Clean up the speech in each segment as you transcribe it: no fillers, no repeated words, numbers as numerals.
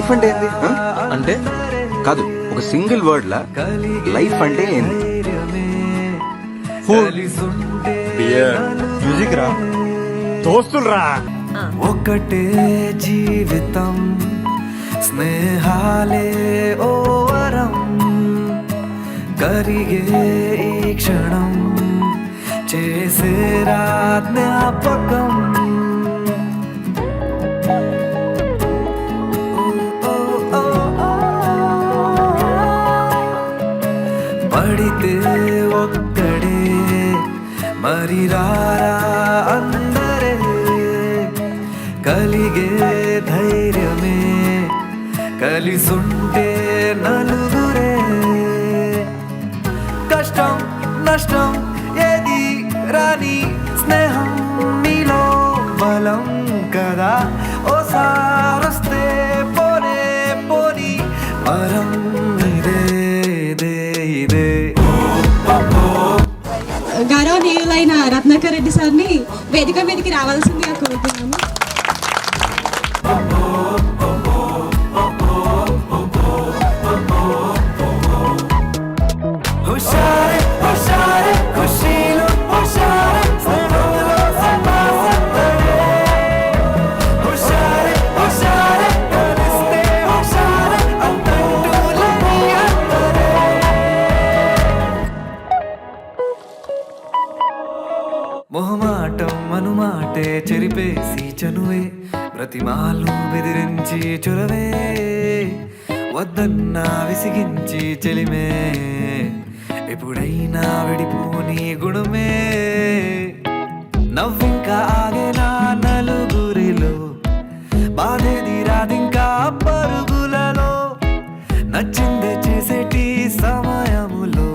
Life అంటే ఏంది అంటే కాదు, ఒక సింగిల్ వర్డ్ లా లైఫ్ అంటే ఏంది? మ్యూజిక్ రా, దోస్తులు రా. ఒకటే జీవితం, స్నేహాలే ఓ వరం, కరిగే ఈ క్షణం చేసే జ్ఞాపకం. పడితే ఒక్కడే మరి రారా అందరే, కలిగే ధైర్యమే కలిసుంటే నలుగురే. కష్టం నష్టం ఏది రాని స్నేహం నీలో బలం కదా. ఓసారొస్తే పోనే పోని వరం ఇదే ఇదే. గౌరవనీయులైన రత్నాకర్ రెడ్డి సార్ని వేదిక మీదకి రావాల్సిందిగా కోరుతున్నాము. మొహమాటం మనుమాటే చెరిపేసి చనువే, ప్రతిమాలు బెదిరించి చొరవే, వద్దన్నా విసిగించి చెలిమే, ఎప్పుడైనా విడిపోని గుణమే. నవ్వింకా ఆగేనా నలుగురిలో, బాధేది రాదింకా పరుగులలో, నచ్చిందే చేసేటి సమయములో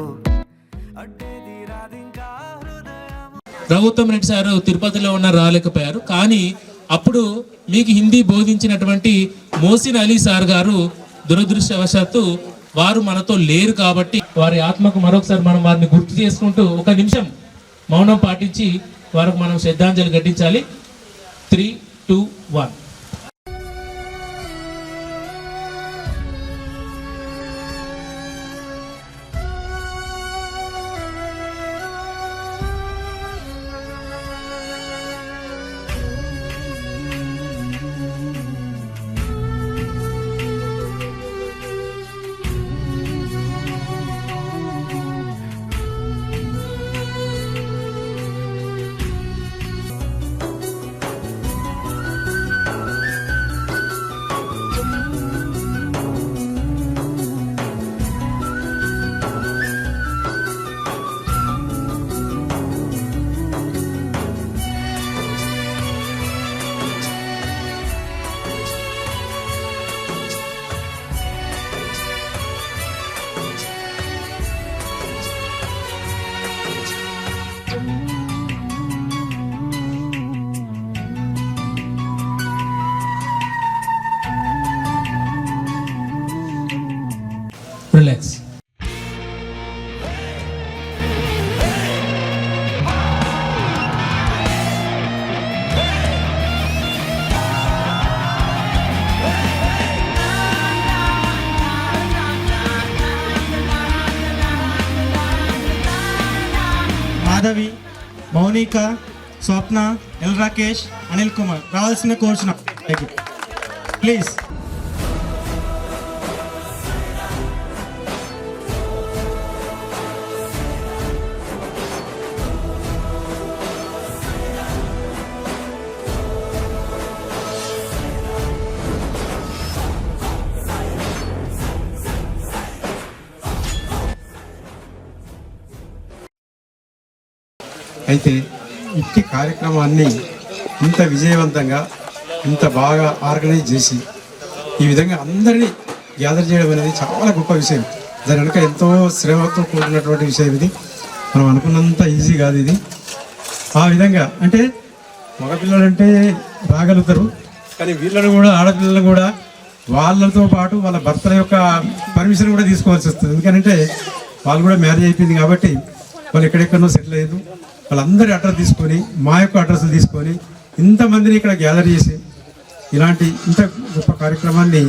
అడ్డేది రాదింకా. రఘుత్తం రెడ్డి సారు తిరుపతిలో ఉన్న రాలేకపోయారు, కానీ అప్పుడు మీకు హిందీ బోధించినటువంటి మోసిన్ అలీ సార్ గారు దురదృష్టవశాత్తు వారు మనతో లేరు. కాబట్టి వారి ఆత్మకు మరొకసారి మనం వారిని గుర్తు చేసుకుంటూ ఒక నిమిషం మౌనం పాటించి వారికి మనం శ్రద్ధాంజలి ఘటించాలి. 3, 2, 1. Relax. మాధవి, మౌనిక, స్వప్న, ఎల్ రాకేష్, అనిల్ కుమార్ రావాల్సిన కోరుచున్నాం. ప్లీజ్. అయితే ఇట్టి కార్యక్రమాన్ని ఇంత విజయవంతంగా ఇంత బాగా ఆర్గనైజ్ చేసి ఈ విధంగా అందరినీ గ్యాదర్ చేయడం అనేది చాలా గొప్ప విషయం. దాని వెనుక ఎంతో శ్రమతో కూడినటువంటి విషయం ఇది. మనం అనుకున్నంత ఈజీ కాదు ఇది. ఆ విధంగా అంటే మగపిల్లలంటే రాగలుగుతారు, కానీ వీళ్ళను కూడా ఆడపిల్లలను కూడా వాళ్ళతో పాటు వాళ్ళ భర్తల యొక్క పర్మిషన్ కూడా తీసుకోవాల్సి వస్తుంది. ఎందుకంటే వాళ్ళు కూడా మ్యారేజ్ అయిపోయింది కాబట్టి వాళ్ళు ఎక్కడెక్కడో సెటిల్ అయ్యారు. వాళ్ళందరి అడ్రస్ తీసుకొని మా యొక్క అడ్రస్లు తీసుకొని ఇంతమందిని ఇక్కడ గ్యాదర్ చేసి ఇలాంటి ఇంత గొప్ప కార్యక్రమాన్ని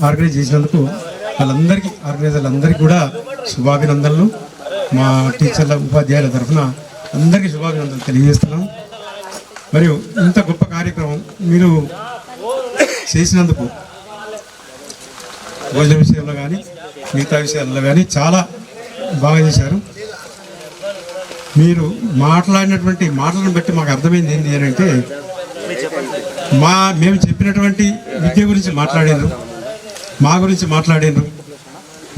ఆర్గనైజ్ చేసినందుకు వాళ్ళందరికీ ఆర్గనైజర్లందరికీ కూడా శుభాభినందనలు. మా టీచర్ల ఉపాధ్యాయుల తరఫున అందరికీ శుభాభినందనలు తెలియజేస్తున్నాం. మరియు ఇంత గొప్ప కార్యక్రమం మీరు చేసినందుకు భోజన విషయంలో కానీ మిగతా విషయాల్లో కానీ చాలా బాగా చేశారు. మీరు మాట్లాడినటువంటి మాటలను బట్టి మాకు అర్థమైంది ఏంటి అని అంటే, మేము చెప్పినటువంటి విద్య గురించి మాట్లాడారు, మా గురించి మాట్లాడారు.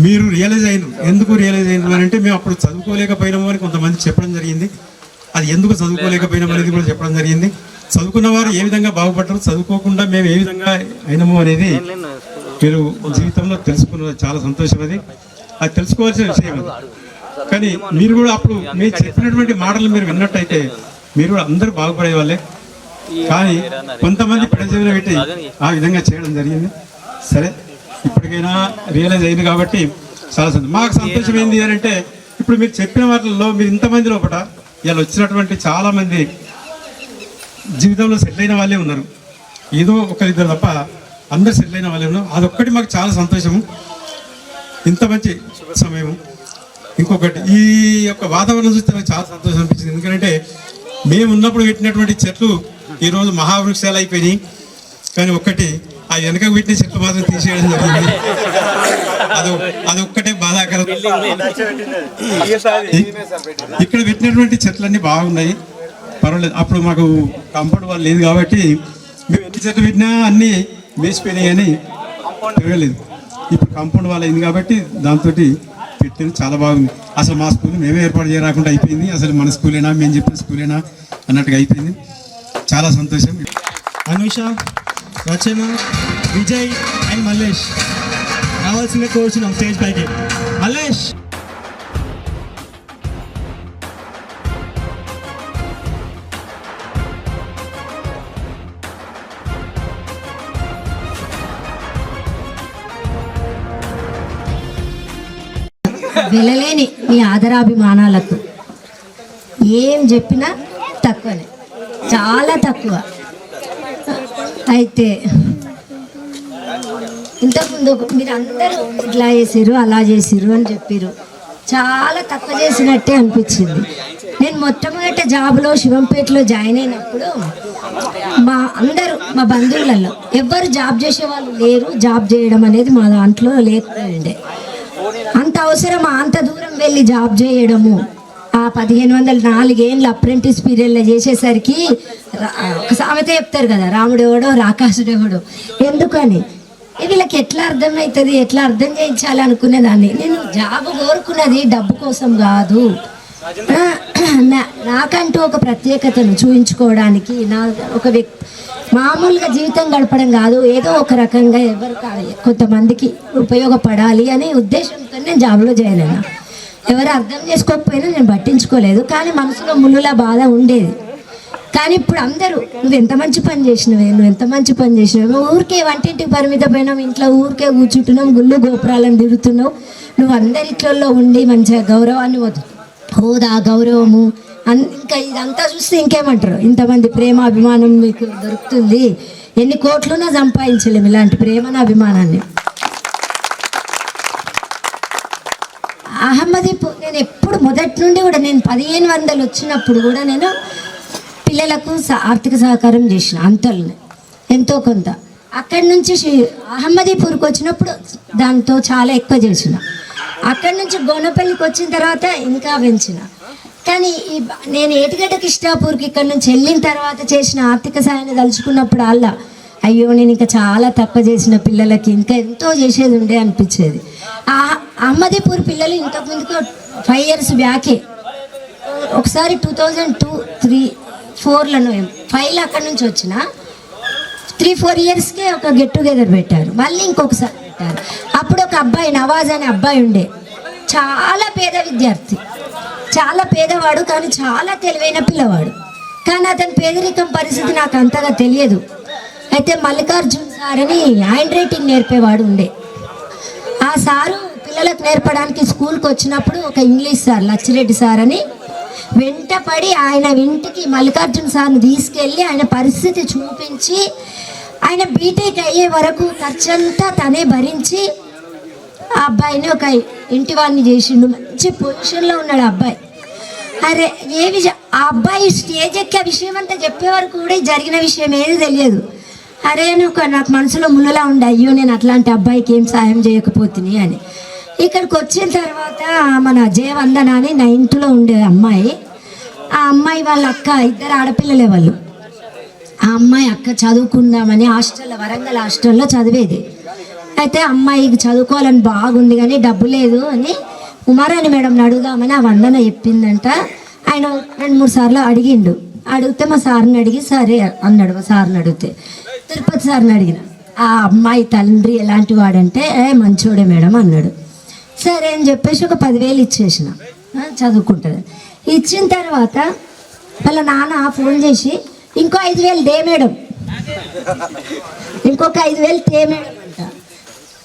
మీరు రియలైజ్ అయినారు. ఎందుకు రియలైజ్ అయినారు అని అంటే, మేము అప్పుడు చదువుకోలేకపోయినాము అని కొంతమంది చెప్పడం జరిగింది. అది ఎందుకు చదువుకోలేకపోయినాము అనేది కూడా చెప్పడం జరిగింది. చదువుకున్న వారు ఏ విధంగా బాగుపడ్డారు, చదువుకోకుండా మేము ఏ విధంగా అయినాము అనేది మీరు జీవితంలో తెలుసుకున్నది చాలా సంతోషం. అది తెలుసుకోవాల్సిన విషయం అది. కానీ మీరు కూడా అప్పుడు మీరు చెప్పినటువంటి మాటలు మీరు విన్నట్టయితే మీరు కూడా అందరూ బాగుపడే వాళ్ళే. కానీ కొంతమంది పెడచెవిన పెట్టి ఆ విధంగా చేయడం జరిగింది. సరే, ఇప్పటికైనా రియలైజ్ అయింది కాబట్టి చాలా మాకు సంతోషం ఏంది అని అంటే, ఇప్పుడు మీరు చెప్పిన వాటిల్లో మీరు ఇంతమంది లోపల ఇలా వచ్చినటువంటి చాలామంది జీవితంలో సెటిల్ అయిన వాళ్ళే ఉన్నారు. ఏదో ఒకరిద్దరు తప్ప అందరు సెటిల్ అయిన వాళ్ళే ఉన్నారు. అదొక్కటి మాకు చాలా సంతోషము. ఇంత మంచి సమయం. ఇంకొకటి, ఈ యొక్క వాతావరణం చూస్తే నాకు చాలా సంతోషం అనిపించింది. ఎందుకంటే మేము ఉన్నప్పుడు పెట్టినటువంటి చెట్లు ఈరోజు మహావృక్షాలు అయిపోయినాయి. కానీ ఒక్కటి, ఆ వెనక పెట్టిన చెట్లు మాత్రం తీసేయడం జరిగింది. అదొక్కటే బాధాకరం. ఇక్కడ పెట్టినటువంటి చెట్లన్నీ బాగున్నాయి, పర్వాలేదు. అప్పుడు మాకు కాంపౌండ్ వాళ్ళు లేదు కాబట్టి మేము ఎన్ని చెట్లు పెట్టినా అన్నీ వేసిపోయినాయి అని పెరగలేదు. ఇప్పుడు కాంపౌండ్ వాళ్ళు అయింది కాబట్టి దాంతో పెట్టింది చాలా బాగుంది. అసలు మా స్కూల్ మేమే ఏర్పాటు చేయరాకుండా అయిపోయింది. అసలు మన స్కూలేనా, మేము చెప్పిన స్కూలేనా అన్నట్టుగా అయిపోయింది. చాలా సంతోషం. అనుష, రచన, విజయ్ అండ్ మల్లేష్ రావాల్సిందే కోరుచున్నాం స్టేజ్ పైకి. మల్లేష్. వెళ్ళలేని మీ ఆదరాభిమానాలకు ఏం చెప్పినా తక్కువనే, చాలా తక్కువ. అయితే ఇంతకుముందు మీరు అందరూ ఇట్లా చేసిర్రు, అలా చేసిర్రు అని చెప్పారు. చాలా తక్కువ చేసినట్టే అనిపించింది. నేను మొట్టమొదట జాబ్లో శివంపేటలో జాయిన్ అయినప్పుడు మా బంధువులలో ఎవ్వరు జాబ్ చేసే వాళ్ళు లేరు. జాబ్ చేయడం అనేది మా దాంట్లో లేకుండే. అంత అవసరమా అంత దూరం వెళ్ళి జాబ్ చేయడము? ఆ 1504 ఏళ్ళ అప్రెంటిస్ పీరియడ్లో చేసేసరికి ఒక సామెత చెప్తారు కదా, రాముడెవడో రాకాసుడెవడో. ఎందుకని వీళ్ళకి ఎట్లా అర్థమవుతుంది, ఎట్లా అర్థం చేయించాలి అనుకునేదాన్ని. నేను జాబ్ కోరుకున్నది డబ్బు కోసం కాదు, నాకంటూ ఒక ప్రత్యేకతను చూపించుకోవడానికి, నా ఒక వ్యక్తి మామూలుగా జీవితం గడపడం కాదు, ఏదో ఒక రకంగా ఎవరు కొంతమందికి ఉపయోగపడాలి అనే ఉద్దేశంతో నేను జాబ్లో జాయిన్ అయినా. ఎవరు అర్థం చేసుకోకపోయినా నేను పట్టించుకోలేదు. కానీ మనసులో ముళ్ళులా బాధ ఉండేది. కానీ ఇప్పుడు అందరూ నువ్వు ఎంత మంచి పని చేసినవే, నువ్వు ఎంత మంచి పని చేసినావు, ఊరికే వంటింటికి పరిమిత పోయినావు, ఇంట్లో ఊరికే కూర్చుంటున్నావు, గుళ్ళు గోపురాలను తిరుగుతున్నావు, నువ్వు అందరిట్లో ఉండి మంచిగా గౌరవాన్ని హోదా గౌరవము ఇంకా ఇదంతా చూస్తే ఇంకేమంటారు, ఇంతమంది ప్రేమ అభిమానం మీకు దొరుకుతుంది, ఎన్ని కోట్లున్నా సంపాదించలేము ఇలాంటి ప్రేమను అభిమానాన్ని. అహ్మదీపూర్ నేను ఎప్పుడు మొదటి నుండి కూడా నేను 1500 వచ్చినప్పుడు కూడా నేను పిల్లలకు ఆర్థిక సహకారం చేసిన అంతల్ని ఎంతో కొంత. అక్కడి నుంచి అహ్మదీపూర్కి వచ్చినప్పుడు దాంతో చాలా ఎక్కువ చేసిన. అక్కడి నుంచి గోనపల్లికి వచ్చిన తర్వాత ఇంకా పెంచిన. కానీ నేను ఏటిగడ్డ కిష్టాపూర్కి ఇక్కడ నుంచి వెళ్ళిన తర్వాత చేసిన ఆర్థిక సాయాన్ని తలుచుకున్నప్పుడు అయ్యో నేను ఇంకా చాలా తక్కువ చేసిన పిల్లలకి ఇంకా ఎంతో చేసేది ఉండే అనిపించేది. అహ్మదీపూర్ పిల్లలు ఇంతకుముందుకు 5 years బ్యాకే ఒకసారి 2002, 3, 4లను 5లో అక్కడి నుంచి వచ్చిన 3-4 yearsకే ఒక గెట్ టుగెదర్ పెట్టారు. మళ్ళీ ఇంకొకసారి పెట్టారు. అప్పుడు ఒక అబ్బాయి నవాజ్ అనే అబ్బాయి ఉండే, చాలా పేద విద్యార్థి, చాలా పేదవాడు, కానీ చాలా తెలివైన పిల్లవాడు. కానీ అతని పేదరికం పరిస్థితి నాకు అంతగా తెలియదు. అయితే మల్లికార్జున్ సార్ అని హ్యాండ్ రైటింగ్ నేర్పేవాడు ఉండే. ఆ సారు పిల్లలకు నేర్పడానికి స్కూల్కి వచ్చినప్పుడు ఒక ఇంగ్లీష్ సార్ లచ్చిరెడ్డి సార్ అని వెంటపడి ఆయన ఇంటికి మల్లికార్జున్ సార్ని తీసుకెళ్ళి ఆయన పరిస్థితి చూపించి ఆయన బీటెక్ అయ్యే వరకు ఖర్చంతా తనే భరించి ఆ అబ్బాయిని ఒక ఇంటి వాడిని చేసిండు. మంచి పొజిషన్లో ఉన్నాడు ఆ అబ్బాయి. అరే ఏ విషయం ఆ అబ్బాయి స్టేజ్ ఎక్కే విషయం అంతా చెప్పే వరకు కూడా జరిగిన విషయం ఏది తెలియదు. అరే నాకు మనసులో ముళ్ళలా ఉండే, అయ్యో నేను అట్లాంటి అబ్బాయికి ఏం సాయం చేయకపోతుంది అని. ఇక్కడికి వచ్చిన తర్వాత మన జయవందన అని 9th ఉండే అమ్మాయి, ఆ అమ్మాయి వాళ్ళ అక్క, ఇద్దరు ఆడపిల్లలే వాళ్ళు. ఆ అమ్మాయి అక్క చదువుకుందామని హాస్టల్లో, వరంగల్ హాస్టల్లో చదివేది. అయితే అమ్మాయికి చదువుకోవాలని బాగుంది కానీ డబ్బు లేదు అని ఉమారాణి మేడం అడుగుదామని ఆ వందన చెప్పిందంట. ఆయన 2-3 సార్లు అడిగిండు. అడిగితే మా సార్ని అడిగి సరే అన్నాడు. మా సార్ని అడిగితే తిరుపతి సార్ని అడిగిన, ఆ అమ్మాయి తండ్రి ఎలాంటి వాడంటే మంచోడే మేడం అన్నాడు. సరే అని చెప్పేసి ఒక 10,000 ఇచ్చేసిన, చదువుకుంటుంది. ఇచ్చిన తర్వాత వాళ్ళ నాన్న ఫోన్ చేసి ఇంకో 5,000 డే మేడం, ఇంకొక 5,000 టే మేడం అంట.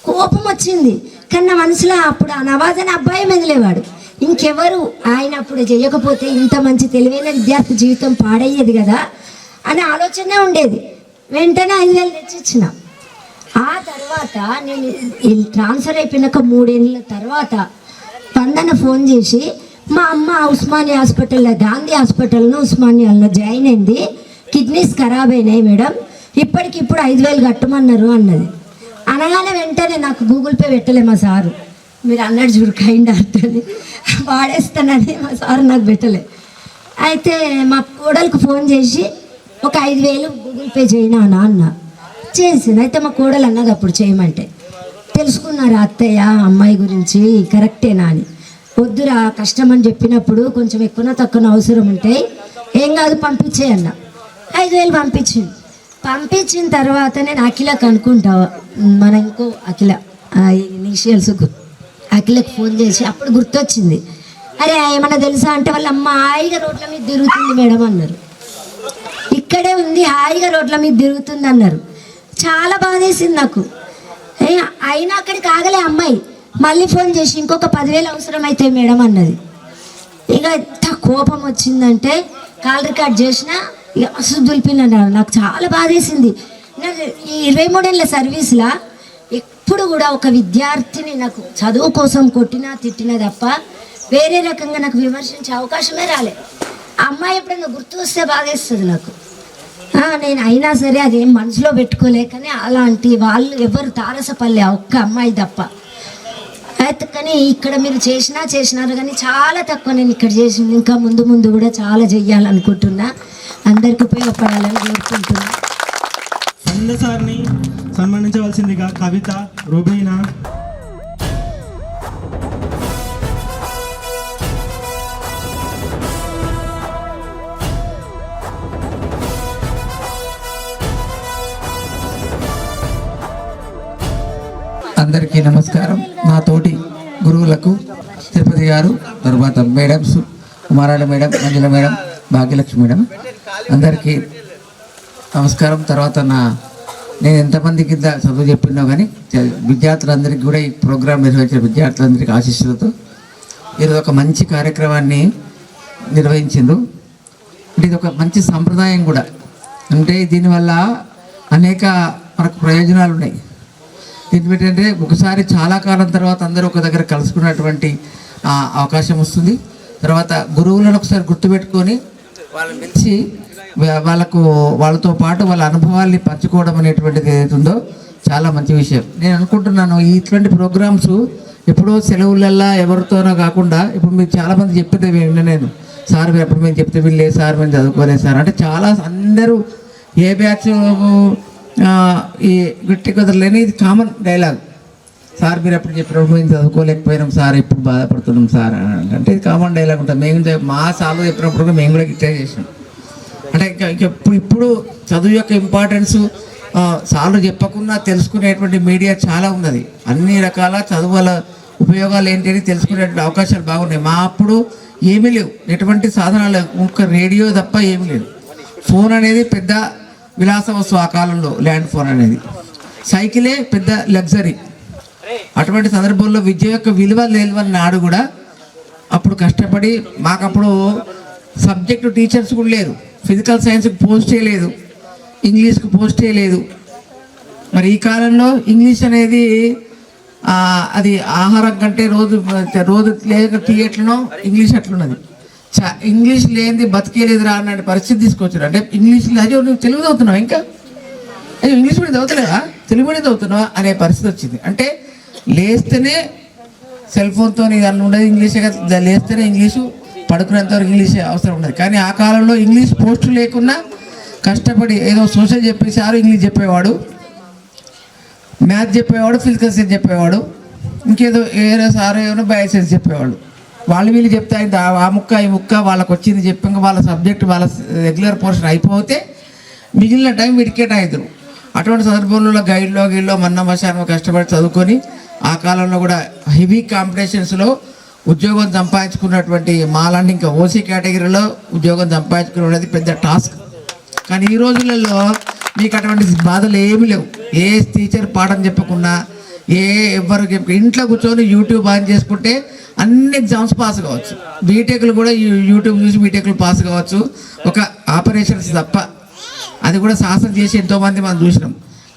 కోపం వచ్చింది. కానీ నా మనసులో అప్పుడు ఆ నవాజ్ అనే అబ్బాయి మెదిలేవాడు. ఇంకెవరు ఆయన అప్పుడు చేయకపోతే ఇంత మంచి తెలివైన విద్యార్థి జీవితం పాడయ్యేది కదా అనే ఆలోచనే ఉండేది. వెంటనే 5,000 తెచ్చిచ్చిన. ఆ తర్వాత నేను ట్రాన్స్ఫర్ అయిపోయినాక 3 ఏళ్ళ తర్వాత వందన ఫోన్ చేసి మా అమ్మ ఉస్మానియా హాస్పిటల్లో, గాంధీ హాస్పిటల్ను ఉస్మానియాలో జాయిన్ అయింది, కిడ్నీస్ ఖరాబ్ అయినాయి మేడం, ఇప్పటికిప్పుడు 5,000 కట్టమన్నారు అన్నది. అనగానే వెంటనే నాకు గూగుల్ పే పెట్టలే మా సారు. మీరు అన్నాడు చూడు కైండ్ హార్ట్ అని, వాడేస్తానని మా సారు నాకు పెట్టలే. అయితే మా కోడలకు ఫోన్ చేసి ఒక 5,000 గూగుల్ పే చేయనా అన్న. చేసింది. అయితే మా కోడలు అన్నది అప్పుడు చేయమంటే, తెలుసుకున్నారు అత్తయ్య అమ్మాయి గురించి కరెక్టేనా అని. వద్దురా కష్టం అని చెప్పినప్పుడు కొంచెం ఎక్కువ తక్కువ అవసరం ఉంటాయి, ఏం కాదు పంపించే అన్న. 5,000 పంపించింది. పంపించిన తర్వాత నేను అఖిలకు అనుకుంటా, మన ఇంకో అఖిల ఇనిషియల్స్ అఖిలకు ఫోన్ చేసి అప్పుడు గుర్తొచ్చింది. అరే ఏమన్నా తెలుసా అంటే వాళ్ళ అమ్మ హాయిగా రోడ్ల మీద తిరుగుతుంది మేడం అన్నారు. ఇక్కడే ఉంది హాయిగా రోడ్ల మీద తిరుగుతుంది అన్నారు. చాలా బాధేసింది నాకు. అయినా అక్కడికి ఆగలే అమ్మాయి, మళ్ళీ ఫోన్ చేసి ఇంకొక 10,000 అవసరం అయితే మేడం అన్నది. ఇక ఎంత కోపం వచ్చిందంటే కాల్ రికార్డ్ చేసిన ఇక అసలు దులిపినన్నారు. నాకు చాలా బాధేసింది. నాకు ఈ 23 ఏళ్ళ సర్వీస్లా ఎప్పుడు కూడా ఒక విద్యార్థిని నాకు చదువు కోసం కొట్టినా తిట్టినా తప్ప వేరే రకంగా నాకు విమర్శించే అవకాశమే రాలే. ఆ అమ్మాయి ఎప్పుడైనా గుర్తు వస్తే బాధేస్తుంది నాకు. నేను అయినా సరే అదేం మనసులో పెట్టుకోలేకనే అలాంటి వాళ్ళు ఎవరు తారసపల్లె ఒక్క అమ్మాయి తప్ప. అయితే కానీ ఇక్కడ మీరు చేసినారు కానీ చాలా తక్కువ నేను ఇక్కడ చేసింది. ఇంకా ముందు ముందు కూడా చాలా చెయ్యాలనుకుంటున్నా, అందరికి ఉపయోగపడాలని కోరుకుంటున్నా. సంద సార్ని సన్మానించవలసిందిగా కవిత, రుబీనా. అందరికీ నమస్కారం. మా తోటి గురువులకు తిరుపతి గారు, తర్వాత మేడమ్స్ కుమారాల మేడం, మంజుల మేడం, భాగ్యలక్ష్మి మేడం, అందరికీ నమస్కారం. తర్వాత నేను ఎంతమంది కింద చదువు చెప్పినో కానీ విద్యార్థులందరికీ కూడా ఈ ప్రోగ్రాం నిర్వహించిన విద్యార్థులందరికీ ఆశీస్సులతో ఈరోజు ఒక మంచి కార్యక్రమాన్ని నిర్వహించిండ్రు. అంటే ఇది ఒక మంచి సంప్రదాయం కూడా. అంటే దీనివల్ల అనేక మనకు ప్రయోజనాలు ఉన్నాయి. ఏంటంటే ఒకసారి చాలా కాలం తర్వాత అందరూ ఒక దగ్గర కలుసుకున్నటువంటి అవకాశం వస్తుంది. తర్వాత గురువులను ఒకసారి గుర్తుపెట్టుకొని వాళ్ళని మెచ్చి వాళ్ళతో పాటు వాళ్ళ అనుభవాల్ని పంచుకోవడం అనేటువంటిది ఏదైతుందో చాలా మంచి విషయం. నేను అనుకుంటున్నాను ఇటువంటి ప్రోగ్రామ్స్ ఎప్పుడో సెలవులల్లా ఎవరితోనో కాకుండా ఇప్పుడు మీరు చాలామంది చెప్పేది విన్నా నేను, సార్ మీరు ఎప్పుడు మేము చెప్తే వీళ్ళే సార్ మేము చదువుకోలేదు సార్ అంటే చాలా అందరూ ఏ బ్యాచ్ ఈ గట్టి కుదరలేని ఇది కామన్ డైలాగ్. సార్ మీరు ఎప్పుడు చెప్పినప్పుడు మేము చదువుకోలేకపోయినాం సార్, ఇప్పుడు బాధపడుతున్నాం సార్ అంటే ఇది కామన్ డైలాగ్ ఉంటుంది. మేము మా సార్లు చెప్పినప్పుడు మేము కూడా ఇట్లా చేసినాం. అంటే ఇప్పుడు చదువు యొక్క ఇంపార్టెన్స్ సార్లు చెప్పకుండా తెలుసుకునేటువంటి మీడియా చాలా ఉన్నది. అన్ని రకాల చదువుల ఉపయోగాలు ఏంటి అని తెలుసుకునేటువంటి అవకాశాలు బాగున్నాయి. మా అప్పుడు ఏమీ లేవు, ఎటువంటి సాధనాలు, ఒక రేడియో తప్ప ఏమీ లేదు. ఫోన్ అనేది పెద్ద విలాస వస్తువు ఆ కాలంలో, ల్యాండ్ ఫోన్ అనేది. సైకిలే పెద్ద లగ్జరీ. అటువంటి సందర్భంలో విద్య యొక్క విలువ లేవని నాడు కూడా అప్పుడు కష్టపడి మాకప్పుడు సబ్జెక్టు టీచర్స్ కూడా లేరు. ఫిజికల్ సైన్స్కి పోస్టే లేదు, ఇంగ్లీష్కి పోస్టే లేదు. మరి ఈ కాలంలో ఇంగ్లీష్ అనేది అది ఆహారం కంటే రోజు లేక థియేటర్లో ఇంగ్లీష్ అట్లున్నది. ఇంగ్లీష్ లేనిది బతికేలేదురా అన్న పరిస్థితి తీసుకొచ్చారు. అంటే ఇంగ్లీష్ అయ్యో నువ్వు తెలుగు చదువుతున్నావు, ఇంకా అయ్యో ఇంగ్లీష్ మీడియం చదువుతలేవా, తెలుగు మీడియం చదువుతున్నావా అనే పరిస్థితి వచ్చింది. అంటే లేస్తేనే సెల్ ఫోన్తో అన్నీ ఉండదు, ఇంగ్లీషే కదా, లేస్తేనే ఇంగ్లీషు, పడుకునేంతవరకు ఇంగ్లీషే అవసరం ఉండదు. కానీ ఆ కాలంలో ఇంగ్లీష్ పోస్టు లేకున్నా కష్టపడి ఏదో సోషల్ చెప్పేసారు, ఇంగ్లీష్ చెప్పేవాడు, మ్యాథ్స్ చెప్పేవాడు, ఫిజికల్ సైన్స్ చెప్పేవాడు, ఇంకేదో ఏదో సారో ఏమో బయో సైన్స్ చెప్పేవాడు. వాళ్ళు వీళ్ళు చెప్తే ఆ ముక్క ఈ ముక్క వాళ్ళకి వచ్చింది చెప్పాక వాళ్ళ సబ్జెక్ట్ వాళ్ళ రెగ్యులర్ పోర్షన్ అయిపోతే మిగిలిన టైం వీడికేట్ అవుతారు. అటువంటి సందర్భంలో గైడ్లో మన్న మశానం కష్టపడి చదువుకొని ఆ కాలంలో కూడా హెవీ కాంపిటీషన్స్లో ఉద్యోగం సంపాదించుకున్నటువంటి మాలాంటి ఇంకా ఓసీ కేటగిరీలో ఉద్యోగం సంపాదించుకునేది పెద్ద టాస్క్. కానీ ఈ రోజులలో మీకు అటువంటి బాధలు ఏమీ లేవు. ఏ టీచర్ పాఠం చెప్పకుండా ఎవరు ఇంట్లో కూర్చొని యూట్యూబ్ ఆన్ చేసుకుంటే అన్ని ఎగ్జామ్స్ పాస్ కావచ్చు. బీటెక్లు కూడా యూట్యూబ్ చూసి బీటెక్లు పాస్ కావచ్చు, ఒక ఆపరేషన్స్ తప్ప. అది కూడా శాసనం చేసి ఎంతోమంది మనం చూసినాం.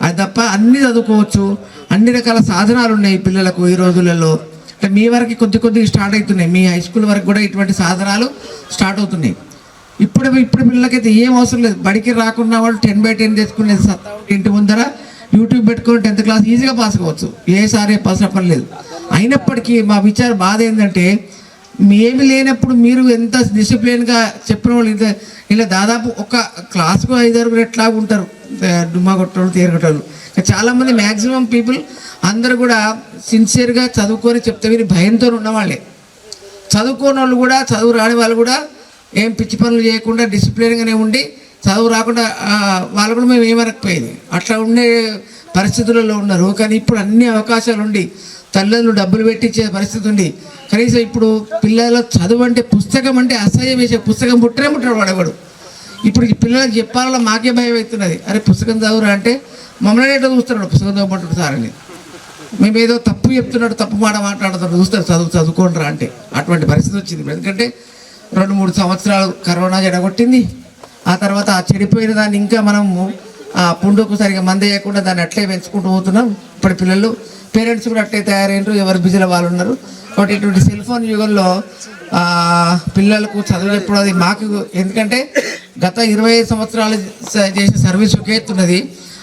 అది తప్ప అన్నీ చదువుకోవచ్చు. అన్ని రకాల సాధనాలు ఉన్నాయి పిల్లలకు ఈ రోజులలో. అంటే మీ వరకు కొద్దిగా స్టార్ట్ అవుతున్నాయి, మీ హై స్కూల్ వరకు కూడా ఇటువంటి సాధనాలు స్టార్ట్ అవుతున్నాయి. ఇప్పుడు పిల్లలకైతే ఏం అవసరం లేదు. బడికి రాకున్న వాళ్ళు 10/10 తెచ్చుకునేది ఇంటి ముందర యూట్యూబ్ పెట్టుకొని 10th క్లాస్ ఈజీగా పాస్ కావచ్చు, ఏ సారే పాస్ పని లేదు. అయినప్పటికీ మా బాధ ఏంటంటే ఏమి లేనప్పుడు మీరు ఎంత డిసిప్లిన్గా చెప్పిన వాళ్ళు ఇలా దాదాపు ఒక క్లాస్కు 5-6 ఎట్లా ఉంటారు, డుమ్మా కొట్టోళ్ళు తీరగొట్టోళ్ళు. చాలామంది మ్యాక్సిమం పీపుల్ అందరూ కూడా సిన్సియర్గా చదువుకొని చెప్తే విని భయంతో ఉన్నవాళ్ళే. చదువుకోని వాళ్ళు కూడా, చదువు రాని వాళ్ళు కూడా ఏం పిచ్చి పనులు చేయకుండా డిసిప్లిన్గానే ఉండి చదువు రాకుండా వాళ్ళు కూడా మేము ఏమనకపోయేది అట్లా ఉండే పరిస్థితులలో ఉన్నారు. కానీ ఇప్పుడు అన్ని అవకాశాలు ఉండి తల్లిదండ్రులు డబ్బులు పెట్టించే పరిస్థితి ఉంది. కనీసం ఇప్పుడు పిల్లల చదువు అంటే పుస్తకం అంటే అసహ్యం వేసే పుస్తకం ముట్టడు వాడేవాడు. ఇప్పుడు ఈ పిల్లలకు చెప్పాలలో మాకే భయం అవుతున్నది. అరే పుస్తకం చదువురా అంటే మమ్మల్ని ఎట్లా చూస్తున్నాడు, పుస్తకం చదవమంటాడు సార్ అని. మేము ఏదో తప్పు చెప్తున్నాడు, తప్పు మాట మాట్లాడుతున్నాడు, చూస్తారు చదువుకోండిరా అంటే. అటువంటి పరిస్థితి వచ్చింది. ఎందుకంటే 2-3 సంవత్సరాలు కరోనా చెడగొట్టింది. ఆ తర్వాత ఆ చెడిపోయిన దాన్ని ఇంకా మనము ఆ పుండుకు సరిగా మంది వేయకుండా దాన్ని అట్లే పెంచుకుంటూ పోతున్నాం. ఇప్పుడు పిల్లలు పేరెంట్స్ కూడా అట్లే తయారైనరు, ఎవరు బిజీలో వాళ్ళు ఉన్నారు. కాబట్టి ఇటువంటి సెల్ ఫోన్ యుగంలో పిల్లలకు చదువు చెప్పడం అది మాకు, ఎందుకంటే గత 25 సంవత్సరాలు చేసిన సర్వీస్ ఒకే ఎత్తున్నది.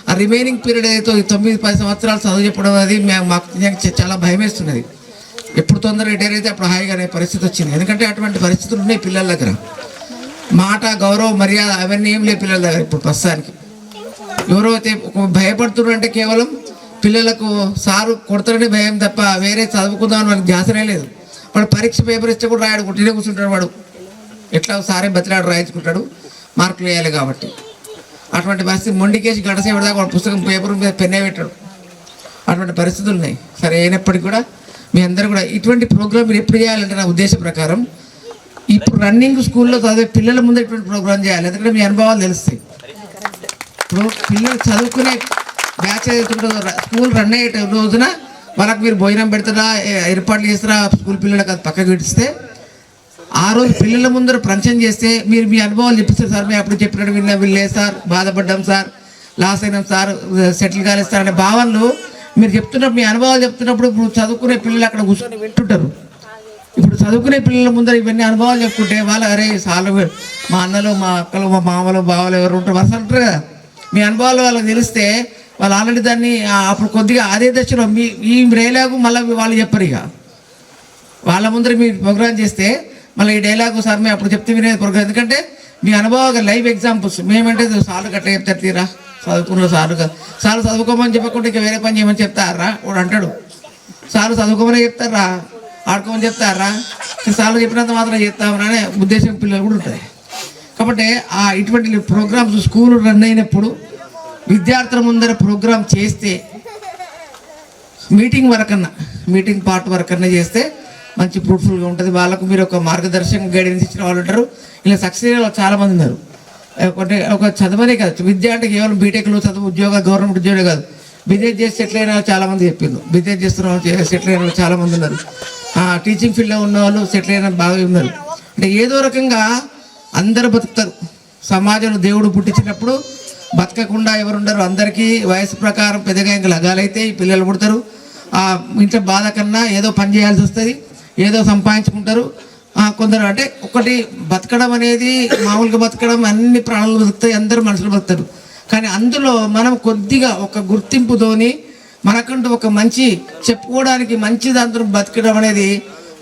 ఆ రిమైనింగ్ పీరియడ్ ఏదైతే 9-10 సంవత్సరాలు చదువు చెప్పడం అది మాకు చాలా భయం వేస్తున్నది. ఎప్పుడు తొందరగా రిటైర్ అయితే అప్పుడు హాయిగా అనే పరిస్థితి వచ్చింది. ఎందుకంటే అటువంటి పరిస్థితులు ఉన్నాయి పిల్లల దగ్గర. మాట, గౌరవం, మర్యాద అవన్నీ ఏం లేవు పిల్లల దగ్గర ఇప్పుడు ప్రస్తుతానికి. ఎవరైతే భయపడుతున్నారు అంటే కేవలం పిల్లలకు సారు కొడతారనే భయం తప్ప వేరే చదువుకుందామని వాళ్ళకి ధ్యాసనే లేదు. వాడు పరీక్ష పేపర్ ఇస్తే కూడా రాయడు, కొట్టినే కూర్చుంటాడు. వాడు ఎట్లా సారే బతిలాడు రాయించుకుంటాడు, మార్కులు వేయాలి కాబట్టి. అటువంటి పరిస్థితి మొండికేసి గడసేపటి దాకా వాడు పుస్తకం పేపర్ మీద పెన్నే పెట్టాడు. అటువంటి పరిస్థితులు ఉన్నాయి. సరే అయినప్పటికీ కూడా మీ అందరూ కూడా ఇటువంటి ప్రోగ్రామ్ మీరు ఎప్పుడు చేయాలంటే నా ఉద్దేశ ప్రకారం ఇప్పుడు రన్నింగ్ స్కూల్లో చదివే పిల్లల ముందు ఇటువంటి ప్రోగ్రామ్ చేయాలి. ఎందుకంటే మీ అనుభవాలు తెలుస్తాయి. ఇప్పుడు పిల్లలు చదువుకునే బ్యాచ్ ఏదైతుంటుందో స్కూల్ రన్ అయ్యే రోజున వాళ్ళకి మీరు భోజనం పెడతారా, ఏర్పాట్లు చేస్తారా, స్కూల్ పిల్లలకు అది పక్కకు విడిస్తే ఆ రోజు పిల్లల ముందర ప్రపంచం చేస్తే మీరు మీ అనుభవాలు చెప్పిస్తారు. సార్ మేము అప్పుడు చెప్పినట్టు వీళ్ళే సార్, బాధపడ్డాం సార్, లాస్ అయినాం సార్, సెటిల్ కాలేదు సార్ అనే భావనలు మీరు చెప్తున్నప్పుడు, మీ అనుభవాలు చెప్తున్నప్పుడు ఇప్పుడు చదువుకునే పిల్లలు అక్కడ కూర్చొని వింటుంటారు. ఇప్పుడు చదువుకునే పిల్లల ముందర ఇవన్నీ అనుభవాలు చెప్పుకుంటే వాళ్ళు అరే సార్లు మా అన్నలు, మా అక్కలు, మా మామలు, బావలు ఎవరు ఉంటారు వరుస అంటారు కదా. మీ అనుభవాలు వాళ్ళకి తెలిస్తే వాళ్ళు ఆల్రెడీ దాన్ని అప్పుడు కొద్దిగా అదే దశలో ఈ డైలాగు మళ్ళీ వాళ్ళు చెప్పరు. ఇక వాళ్ళ ముందర మీరు ప్రోగ్రామ్ చేస్తే మళ్ళీ ఈ డైలాగు సార్ మేము అప్పుడు చెప్తే వినేది ప్రోగ్రామ్. ఎందుకంటే మీ అనుభవాలు లైవ్ ఎగ్జాంపుల్స్. మేమంటే సార్లు గట్ట చెప్తారు, తీరా చదువుకున్న సార్లు చదువుకోమని చెప్పకుండా ఇంకా వేరే పని చేయమని చెప్తారా వాడు అంటాడు. సార్లు చదువుకోమని చెప్తారా, ఆడుకోమని చెప్తారా, సార్లు చెప్పినంత మాత్రం చెప్తామని అనే ఉద్దేశం పిల్లలు కూడా ఉంటుంది. కాబట్టి ఇటువంటి ప్రోగ్రామ్స్ స్కూల్ రన్ అయినప్పుడు విద్యార్థుల ముందర ప్రోగ్రామ్ చేస్తే మీటింగ్ పార్ట్ వరకన్నా చేస్తే మంచి ఫ్రూట్ఫుల్గా ఉంటుంది. వాళ్ళకు మీరు ఒక మార్గదర్శకం గైడెన్స్ ఇచ్చిన వాళ్ళు ఉంటారు. ఇలా సక్సెస్ అయిన చాలామంది ఉన్నారు. ఒక చదవనే కాదు, విద్య అంటే కేవలం బీటెక్లో చదువు, ఉద్యోగం, గవర్నమెంట్ ఉద్యోగం కాదు. బిజినెస్ చేసి సెటిల్ అయిన చాలామంది చెప్పిండ్రు. బిజినెస్ చేస్తున్న వాళ్ళు సెటిల్ అయిన వాళ్ళు చాలామంది ఉన్నారు. టీచింగ్ ఫీల్డ్లో ఉన్న వాళ్ళు సెటిల్ అయిన బాగా ఉన్నారు. అంటే ఏదో రకంగా అందరూ బతుకుతారు. సమాజంలో దేవుడు పుట్టించినప్పుడు బతకకుండా ఎవరుండరు, అందరికీ వయసు ప్రకారం పెద్దగా ఇంకా లగాలైతే ఈ పిల్లలు పుడతారు. ఆ ఇంట్లో బాధ కన్నా ఏదో పని చేయాల్సి వస్తుంది, ఏదో సంపాదించుకుంటారు. కొందరు అంటే ఒకటి బతకడం అనేది మామూలుగా బతకడం, అన్ని ప్రాణులు బతుకుతాయి, అందరూ మనుషులు బతుకుతారు. కానీ అందులో మనం కొద్దిగా ఒక గుర్తింపుతోని మనకంటూ ఒక మంచి చెప్పుకోవడానికి మంచి దాంతో బతకడం అనేది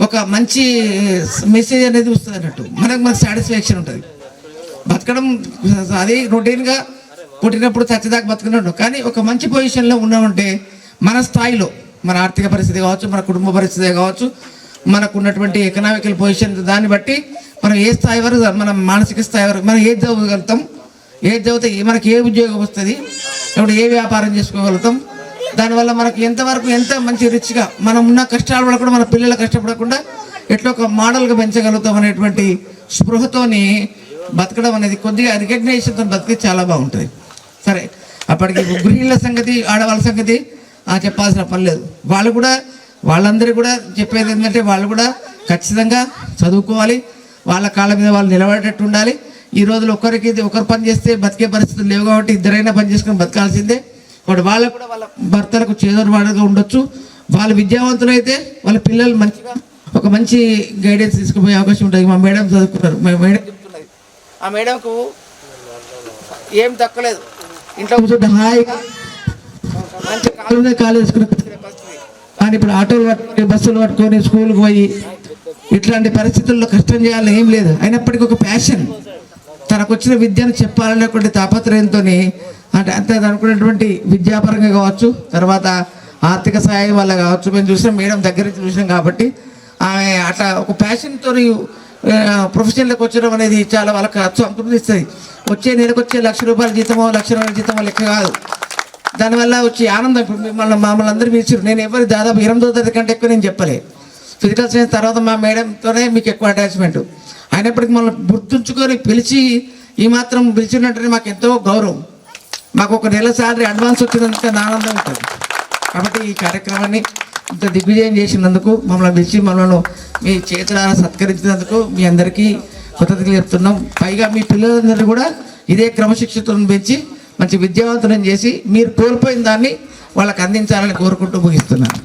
ఒక మంచి మెసేజ్ అనేది వస్తుంది అన్నట్టు. మనకు సాటిస్ఫాక్షన్ ఉంటుంది. బతకడం అది రొటీన్గా పుట్టినప్పుడు చచ్చేదాకా బతుకున్నట్టు. కానీ ఒక మంచి పొజిషన్లో ఉన్నామంటే మన స్థాయిలో, మన ఆర్థిక పరిస్థితి కావచ్చు, మన కుటుంబ పరిస్థితి కావచ్చు, మనకు ఉన్నటువంటి ఎకనామికల్ పొజిషన్, దాన్ని బట్టి మనం ఏ స్థాయి వరకు, మన మానసిక స్థాయి వరకు మనం ఏది చదవగలుగుతాం, ఏది చదివితే మనకి ఏ ఉద్యోగం వస్తుంది, ఇప్పుడు ఏ వ్యాపారం చేసుకోగలుగుతాం, దానివల్ల మనకు ఎంతవరకు ఎంత మంచి రిచ్గా మనం ఉన్న కష్టాలు పడకుండా మన పిల్లలు కష్టపడకుండా ఎట్లా ఒక మోడల్గా పెంచగలుగుతాం అనేటువంటి స్పృహతోని బతకడం అనేది కొద్దిగా రికగ్నైజేషన్తో బతికి చాలా బాగుంటుంది. సరే, అప్పటికి గృహిణుల సంగతి, ఆడవాళ్ళ సంగతి చెప్పాల్సిన పని లేదు. వాళ్ళు కూడా, వాళ్ళందరికీ కూడా చెప్పేది ఏంటంటే వాళ్ళు కూడా ఖచ్చితంగా చదువుకోవాలి, వాళ్ళ కాళ్ళ మీద వాళ్ళు నిలబడేటట్టు ఉండాలి. ఈ రోజులు ఒకరు పని చేస్తే బతికే పరిస్థితులు లేవు కాబట్టి ఇద్దరైనా పని చేసుకుని బతకాల్సిందే. వాడు వాళ్ళకు కూడా వాళ్ళ భర్తలకు చేదోడువాడుగా ఉండొచ్చు. వాళ్ళు విద్యావంతులైతే వాళ్ళ పిల్లలు మంచిగా ఒక మంచి గైడెన్స్ తీసుకుపోయే అవకాశం ఉంటుంది. మా మేడం చదువుకున్నారు, మా మేడం చెప్తున్నది, ఆ మేడంకు ఏం తక్కలేదు, ఇంట్లో కూర్చుంటే హాయిగా మంచి కాలు వేసుకునే పరిస్థితి. కానీ ఇప్పుడు ఆటోలు పట్టుకొని, బస్సులు పట్టుకొని స్కూల్కి పోయి ఇట్లాంటి పరిస్థితుల్లో కష్టం చేయాలని ఏం లేదు. అయినప్పటికీ ఒక ప్యాషన్, తనకు వచ్చిన విద్యను చెప్పాలనేటువంటి తాపత్రయంతో అంటే అంతే అనుకున్నటువంటి విద్యాపరంగా కావచ్చు, తర్వాత ఆర్థిక సహాయం వల్ల కావచ్చు, మేము చూసాం, మేడం దగ్గర నుంచి చూసినాం కాబట్టి ఆమె అట్లా ఒక ప్యాషన్తో ప్రొఫెషన్లోకి వచ్చడం అనేది చాలా వాళ్ళకి సంతృప్తి ఇస్తుంది. వచ్చే నెలకు వచ్చే ₹1,00,000 జీతమో ₹1,00,000 జీతమో లెక్క కాదు. దానివల్ల వచ్చే ఆనందం. ఇప్పుడు మమ్మల్ని అందరూ పిలిచారు, నేను ఎవరు దాదాపు 8వ తరగతి కంటే ఎక్కువ నేను చెప్పలే. ఫిజికల్ సైన్స్ తర్వాత మా మేడంతోనే మీకు ఎక్కువ అటాచ్మెంట్. అయినప్పటికీ మనం గుర్తుంచుకొని పిలిచి ఈ మాత్రం పిలిచినట్టు మాకు ఎంతో గౌరవం. మాకు ఒక నెల సాలరీ అడ్వాన్స్ వచ్చినందుకు ఆనందం ఉంటుంది. కాబట్టి ఈ కార్యక్రమాన్ని ఇంత దిగ్విజయం చేసినందుకు, మమ్మల్ని పిలిచి మనల్ని మీ చేతులారా సత్కరించినందుకు మీ అందరికీ కృతజ్ఞతలు చెప్తున్నాం. పైగా మీ పిల్లలందరూ కూడా ఇదే క్రమశిక్షణతో పెంచి మంచి విద్యావంతులను చేసి మీరు కోల్పోయిన దాన్ని వాళ్ళకి అందించాలని కోరుకుంటూ ముగిస్తున్నాను.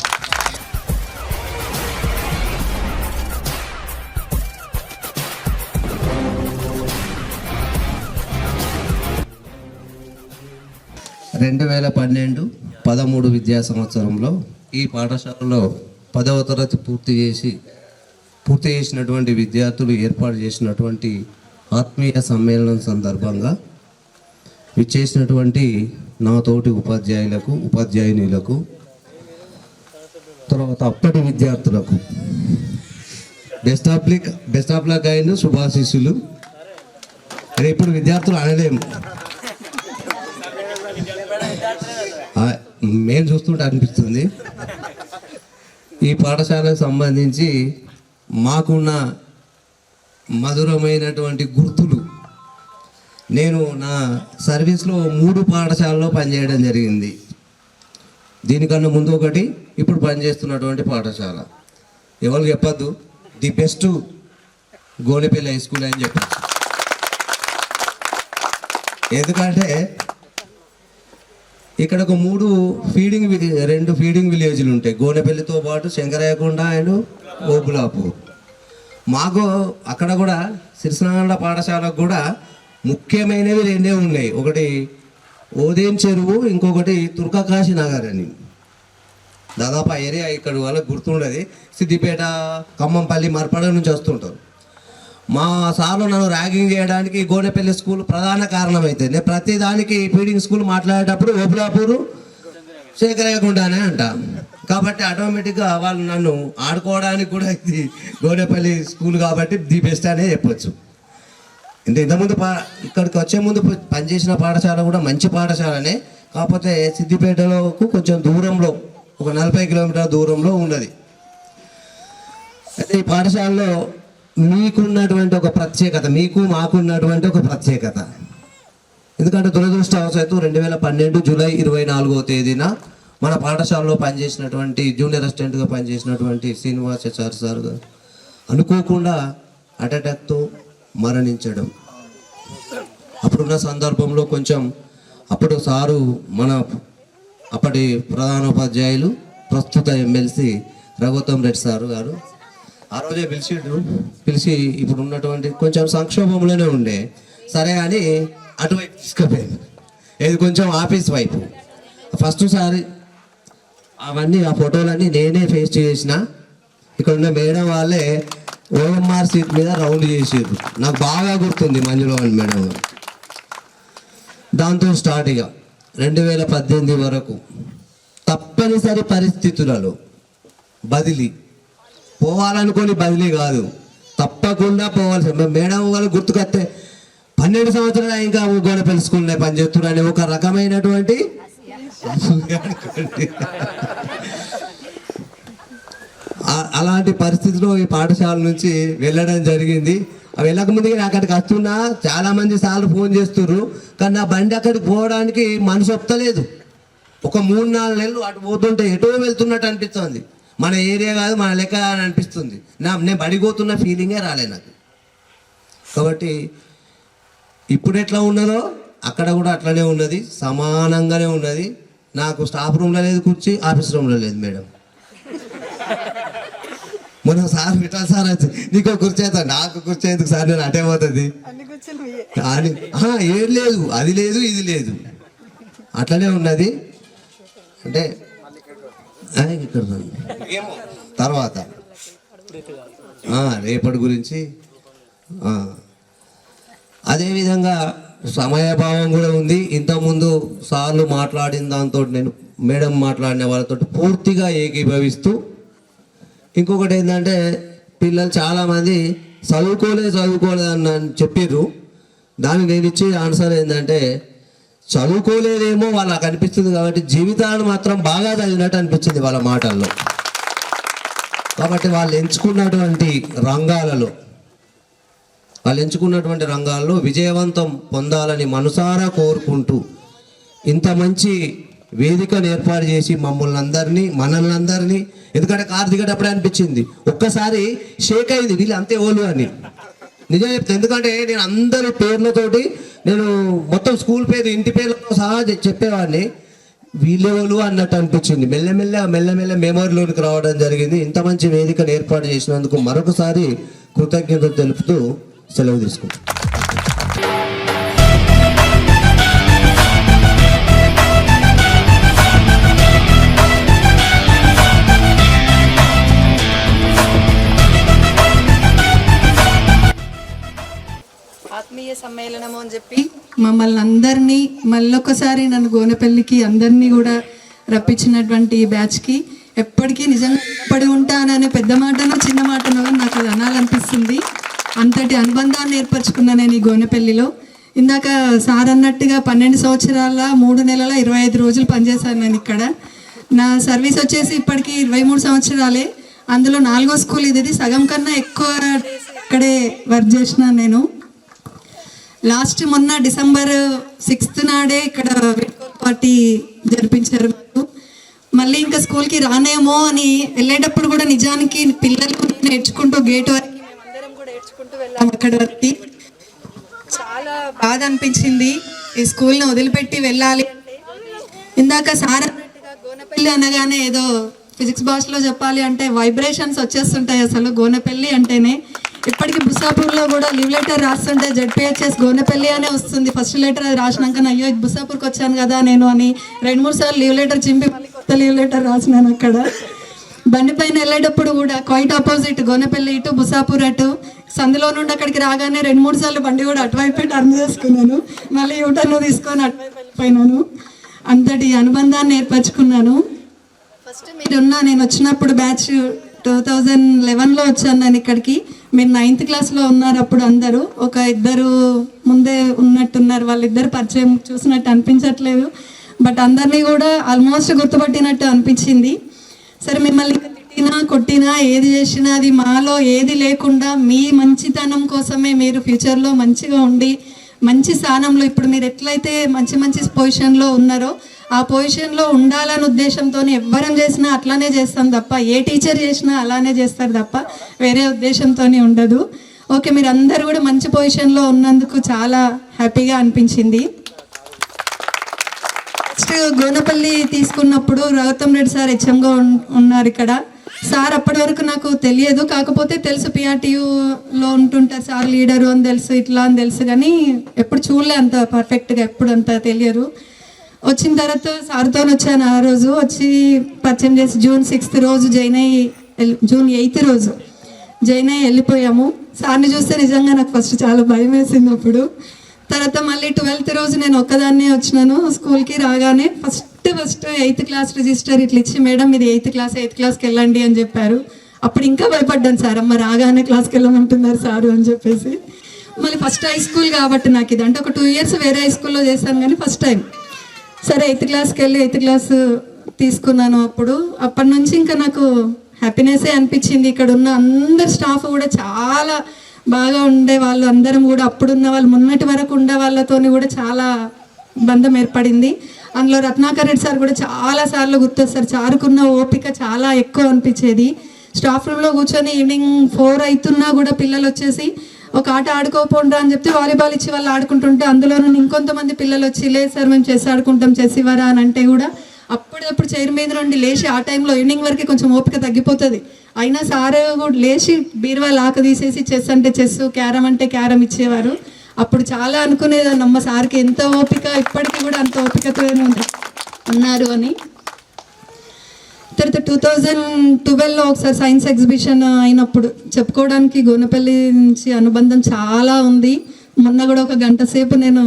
రెండు 2012-13 విద్యా సంవత్సరంలో ఈ పాఠశాలలో 10వ తరగతి పూర్తి చేసినటువంటి విద్యార్థులు ఏర్పాటు చేసినటువంటి ఆత్మీయ సమ్మేళనం సందర్భంగా విచ్చేసినటువంటి నా తోటి ఉపాధ్యాయులకు, ఉపాధ్యాయునిలకు, తర్వాత అప్పటి విద్యార్థులకు బెస్ట్ ఆఫ్ లక్ అయిన శుభాశీస్సులు. అదే ఇప్పుడు విద్యార్థులు అనలేము, మేము చూస్తుంటే అనిపిస్తుంది. ఈ పాఠశాలకు సంబంధించి మాకున్న మధురమైనటువంటి గుర్తులు, నేను నా సర్వీస్లో 3 పాఠశాలలో పనిచేయడం జరిగింది. దీనికన్నా ముందు ఒకటి, ఇప్పుడు పనిచేస్తున్నటువంటి పాఠశాల. ఎవరు చెప్పద్దు, the best Gonepalli high school అని చెప్పచ్చు. ఎందుకంటే ఇక్కడ ఒక 2 ఫీడింగ్ విలేజ్లు ఉంటాయి. గోనెపల్లితో పాటు శంకరయ్యకొండ అండ్ ఓబులాపూర్. మాకు అక్కడ కూడా సిరిసినాగండ పాఠశాలకు కూడా ముఖ్యమైనవి 2 ఉన్నాయి. ఒకటి ఓదేం చెరువు, ఇంకొకటి తుర్కకాశీ నగర్ అని. దాదాపు ఆ ఏరియా ఇక్కడ వాళ్ళకి గుర్తుండదు. సిద్దిపేట, ఖమ్మంపల్లి, మర్పడ నుంచి వస్తుంటారు. మా సార్లు నన్ను ర్యాగింగ్ చేయడానికి గోనెపల్లి స్కూల్ ప్రధాన కారణం అయితే, నేను ప్రతి దానికి ఫీడింగ్ స్కూల్ మాట్లాడేటప్పుడు ఓబులాపూరు, శేఖరయ్యకొండనే అంట. కాబట్టి ఆటోమేటిక్గా వాళ్ళు నన్ను ఆడుకోవడానికి కూడా ఇది గోనెపల్లి స్కూల్ కాబట్టి ది బెస్ట్ అనే చెప్పొచ్చు. ఇంతకుముందు ఇక్కడికి వచ్చే ముందు పనిచేసిన పాఠశాల కూడా మంచి పాఠశాలనే, కాకపోతే సిద్దిపేటలోకి కొంచెం దూరంలో, ఒక 40 కిలోమీటర్ల దూరంలో ఉన్నది. అయితే ఈ పాఠశాలలో మీకున్నటువంటి ఒక ప్రత్యేకత, మాకున్నటువంటి ఒక ప్రత్యేకత. ఎందుకంటే దురదృష్టవశాత్తు 2012 జూలై 24వ తేదీన మన పాఠశాలలో పనిచేసినటువంటి జూనియర్ అసిస్టెంట్గా పనిచేసినటువంటి శ్రీనివాసాచారి సార్ గారు అనుకోకుండా హార్ట్ అటాక్తో మరణించడం. అప్పుడున్న సందర్భంలో కొంచెం అప్పుడు సారు మన అప్పటి ప్రధానోపాధ్యాయులు ప్రస్తుత ఎమ్మెల్సీ రఘుత్తం రెడ్డి సారు గారు ఆ రోజే పిలిచి ఇప్పుడు ఉన్నటువంటి కొంచెం సంక్షోభంలోనే ఉండే, సరే అని అటువైపు తీసుకుపోయాను, ఇది కొంచెం ఆఫీస్ వైపు. ఫస్ట్ సారి అవన్నీ ఆ ఫోటోలన్నీ నేనే ఫేస్ చేసిన. ఇక్కడ ఉన్న మేడం వాళ్ళే ఓఎంఆర్ సీట్ మీద రౌండ్ చేసారు, నాకు బాగా గుర్తుంది మంజులోని మేడం గారు. దాంతో స్టార్ట్ ఇక 2018 వరకు తప్పనిసరి పరిస్థితులలో బదిలీ, పోవాలనుకొని బదిలీ కాదు, తప్పకుండా పోవాల్సి. మేడం వాళ్ళు గుర్తుకొస్తే 12 సంవత్సరాలు ఇంకా గోనపల్లి స్కూల్లో పనిచేస్తున్నారని ఒక రకమైనటువంటి అలాంటి పరిస్థితిలో ఈ పాఠశాల నుంచి వెళ్ళడం జరిగింది. వెళ్ళకముందుగా నాకు అక్కడికి వస్తున్నా చాలా మంది సార్లు ఫోన్ చేస్తున్నారు, కానీ నా బండి అక్కడికి పోవడానికి మనసు ఒప్పలేదు. ఒక 3-4 నెలలు అటు పోతుంటే ఎటో వెళ్తున్నట్టు అనిపిస్తుంది, మన ఏరియా కాదు మన లెక్క అని అనిపిస్తుంది. నేను బడిపోతున్న ఫీలింగే రాలే నాకు. కాబట్టి ఇప్పుడు ఎట్లా ఉన్నదో అక్కడ కూడా అట్లనే ఉన్నది, సమానంగానే ఉన్నది. నాకు స్టాఫ్ రూమ్లో లేదు కుర్చీ, ఆఫీస్ రూమ్లో లేదు మేడం. మొన్న సార్ విఠాల్ సార్ వచ్చి నీకు కుర్చీ అవుతా, నాకు కుర్చీ ఎందుకు సార్, నేను అటే పోతుంది అని. ఏది లేదు, అది లేదు, ఇది లేదు, అట్లనే ఉన్నది. అంటే ఇక్కడ తర్వాత రేపటి గురించి అదేవిధంగా సమయభావం కూడా ఉంది. ఇంతకుముందు సార్లు మాట్లాడిన దాంతో నేను మేడం మాట్లాడిన వాళ్ళతో పూర్తిగా ఏకీభవిస్తూ, ఇంకొకటి ఏంటంటే పిల్లలు చాలామంది చదువుకోలేదు అని చెప్పారు. దానికి నేను ఇచ్చే ఆన్సర్ ఏంటంటే చదువుకోలేదేమో వాళ్ళకి అనిపిస్తుంది, కాబట్టి జీవితాన్ని మాత్రం బాగా చదివినట్టు అనిపించింది వాళ్ళ మాటల్లో. కాబట్టి వాళ్ళు ఎంచుకున్నటువంటి రంగాల్లో విజయవంతం పొందాలని మనసారా కోరుకుంటూ ఇంత మంచి వేదికను ఏర్పాటు చేసి మనల్ని అందరినీ ఎందుకంటే కారు దిగేటప్పుడే అనిపించింది, ఒక్కసారి షేక్ అయింది వీళ్ళు అంతే ఓలు అని నిజం చెప్తాను. ఎందుకంటే నేను అందరి పేర్లతోటి నేను మొత్తం స్కూల్ పేరు ఇంటి పేర్లతో సహా చెప్పేవాడిని, వీళ్ళెవలు అన్నట్టు అనిపించింది. మెల్లమెల్ల మెమరీలోనికి రావడం జరిగింది. ఇంత మంచి వేదికను ఏర్పాటు చేసినందుకు మరొకసారి కృతజ్ఞతలు తెలుపుతూ సెలవు తీసుకుంటాం. ఆత్మీయ సమ్మేళనము అని చెప్పి మమ్మల్ని అందరినీ మళ్ళొకసారి నన్ను గోనెపల్లికి అందరినీ కూడా రప్పించినటువంటి ఈ బ్యాచ్కి ఎప్పటికీ నిజంగా పడి ఉంటాననే పెద్ద మాటనో చిన్న మాటనో నాకు అది అనాలనిపిస్తుంది. అంతటి అనుబంధాన్ని ఏర్పరచుకున్నా నేను ఈ గోనెపల్లిలో. ఇందాక సార్ అన్నట్టుగా 12 సంవత్సరాల 3 నెలల 25 రోజులు పనిచేశాను నేను ఇక్కడ. నా సర్వీస్ వచ్చేసి ఇప్పటికీ 23 సంవత్సరాలే. అందులో 4వ స్కూల్ ఇది. సగం కన్నా ఎక్కువ ఇక్కడే వర్క్ చేసినాను నేను. లాస్ట్ మొన్న December 6th నాడే ఇక్కడ పార్టీ జరిపించారు. మళ్ళీ ఇంకా స్కూల్కి రానేమో అని వెళ్ళేటప్పుడు కూడా నిజానికి పిల్లలు నేర్చుకుంటూ గేట్ వరకు మేమందరం కూడా నేర్చుకుంటూ వెళ్ళాము. అక్కడ వరకు చాలా బాధ అనిపించింది ఈ స్కూల్ని వదిలిపెట్టి వెళ్ళాలి. ఇందాక సార్ అన్నట్టుగా గోనెపల్లి అనగానే ఏదో ఫిజిక్స్ భాషలో చెప్పాలి అంటే వైబ్రేషన్స్ వచ్చేస్తుంటాయి అసలు గోనెపల్లి అంటేనే. ఇప్పటికీ బుసాపూర్లో కూడా లీవ్ లెటర్ రాస్తుంటే ZPHS గోనెపల్లి అనే వస్తుంది. ఫస్ట్ లెటర్ అది రాసినాక అయ్యో బుసాపూర్కి వచ్చాను కదా నేను అని 2-3 సార్లు లీవ్ లెటర్ చింపి మళ్ళీ కొత్త లీవ్ లెటర్ రాసినాను. అక్కడ బండి పైన వెళ్ళేటప్పుడు కూడా క్వైట్ ఆపోజిట్ గోనెపల్లి ఇటు బుసాపూర్ అటు. సందులో నుండి అక్కడికి రాగానే 2-3 సార్లు బండి కూడా అటువైపు టర్న్ చేసుకున్నాను, మళ్ళీ యూటర్న్ తీసుకొని అటువైపు వెళ్ళిపోయినాను. అంతటి అనుబంధాన్ని ఏర్పరచుకున్నాను. ఫస్ట్ మీరున్నా నేను వచ్చినప్పుడు బ్యాచ్ 2011లో వచ్చాను నేను ఇక్కడికి. మీరు 9th క్లాస్లో ఉన్నారు అప్పుడు. అందరూ ఒక 2 ముందే ఉన్నట్టున్నారు, వాళ్ళిద్దరు పరిచయం చూసినట్టు అనిపించట్లేదు, బట్ అందరినీ కూడా ఆల్మోస్ట్ గుర్తుపట్టినట్టు అనిపించింది. సరే మిమ్మల్ని తిట్టినా కొట్టినా ఏది చేసినా అది మాలో ఏది లేకుండా మీ మంచితనం కోసమే మీరు ఫ్యూచర్లో మంచిగా ఉండి మంచి స్థానంలో ఇప్పుడు మీరు ఎట్లయితే మంచి పొజిషన్లో ఉన్నారో ఆ పొజిషన్లో ఉండాలనే ఉద్దేశంతో ఎవ్వరం చేసినా అట్లానే చేస్తాం తప్ప, ఏ టీచర్ చేసినా అలానే చేస్తారు తప్ప వేరే ఉద్దేశంతో ఉండదు. ఓకే, మీరు అందరూ కూడా మంచి పొజిషన్లో ఉన్నందుకు చాలా హ్యాపీగా అనిపించింది. గోనపల్లి తీసుకున్నప్పుడు రఘుత్తం రెడ్డి సార్ హెచ్ఎంగా ఉన్నారు ఇక్కడ. సార్ అప్పటి వరకు నాకు తెలియదు, కాకపోతే తెలుసు పిఆర్టీయూలో ఉంటుంటారు సార్ లీడరు అని తెలుసు, ఇట్లా అని తెలుసు, కానీ ఎప్పుడు చూడలే అంత పర్ఫెక్ట్గా, ఎప్పుడు అంత తెలియదు. వచ్చిన తర్వాత సార్తో వచ్చాను. ఆ రోజు వచ్చి పరిచయం చేసి జూన్ 6th రోజు జూన్ 8th రోజు జాయిన్ అయ్యి వెళ్ళిపోయాము. సార్ని చూస్తే నిజంగా నాకు ఫస్ట్ చాలా భయం వేసింది. అప్పుడు తర్వాత మళ్ళీ 12th రోజు నేను ఒక్కదాన్నే వచ్చినాను. స్కూల్కి రాగానే ఫస్ట్ 8th క్లాస్ రిజిస్టర్ ఇట్లా ఇచ్చి, మేడం ఇది 8th క్లాస్కి వెళ్ళండి అని చెప్పారు. అప్పుడు ఇంకా భయపడ్డాను, సార్ అమ్మ రాగానే క్లాస్కి వెళ్ళమంటున్నారు సారు అని చెప్పేసి. మళ్ళీ ఫస్ట్ హై స్కూల్ కాబట్టి నాకు ఇది అంటే ఒక 2 years వేరే హై స్కూల్లో చేశాను, కానీ ఫస్ట్ టైం సరే 8th క్లాస్కి వెళ్ళి 8th క్లాస్ తీసుకున్నాను. అప్పటి నుంచి ఇంకా నాకు హ్యాపీనెస్సే అనిపించింది. ఇక్కడ ఉన్న అందరు స్టాఫ్ కూడా చాలా బాగా ఉండే వాళ్ళు, అందరం కూడా అప్పుడున్న వాళ్ళు మొన్నటి వరకు ఉండే వాళ్ళతోని కూడా చాలా బంధం ఏర్పడింది. అందులో రత్నాకర్ రెడ్డి సార్ కూడా చాలా సార్లు గుర్తొస్తారు. సార్కున్న ఓపిక చాలా ఎక్కువ అనిపించేది. స్టాఫ్ రూమ్లో కూర్చొని ఈవినింగ్ 4 అవుతున్నా కూడా పిల్లలు వచ్చేసి ఒక ఆట ఆడుకోపోండ్రా అని చెప్తే వాలీబాల్ ఇచ్చి వాళ్ళు ఆడుకుంటుంటే, అందులో ఇంకొంతమంది పిల్లలు వచ్చి లేదు సార్ మేము చెస్ ఆడుకుంటాం, చెస్ ఇవ్వరా అని అంటే కూడా అప్పుడప్పుడు చైర్ మీద నుండి లేచి ఆ టైంలో ఈవినింగ్ వరకు కొంచెం ఓపిక తగ్గిపోతుంది, అయినా సార్ కూడా లేచి బీరువా లాక తీసేసి చెస్ అంటే చెస్, క్యారమ్ అంటే క్యారమ్ ఇచ్చేవారు. అప్పుడు చాలా అనుకునేదాన్ని, అమ్మ సార్కి ఎంత ఓపిక, ఇప్పటికీ కూడా అంత ఓపికతో ఉన్నారు అని. తర్వాత 2012లో ఒకసారి సైన్స్ ఎగ్జిబిషన్ అయినప్పుడు చెప్పుకోవడానికి గోనపల్లి నుంచి అనుబంధం చాలా ఉంది. మొన్న కూడా ఒక గంట సేపు నేను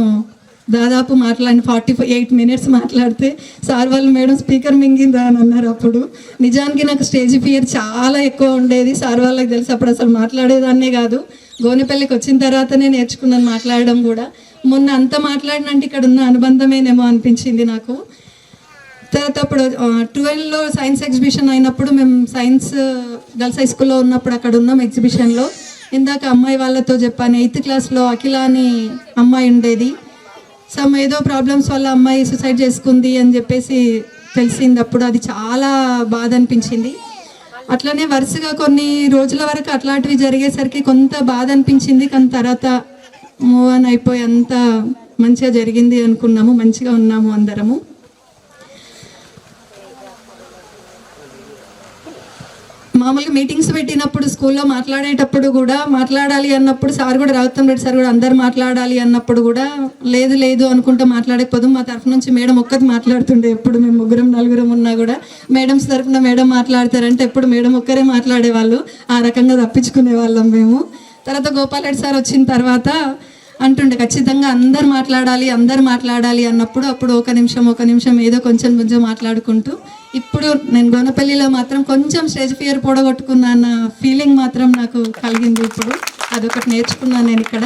దాదాపు 48 minutes మాట్లాడితే సార్ వాళ్ళు మేడం స్పీకర్ మింగిందా అని అన్నారు. అప్పుడు నిజానికి నాకు స్టేజ్ ఫియర్ చాలా ఎక్కువ ఉండేది. సార్ వాళ్ళకి తెలిసి అప్పుడు అసలు మాట్లాడేదాన్నే కాదు. గోనపల్లికి వచ్చిన తర్వాతనే నేర్చుకున్నాను మాట్లాడడం కూడా. మొన్న అంత మాట్లాడినంటే ఇక్కడ ఉన్న అనుబంధమేనేమో అనిపించింది నాకు. తర్వాత అప్పుడు 12లో సైన్స్ ఎగ్జిబిషన్ అయినప్పుడు మేము సైన్స్ గర్ల్స్ హై స్కూల్లో ఉన్నప్పుడు అక్కడ ఉన్నాం ఎగ్జిబిషన్లో. ఇందాక అమ్మాయి వాళ్ళతో చెప్పాను, 8th క్లాస్లో అఖిల అని అమ్మాయి ఉండేది. ఏదో ప్రాబ్లమ్స్ వల్ల అమ్మాయి సూసైడ్ చేసుకుంది అని చెప్పేసి తెలిసింది. అప్పుడు అది చాలా బాధ అనిపించింది. అట్లనే వరుసగా కొన్ని రోజుల వరకు అట్లాంటివి జరిగేసరికి కొంత బాధ అనిపించింది, కానీ తర్వాత మూవ్ ఆన్ అయిపోయి అంత మంచిగా జరిగింది అనుకున్నాము, మంచిగా ఉన్నాము అందరము. మామూలుగా మీటింగ్స్ పెట్టినప్పుడు స్కూల్లో మాట్లాడేటప్పుడు కూడా మాట్లాడాలి అన్నప్పుడు సార్ కూడా రఘుత్తం రెడ్డి సార్ కూడా అందరు మాట్లాడాలి అన్నప్పుడు కూడా లేదు అనుకుంటూ మాట్లాడకపోదు. మా తరఫు నుంచి మేడం ఒక్కటి మాట్లాడుతుండే. ఎప్పుడు మేము 3-4 ఉన్నా కూడా మేడమ్స్ తరఫున మేడం మాట్లాడతారంటే ఎప్పుడు మేడం ఒక్కరే మాట్లాడేవాళ్ళు. ఆ రకంగా తప్పించుకునే వాళ్ళం మేము. తర్వాత గోపాల్ రెడ్డి సార్ వచ్చిన తర్వాత అంటుండే ఖచ్చితంగా అందరు మాట్లాడాలి అన్నప్పుడు అప్పుడు ఒక నిమిషం ఏదో కొంచెం మాట్లాడుకుంటూ, ఇప్పుడు నేను గోనపల్లిలో మాత్రం కొంచెం స్టేజ్ ఫియర్ పొడగొట్టుకున్నా అన్న ఫీలింగ్ మాత్రం నాకు కలిగింది. ఇప్పుడు అదొకటి నేర్చుకున్నాను నేను ఇక్కడ.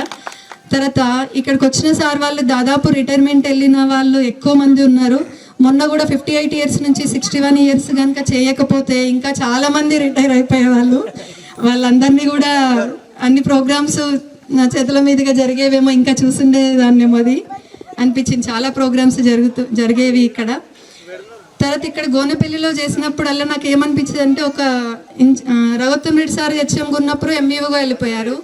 తర్వాత ఇక్కడికి వచ్చిన సార్ వాళ్ళు దాదాపు రిటైర్మెంట్ వెళ్ళిన వాళ్ళు ఎక్కువ మంది ఉన్నారు. మొన్న కూడా 58 years నుంచి 61 years కనుక చేయకపోతే ఇంకా చాలామంది రిటైర్ అయిపోయేవాళ్ళు. వాళ్ళందరినీ కూడా అన్ని ప్రోగ్రామ్స్ నా చేతుల మీదుగా జరిగేవేమో, ఇంకా చూసుండేదాన్నేమో అది అనిపించింది. చాలా ప్రోగ్రామ్స్ జరిగేవి ఇక్కడ. తర్వాత ఇక్కడ గోనపల్లిలో చేసినప్పుడల్లా నాకు ఏమనిపించింది అంటే, ఒక రఘుత్తం రెడ్డి సార్ హెచ్ఎంగా ఉన్నప్పుడు ఎంఈఓగా వెళ్ళిపోయారు.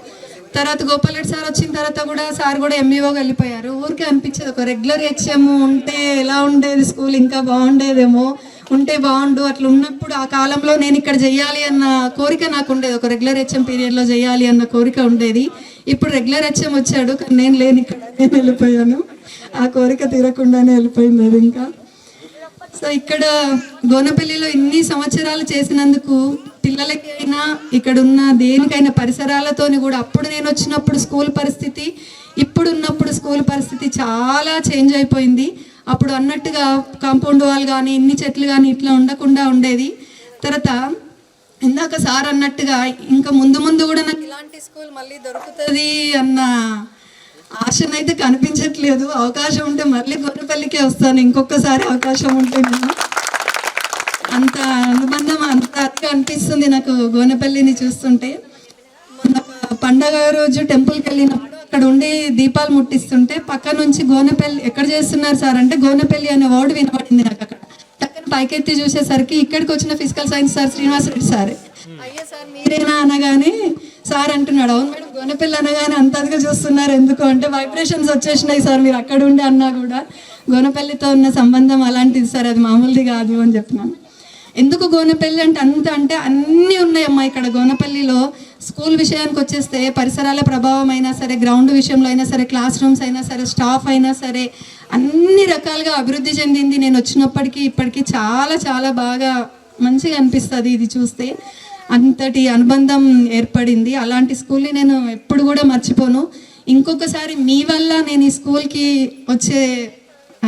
తర్వాత గోపాల్ రెడ్డి సార్ వచ్చిన తర్వాత కూడా సార్ కూడా ఎంఈఓగా వెళ్ళిపోయారు. ఊరికే అనిపించేది ఒక రెగ్యులర్ హెచ్ఎం ఉంటే ఎలా ఉండేది స్కూల్, ఇంకా బాగుండేదేమో, ఉంటే బాగుండు. అట్లా ఉన్నప్పుడు ఆ కాలంలో నేను ఇక్కడ చెయ్యాలి అన్న కోరిక నాకు ఉండేది, ఒక రెగ్యులర్ హెచ్ఎం పీరియడ్లో చేయాలి అన్న కోరిక ఉండేది. ఇప్పుడు రెగ్యులర్ హెచ్ఎం వచ్చాడు, కానీ నేను లేని ఇక్కడ నేను వెళ్ళిపోయాను. ఆ కోరిక తీరకుండానే వెళ్ళిపోయింది అది ఇంకా. సో ఇక్కడ గోనపల్లిలో ఇన్ని సంవత్సరాలు చేసినందుకు పిల్లలకైనా ఇక్కడున్న దేనికైనా పరిసరాలతోని కూడా అప్పుడు నేను వచ్చినప్పుడు స్కూల్ పరిస్థితి ఇప్పుడున్నప్పుడు స్కూల్ పరిస్థితి చాలా చేంజ్ అయిపోయింది. అప్పుడు అన్నట్టుగా కాంపౌండ్ వాల్ కానీ ఇన్ని చెట్లు కానీ ఇట్లా ఉండకుండా ఉండేది. తర్వాత ఇందాక సార్ అన్నట్టుగా ఇంకా ముందు కూడా నాకు ఇలాంటి స్కూల్ మళ్ళీ దొరుకుతుంది అన్న ఆశనైతే కనిపించట్లేదు. అవకాశం ఉంటే మళ్ళీ గోనపల్లికే వస్తాను ఇంకొకసారి అవకాశం ఉంటే. నేను అంత అనుబంధం అంత అతిగా అనిపిస్తుంది నాకు గోనపల్లిని చూస్తుంటే. మొన్న పండగ రోజు టెంపుల్కి వెళ్ళినప్పుడు అక్కడ ఉండి దీపాలు ముట్టిస్తుంటే పక్క నుంచి గోనపల్లి ఎక్కడ చేస్తున్నారు సార్ అంటే గోనపల్లి అనే వర్డ్ వినబడింది నాకు. అక్కడ టక్కన పైకెత్తి చూసేసరికి ఇక్కడికి వచ్చిన physical science sir Srinivas Reddy sir, అయ్యా సార్ మీరేనా అనగానే సార్ అంటున్నాడు, అవును మేడం గోనపల్లి అనగానే అంతగా చూస్తున్నారు ఎందుకు అంటే వైబ్రేషన్స్ వచ్చేసినాయి సార్ మీరు అక్కడ ఉండి అన్నా కూడా. గోనపల్లితో ఉన్న సంబంధం అలాంటిది సార్, అది మామూలుది కాదు అని చెప్పినాను. ఎందుకు గోనపల్లి అంటే అన్నీ ఉన్నాయమ్మా ఇక్కడ గోనపల్లిలో. స్కూల్ విషయానికి వచ్చేస్తే పరిసరాల ప్రభావం అయినా సరే, గ్రౌండ్ విషయంలో అయినా సరే, క్లాస్ రూమ్స్ అయినా సరే, స్టాఫ్ అయినా సరే, అన్ని రకాలుగా అభివృద్ధి చెందింది. నేను వచ్చినప్పటికీ ఇప్పటికీ చాలా చాలా బాగా మంచిగా అనిపిస్తుంది ఇది చూస్తే. అంతటి అనుబంధం ఏర్పడింది. అలాంటి స్కూల్ని నేను ఎప్పుడు కూడా మర్చిపోను. ఇంకొకసారి మీ వల్ల నేను ఈ స్కూల్కి వచ్చే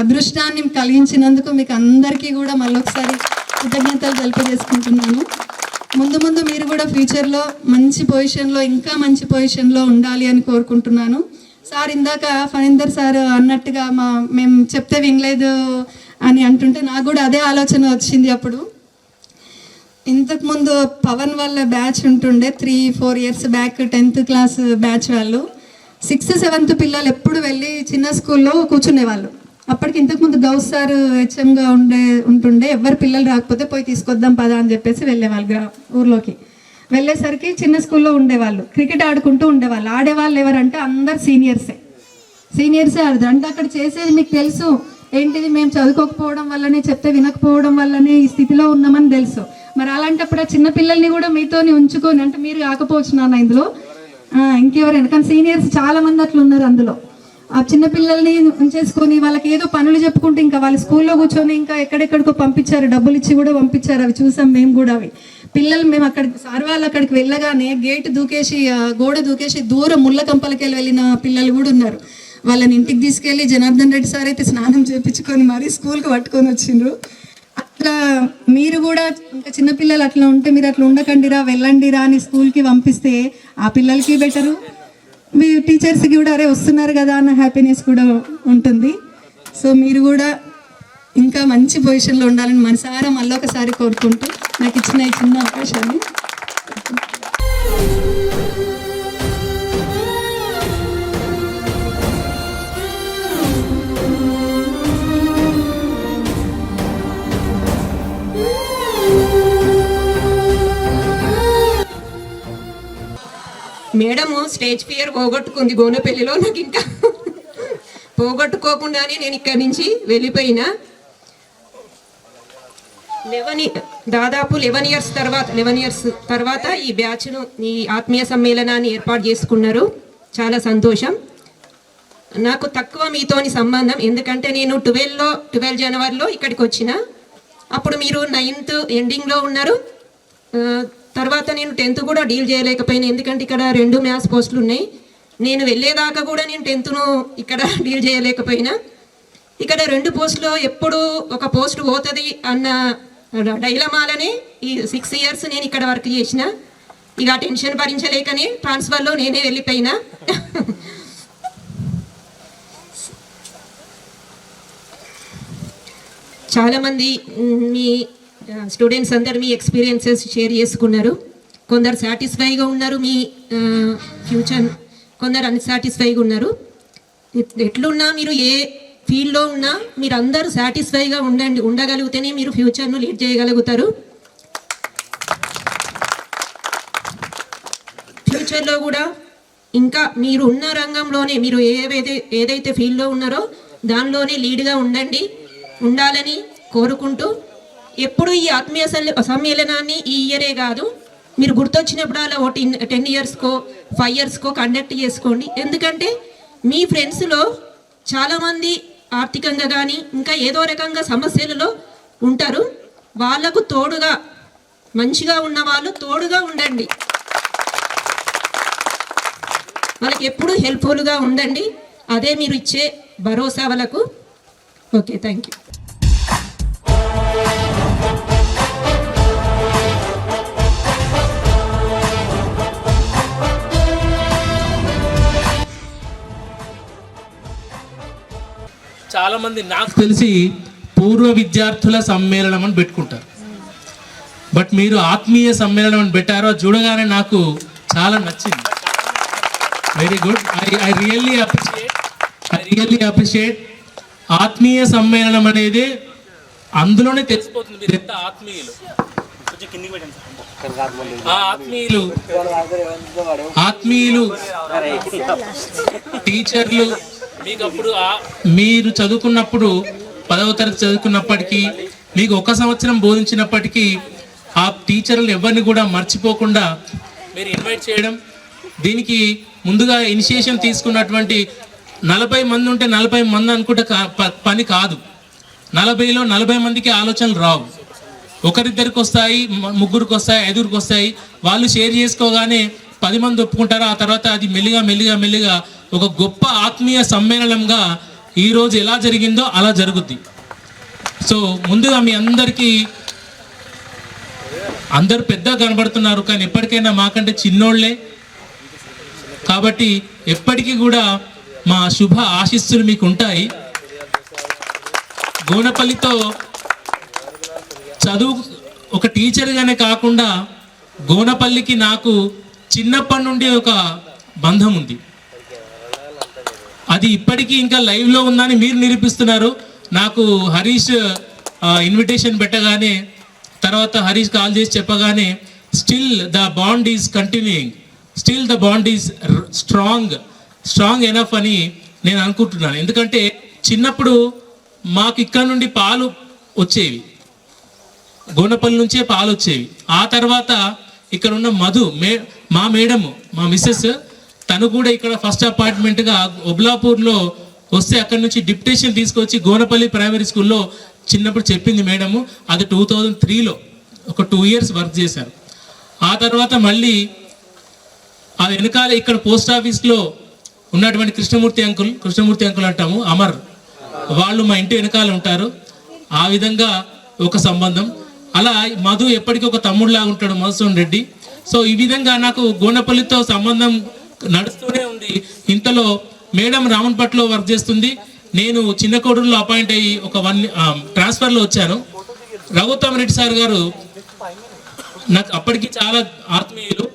అదృష్టాన్ని కలిగించినందుకు మీకు అందరికీ కూడా మళ్ళొకసారి కృతజ్ఞతలు తెలియజేసుకుంటున్నాను. ముందు ముందు మీరు కూడా ఫ్యూచర్లో మంచి పొజిషన్లో, ఇంకా మంచి పొజిషన్లో ఉండాలి అని కోరుకుంటున్నాను. సార్ ఇందాక ఫణీందర్ సార్ అన్నట్టుగా మేము చెప్తే వినలేదు అని అంటుంటే నాకు కూడా అదే ఆలోచన వచ్చింది. అప్పుడు ఇంతకుముందు పవన్ వాళ్ళ బ్యాచ్ ఉంటుండే 3-4 years back, 10th class batch వాళ్ళు 6th 7th పిల్లలు ఎప్పుడు వెళ్ళి చిన్న స్కూల్లో కూర్చునేవాళ్ళు. అప్పటికి ఇంతకుముందు గౌస్ సార్ హెచ్ఎంగా ఉంటుండే, ఎవరు పిల్లలు రాకపోతే పోయి తీసుకొద్దాం పదా అని చెప్పేసి వెళ్ళేవాళ్ళు ఊర్లోకి. వెళ్ళేసరికి చిన్న స్కూల్లో ఉండేవాళ్ళు, క్రికెట్ ఆడుకుంటూ ఉండేవాళ్ళు. ఆడేవాళ్ళు ఎవరంటే అందరు సీనియర్సే ఆడతారు. అంటే అక్కడ చేసేది మీకు తెలుసు ఏంటిది, మేము చదువుకోకపోవడం వల్లనే, చెప్తే వినకపోవడం వల్లనే ఈ స్థితిలో ఉన్నామని తెలుసు. మరి అలాంటప్పుడు ఆ చిన్న పిల్లల్ని కూడా మీతోని ఉంచుకొని, అంటే మీరు కాకపోవచ్చు నాన్న ఇందులో, ఇంకెవరైనా, కానీ సీనియర్స్ చాలా మంది అట్లా ఉన్నారు అందులో. ఆ చిన్నపిల్లల్ని ఉంచేసుకొని వాళ్ళకి ఏదో పనులు చెప్పుకుంటూ ఇంకా వాళ్ళ స్కూల్లో కూర్చొని ఇంకా ఎక్కడెక్కడికో పంపించారు, డబ్బులు ఇచ్చి కూడా పంపించారు. అవి చూసాం మేము కూడా. అవి పిల్లలు మేము అక్కడికి సార్ వాళ్ళు అక్కడికి వెళ్ళగానే గేట్ దూకేసి, గోడ దూకేసి దూరం ముళ్ళ కంపలకి వెళ్ళిన పిల్లలు కూడా ఉన్నారు. వాళ్ళని ఇంటికి తీసుకెళ్ళి జనార్దన్ రెడ్డి సార్ అయితే స్నానం చేయించుకొని మరీ స్కూల్కి పట్టుకొని వచ్చిండ్రు. అట్లా మీరు కూడా ఇంకా చిన్నపిల్లలు అట్లా ఉంటే మీరు అట్లా ఉండకండిరా, వెళ్ళండిరా అని స్కూల్కి పంపిస్తే ఆ పిల్లలకి బెటరు, మీ టీచర్స్కి కూడా అరే వస్తున్నారు కదా అన్న హ్యాపీనెస్ కూడా ఉంటుంది. సో మీరు కూడా ఇంకా మంచి పొజిషన్లో ఉండాలని మనసారా మళ్ళొకసారి కోరుకుంటూ నాకు ఇచ్చిన ఈ చిన్న అవకాశాన్ని. మేడము స్టేజ్ ఫియర్ పోగొట్టుకుంది గోనపల్లిలో. నాకు ఇంకా పోగొట్టుకోకుండానే నేను ఇక్కడి నుంచి వెళ్ళిపోయినా. దాదాపు 11 years తర్వాత ఈ బ్యాచ్ను, ఈ ఆత్మీయ సమ్మేళనాన్ని ఏర్పాటు చేసుకున్నారు. చాలా సంతోషం. నాకు తక్కువ మీతోని సంబంధం, ఎందుకంటే నేను 12 January ఇక్కడికి వచ్చిన. అప్పుడు మీరు 9th ఎండింగ్లో ఉన్నారు. తర్వాత నేను 10th కూడా డీల్ చేయలేకపోయినా, ఎందుకంటే ఇక్కడ 2 మ్యాథ్స్ పోస్టులు ఉన్నాయి. నేను వెళ్ళేదాకా కూడా నేను 10th ఇక్కడ డీల్ చేయలేకపోయినా. ఇక్కడ 2 పోస్టులో ఎప్పుడు ఒక పోస్ట్ పోతుంది అన్న డైలమాలనే ఈ 6 years నేను ఇక్కడ వర్క్ చేసిన. ఇక టెన్షన్ భరించలేకనే ట్రాన్స్ఫర్లో నేనే వెళ్ళిపోయినా. చాలామంది మీ స్టూడెంట్స్ అందరు మీ ఎక్స్పీరియన్సెస్ షేర్ చేసుకున్నారు. కొందరు సాటిస్ఫైగా ఉన్నారు మీ ఫ్యూచర్, కొందరు అన్సాటిస్ఫైగా ఉన్నారు. ఎట్లున్నా మీరు ఏ ఫీల్డ్లో ఉన్నా మీరు అందరూ సాటిస్ఫైగా ఉండగలిగితేనే మీరు ఫ్యూచర్ను లీడ్ చేయగలుగుతారు. ఫ్యూచర్లో కూడా ఇంకా మీరు ఉన్న రంగంలోనే, మీరు ఏదైతే ఫీల్డ్లో ఉన్నారో దానిలోనే లీడ్గా ఉండాలని కోరుకుంటూ, ఎప్పుడు ఈ ఆత్మీయ సమ్మేళనాన్ని ఈ ఇయరే కాదు, మీరు గుర్తొచ్చినప్పుడల్లా 10 yearsకో 5 yearsకో కండక్ట్ చేసుకోండి. ఎందుకంటే మీ ఫ్రెండ్స్లో చాలామంది ఆర్థికంగా కానీ ఇంకా ఏదో రకంగా సమస్యలలో ఉంటారు. వాళ్ళకు తోడుగా, మంచిగా ఉన్న వాళ్ళు తోడుగా ఉండండి. వాళ్ళకి ఎప్పుడు హెల్ప్ఫుల్గా ఉండండి. అదే మీరు ఇచ్చే భరోసా వాళ్ళకు. Okay, thank you. చాలామంది నాకు తెలిసి పూర్వ విద్యార్థుల సమ్మేళనం అని పెట్టుకుంటారు. బట్ మీరు ఆత్మీయ సమ్మేళనం అని పెట్టారో చూడగానే నాకు చాలా నచ్చింది. Very good. I really appreciate. ఆత్మీయ సమ్మేళనం అనేది అందులోనే తెలిసిపోతుంది మీరు ఎంత ఆత్మీయులు. ఆత్మీయులు టీచర్లు, మీకు అప్పుడు మీరు చదువుకున్నప్పుడు 10వ తరగతి చదువుకున్నప్పటికీ మీకు 1 సంవత్సరం బోధించినప్పటికీ ఆ టీచర్లు ఎవరిని కూడా మర్చిపోకుండా మీరు ఇన్వైట్ చేయడం, దీనికి ముందుగా ఇనిషియేషన్ తీసుకున్నటువంటి 40 మంది ఉంటే 40 మంది అనుకుంటే పని కాదు. 40లో 40 మందికి ఆలోచనలు రావు. ఒకరిద్దరికి వస్తాయి, ముగ్గురికి వస్తాయి, 5గురికి వస్తాయి. వాళ్ళు షేర్ చేసుకోగానే 10 మంది ఒప్పుకుంటారు. ఆ తర్వాత అది మెల్లిగా ఒక గొప్ప ఆత్మీయ సమ్మేళనంగా ఈరోజు ఎలా జరిగిందో అలా జరుగుద్ది. సో ముందుగా మీ అందరికీ, అందరు పెద్దగా కనబడుతున్నారు కానీ ఎప్పటికైనా మాకంటే చిన్నోళ్లే కాబట్టి ఎప్పటికీ కూడా మా శుభ ఆశీస్సులు మీకు ఉంటాయి. గోనపల్లితో చదువు ఒక టీచర్గానే కాకుండా గోనపల్లికి నాకు చిన్నప్పటి నుండి ఒక బంధం ఉంది. అది ఇప్పటికీ ఇంకా లైవ్లో ఉందని మీరు నిరూపిస్తున్నారు. నాకు హరీష్ ఇన్విటేషన్ పెట్టగానే, తర్వాత హరీష్ కాల్ చేసి చెప్పగానే still the bond is continuing, still the bond is strong enough అని నేను అనుకుంటున్నాను. ఎందుకంటే చిన్నప్పుడు మాకు ఇక్కడ నుండి పాలు వచ్చేవి, గోనపల్లి నుంచే పాలు వచ్చేవి. ఆ తర్వాత ఇక్కడ ఉన్న మధు మా మేడము, మా మిస్సెస్, తను కూడా ఇక్కడ ఫస్ట్ అపార్ట్మెంట్గా ఒబ్లాపూర్లో వస్తే అక్కడ నుంచి డిప్యుటేషన్ తీసుకొచ్చి గోనపల్లి ప్రైమరీ స్కూల్లో చిన్నప్పుడు చెప్పింది మేడము. అది 2003లో ఒక 2 years వర్క్ చేశారు. ఆ తర్వాత మళ్ళీ ఆ వెనకాల ఇక్కడ పోస్ట్ ఆఫీస్లో ఉన్నటువంటి కృష్ణమూర్తి అంకుల్ అంటాము, అమర్, వాళ్ళు మా ఇంటి వెనకాల ఉంటారు. ఆ విధంగా ఒక సంబంధం. అలా మధు ఎప్పటికీ ఒక తమ్ముడులాగా ఉంటాడు, మధుసూదన్ రెడ్డి. సో ఈ విధంగా నాకు గోనపల్లితో సంబంధం నడుస్తూనే ఉంది. ఇంతలో మేడం రామన్పట్లో వర్క్ చేస్తుంది, నేను చిన్న కోడూరులో అపాయింట్ అయ్యి ఒక 1 ట్రాన్స్ఫర్లో వచ్చాను. రఘుత్తమ్ రెడ్డి సార్ గారు నాకు అప్పటికి చాలా ఆత్మీయులు.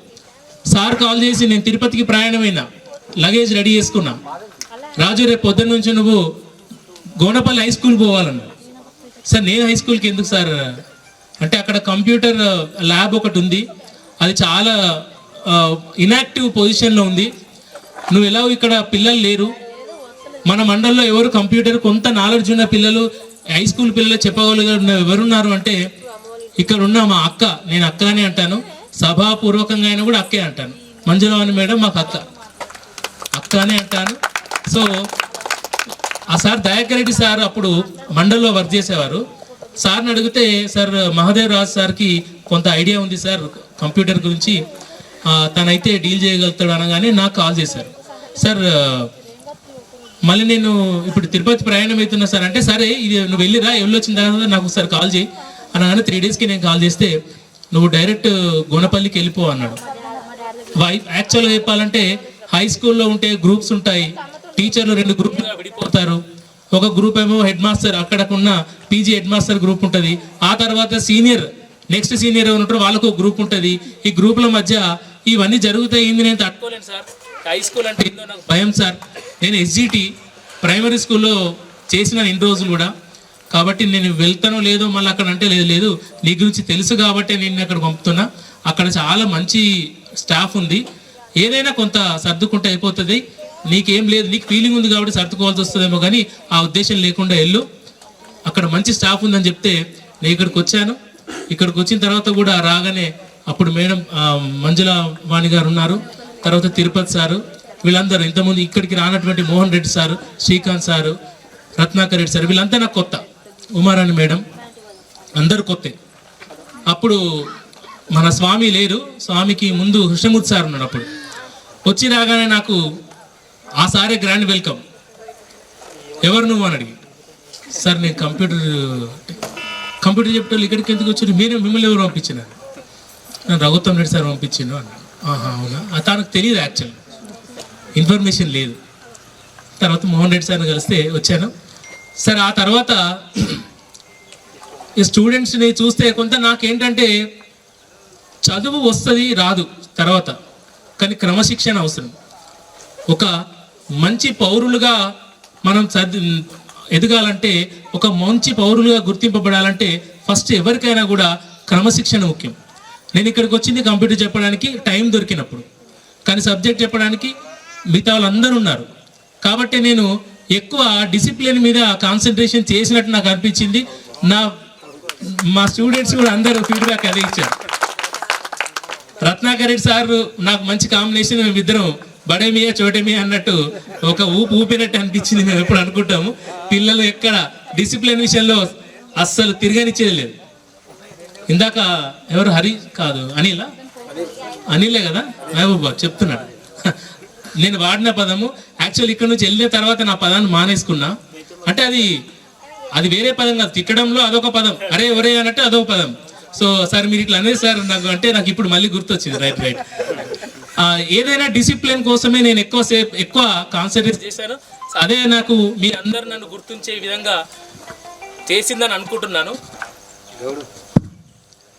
సార్ కాల్ చేసి నేను తిరుపతికి ప్రయాణమైనా, లగేజ్ రెడీ చేసుకున్నా. రాజు రేపు పొద్దున్న నుంచి నువ్వు గోనపల్లి హై స్కూల్ పోవాలన్నా. సార్ నేను హై స్కూల్కి ఎందుకు సార్ అంటే అక్కడ కంప్యూటర్ ల్యాబ్ ఒకటి ఉంది, అది చాలా ఇన్యాక్టివ్ పొజిషన్లో ఉంది. నువ్వు ఎలా ఇక్కడ పిల్లలు లేరు, మన మండలంలో ఎవరు కంప్యూటర్ కొంత నాలెడ్జ్ ఉన్న పిల్లలు, హై స్కూల్ పిల్లలు చెప్పగలిగిన ఎవరున్నారు అంటే ఇక్కడ ఉన్న మా అక్క, నేను అక్కనే అంటాను, సభాపూర్వకంగా అయినా కూడా అక్కే అంటాను. మంజులవాణి మేడం మాకు అక్కనే అంటాను. సో ఆ సార్ దయాకర్ రెడ్డి సార్ అప్పుడు మండల్లో వర్క్ చేసేవారు. సార్ని అడిగితే, సార్ మహాదేవ్ రాజ్ సార్కి కొంత ఐడియా ఉంది సార్ కంప్యూటర్ గురించి, తనైతే డీల్ చేయగలుగుతాడు అనగానే నాకు కాల్ చేశారు. సార్ మళ్ళీ నేను ఇప్పుడు తిరుపతి ప్రయాణం అవుతున్నా సార్ అంటే, సరే ఇది నువ్వు వెళ్ళొచ్చిన తర్వాత నాకు ఒకసారి కాల్ చేయి అనగానే 3 daysకి నేను కాల్ చేస్తే, నువ్వు డైరెక్ట్ గోనపల్లికి వెళ్ళిపో అన్నాడు. యాక్చువల్గా చెప్పాలంటే హై స్కూల్లో ఉంటే గ్రూప్స్ ఉంటాయి, టీచర్లు 2 గ్రూప్లుగా విడిపోతారు. ఒక గ్రూప్ ఏమో హెడ్ మాస్టర్, అక్కడకున్న పీజీ హెడ్ మాస్టర్ గ్రూప్ ఉంటుంది. ఆ తర్వాత నెక్స్ట్ సీనియర్ ఎవరు ఉంటారో వాళ్ళకు ఒక గ్రూప్ ఉంటుంది. ఈ గ్రూపుల మధ్య ఇవన్నీ జరుగుతాయి. నేను తట్టుకోలేను సార్, హై స్కూల్ అంటే ఏందో నాకు భయం సార్. నేను ఎస్జిటి ప్రైమరీ స్కూల్లో చేసిన ఇన్ని రోజులు కూడా, కాబట్టి నేను వెళ్తానో లేదో మళ్ళీ అక్కడ అంటే లేదు నీ గురించి తెలుసు కాబట్టి నేను అక్కడ పంపుతున్నా. అక్కడ చాలా మంచి స్టాఫ్ ఉంది, ఏదైనా కొంత సర్దుకుంటే అయిపోతుంది, నీకేం లేదు, నీకు ఫీలింగ్ ఉంది కాబట్టి సర్దుకోవాల్సి వస్తుందేమో కానీ ఆ ఉద్దేశం లేకుండా వెళ్ళు, అక్కడ మంచి స్టాఫ్ ఉందని చెప్తే నేను ఇక్కడికి వచ్చాను. ఇక్కడికి వచ్చిన తర్వాత కూడా రాగానే అప్పుడు మేడం మంజుల వాణి గారు ఉన్నారు, తర్వాత తిరుపతి సారు, వీళ్ళందరూ ఇంతకుముందు ఇక్కడికి రానటువంటి Mohan Reddy sir, Srikanth sir, Ratnakar Reddy sir, వీళ్ళంతా నాకు కొత్త. ఉమారాణి మేడం, అందరు కొత్త. అప్పుడు మన స్వామి లేరు, స్వామికి ముందు కృష్ణమూర్తి సార్ ఉన్నాడు. అప్పుడు వచ్చి రాగానే నాకు ఆ సారే గ్రాండ్ వెల్కమ్. ఎవరు నువ్వు అని అడిగి, సార్ నేను కంప్యూటర్ చెప్పేటోళ్ళు ఇక్కడికి ఎందుకు వచ్చారు, మిమ్మల్ని ఎవరు పంపించినారు? నేను రఘుత్తమ్ రెడ్డి సార్ పంపించిండు అన్నాడు. అవునా, తనకు తెలియదు, యాక్చువల్ ఇన్ఫర్మేషన్ లేదు. తర్వాత మోహన్ రెడ్డి సార్ని కలిస్తే వచ్చాను. సార్ ఆ తర్వాత ఈ స్టూడెంట్స్ని చూస్తే కొంత నాకేంటంటే చదువు వస్తుంది రాదు తర్వాత, కానీ క్రమశిక్షణ అవసరం. ఒక మంచి పౌరులుగా మనం ఎదగాలంటే, ఒక మంచి పౌరులుగా గుర్తింపబడాలంటే ఫస్ట్ ఎవరికైనా కూడా క్రమశిక్షణ ముఖ్యం. నేను ఇక్కడికి వచ్చింది కంప్యూటర్ చెప్పడానికి టైం దొరికినప్పుడు, కానీ సబ్జెక్ట్ చెప్పడానికి మిగతా వాళ్ళందరూ ఉన్నారు. కాబట్టి నేను ఎక్కువ డిసిప్లిన్ మీద కాన్సన్ట్రేషన్ చేసినట్టు నాకు అనిపించింది. మా స్టూడెంట్స్ కూడా అందరూ ఫీడ్బ్యాక్ అదే ఇచ్చారు. రత్నాకర్ రెడ్డి సార్ నాకు మంచి కాంబినేషన్, మేమిద్దరం బడేమియా చోటేమియా అన్నట్టు ఒక ఊపినట్టు అనిపించింది. మేము ఎప్పుడు అనుకుంటాము పిల్లలు ఎక్కడ డిసిప్లిన్ విషయంలో అస్సలు తిరగనిచ్చేది లేదు. ఇందాక ఎవరు హరి కాదు అనిలే కదా మహబూబా చెప్తున్నాడు. నేను వాడిన పదము యాక్చువల్ ఇక్కడ నుంచి వెళ్ళిన తర్వాత నా పదాన్ని మానేసుకున్నా. అంటే అది వేరే పదం కాదు, తిట్టడంలో అదొక పదం, అరే ఒరే అన్నట్టు అదొక పదం. సో సార్ మీరు ఇట్లా అనేది సార్ నాకు ఇప్పుడు మళ్ళీ గుర్తొచ్చింది. రైట్ ఏదైనా డిసిప్లిన్ కోసమే నేను ఎక్కువ కాన్సన్ట్రేట్ చేశాను. అదే నాకు మీ అందరు నన్ను గుర్తుంచే విధంగా చేసిందని అనుకుంటున్నాను.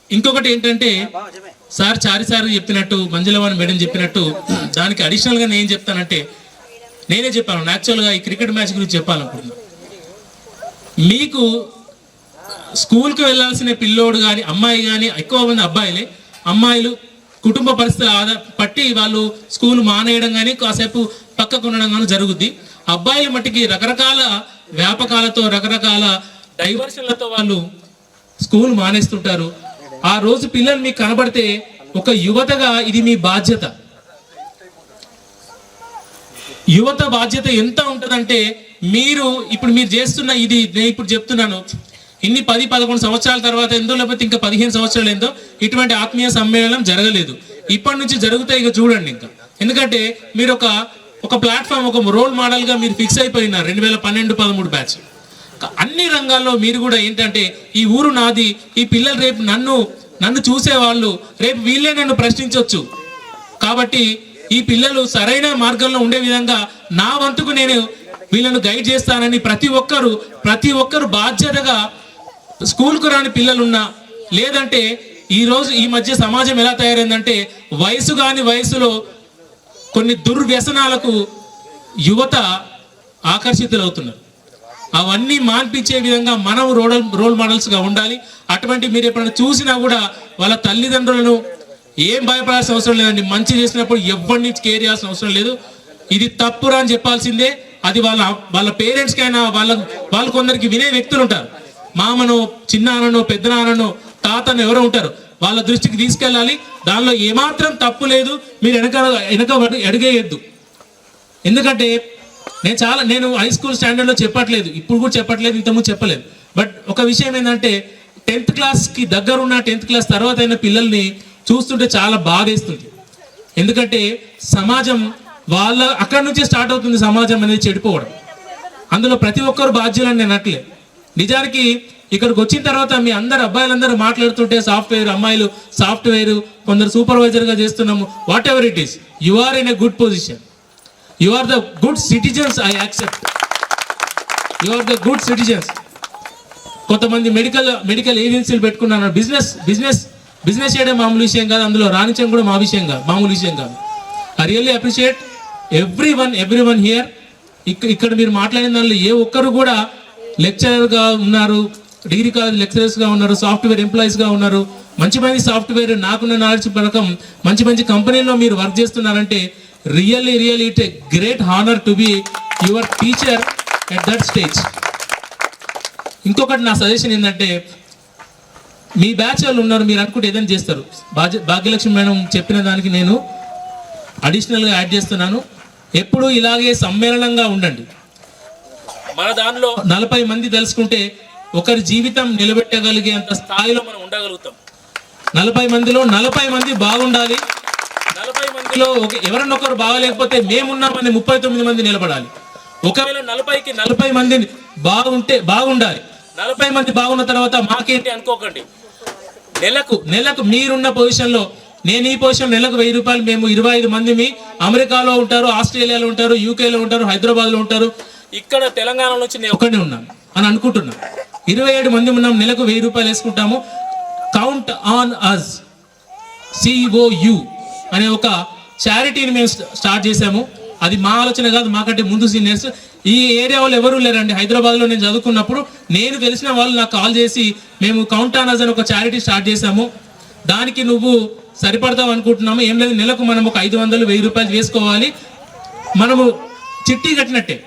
ఇంకొకటి ఏంటంటే సార్ చారిసారి చెప్పినట్టు, మంజులవాణి మేడం చెప్పినట్టు, దానికి అడిషనల్గా నేను చెప్తానంటే నేనే చెప్పాను. యాక్చువల్గా ఈ క్రికెట్ మ్యాచ్ గురించి చెప్పాలనుకుంటున్నాను. మీకు స్కూల్కి వెళ్ళాల్సిన పిల్లోడు కానీ అమ్మాయి కానీ, ఎక్కువ మంది అమ్మాయిలు కుటుంబ పరిస్థితులు పట్టి వాళ్ళు స్కూల్ మానేయడం కానీ కాసేపు పక్కకు ఉండడం కానీ జరుగుద్ది. అబ్బాయిల మట్టికి రకరకాల వ్యాపకాలతో రకరకాల డైవర్షన్లతో వాళ్ళు స్కూల్ మానేస్తుంటారు. ఆ రోజు పిల్లలు మీకు కనబడితే ఒక యువతగా ఇది మీ బాధ్యత. యువత బాధ్యత ఎంత ఉంటుందంటే మీరు చేస్తున్న ఇది నేను ఇప్పుడు చెప్తున్నాను, ఇన్ని 10-11 సంవత్సరాల తర్వాత ఎంతో, లేకపోతే ఇంకా 15 సంవత్సరాలు ఎంతో ఇటువంటి ఆత్మీయ సమ్మేళనం జరగలేదు. ఇప్పటి నుంచి జరుగుతాయి, ఇక చూడండి. ఇంకా ఎందుకంటే మీరు ఒక ప్లాట్ఫామ్, ఒక రోల్ మోడల్గా మీరు ఫిక్స్ అయిపోయినారు. 2012-13 బ్యాచ్ అన్ని రంగాల్లో మీరు కూడా ఏంటంటే ఈ ఊరు నాది, ఈ పిల్లలు రేపు నన్ను చూసేవాళ్ళు, రేపు వీళ్ళే నన్ను ప్రశ్నించవచ్చు. కాబట్టి ఈ పిల్లలు సరైన మార్గంలో ఉండే విధంగా నా వంతుకు నేను వీళ్ళను గైడ్ చేస్తానని ప్రతి ఒక్కరు బాధ్యతగా, స్కూల్కు రాని పిల్లలున్నా, లేదంటే ఈ మధ్య సమాజం ఎలా తయారైందంటే వయసులో కొన్ని దుర్వ్యసనాలకు యువత ఆకర్షితులవుతున్నారు. అవన్నీ మాన్పించే విధంగా మనం రోల్ మోడల్స్గా ఉండాలి. అటువంటి మీరు ఎప్పుడైనా చూసినా కూడా వాళ్ళ తల్లిదండ్రులను ఏం భయపడాల్సిన అవసరం లేదండి. మంచి చేసినప్పుడు ఎవరిని కేర్ చేయాల్సిన అవసరం లేదు. ఇది తప్పురా అని చెప్పాల్సిందే. అది వాళ్ళ పేరెంట్స్కైనా వాళ్ళు కొందరికి వినే వ్యక్తులు ఉంటారు. మామనో, చిన్నానో, పెద్దనాన్ననో, తాతనో ఎవరో ఉంటారు. వాళ్ళ దృష్టికి తీసుకెళ్ళాలి. దానిలో ఏమాత్రం తప్పు లేదు. మీరు వెనక అడిగేయద్దు. ఎందుకంటే నేను హై స్కూల్ స్టాండర్డ్లో చెప్పట్లేదు, ఇప్పుడు కూడా చెప్పట్లేదు, ఇంతకుముందు చెప్పలేదు. బట్ ఒక విషయం ఏంటంటే 10th క్లాస్కి దగ్గరున్న 10th క్లాస్ తర్వాత అయిన పిల్లల్ని చూస్తుంటే చాలా బాధేస్తుంది. ఎందుకంటే సమాజం అక్కడి నుంచే స్టార్ట్ అవుతుంది సమాజం అనేది చెడిపోవడం. అందులో ప్రతి ఒక్కరు బాధ్యులని నేను అనట్లే. నిజానికి ఇక్కడికి వచ్చిన తర్వాత మీ అబ్బాయిలందరూ మాట్లాడుతుంటే సాఫ్ట్వేర్, అమ్మాయిలు సాఫ్ట్వేర్, కొందరు సూపర్వైజర్గా చేస్తున్నాము. Whatever it is, you are in a good position. You are the good citizens. I accept. You are the good citizens. కొంతమంది మెడికల్ ఏజెన్సీలు పెట్టుకున్నాను. బిజినెస్ చేయడం మామూలు విషయం కాదు, అందులో రాణించడం కూడా మామూలు విషయం కాదు. I really appreciate every one here. ఇక్కడ మీరు మాట్లాడిన దానిలో ఏ ఒక్కరు కూడా లెక్చరర్గా ఉన్నారు, డిగ్రీ కాలేజ్ లెక్చరర్స్గా ఉన్నారు, సాఫ్ట్వేర్ ఎంప్లాయీస్గా ఉన్నారు. మంచి సాఫ్ట్వేర్ నాకున్న నాలెడ్జ్ ప్రకారం మంచి కంపెనీల్లో మీరు వర్క్ చేస్తున్నారంటే really it a great honour to be your teacher at that stage. ఇంకొకటి నా సజెషన్ ఏంటంటే, మీ బ్యాచ్ వాళ్ళు ఉన్నారు, మీరు అనుకుంటే ఏదైనా చేస్తారు. భాగ్యలక్ష్మి మేడం చెప్పిన దానికి నేను అడిషనల్గా యాడ్ చేస్తున్నాను. ఎప్పుడు ఇలాగే సమ్మేళనంగా ఉండండి. మన దానిలో 40 మంది తెలుసుకుంటే ఒకరి జీవితం నిలబెట్టగలిగే అంత స్థాయిలో మనం ఉండగలుగుతాం. 40 మందిలో 40 మంది బాగుండాలి. 40 మందిలో ఎవరన్నా ఒకరు బాగలేకపోతే మేమున్నామని 39 మంది నిలబడాలి. ఒకవేళ 40కి 40 మంది బాగుండాలి. 40 మంది బాగున్న తర్వాత మాకేంటి అనుకోకండి. నెలకు మీరున్న పొజిషన్లో, నేను ఈ పొజిషన్ నెలకు 1000 రూపాయలు, మేము 25 మంది అమెరికాలో ఉంటారు, ఆస్ట్రేలియాలో ఉంటారు, యూకేలో ఉంటారు, హైదరాబాద్లో ఉంటారు, ఇక్కడ తెలంగాణ నుంచి నేను ఒక్కడే ఉన్నాను అని అనుకుంటున్నాను. 27 మంది ఉన్నాం, నెలకు 1000 రూపాయలు వేసుకుంటాము. కౌంట్ ఆన్ అస్ COU అనే ఒక చారిటీని మేము స్టార్ట్ చేసాము. అది మా ఆలోచన కాదు, మాకంటే ముందు సీనియర్స్ ఈ ఏరియా వాళ్ళు ఎవరూ లేరండి. హైదరాబాద్లో నేను చదువుకున్నప్పుడు నేను తెలిసిన వాళ్ళు నాకు కాల్ చేసి మేము కౌంట్ ఆన్ అస్ అని ఒక చారిటీ స్టార్ట్ చేసాము. దానికి నువ్వు సరిపడతావు అనుకుంటున్నాము. ఏం లేదు, నెలకు మనం ఒక 500-1000 రూపాయలు వేసుకోవాలి. మనము చిట్టి కట్టినట్టే.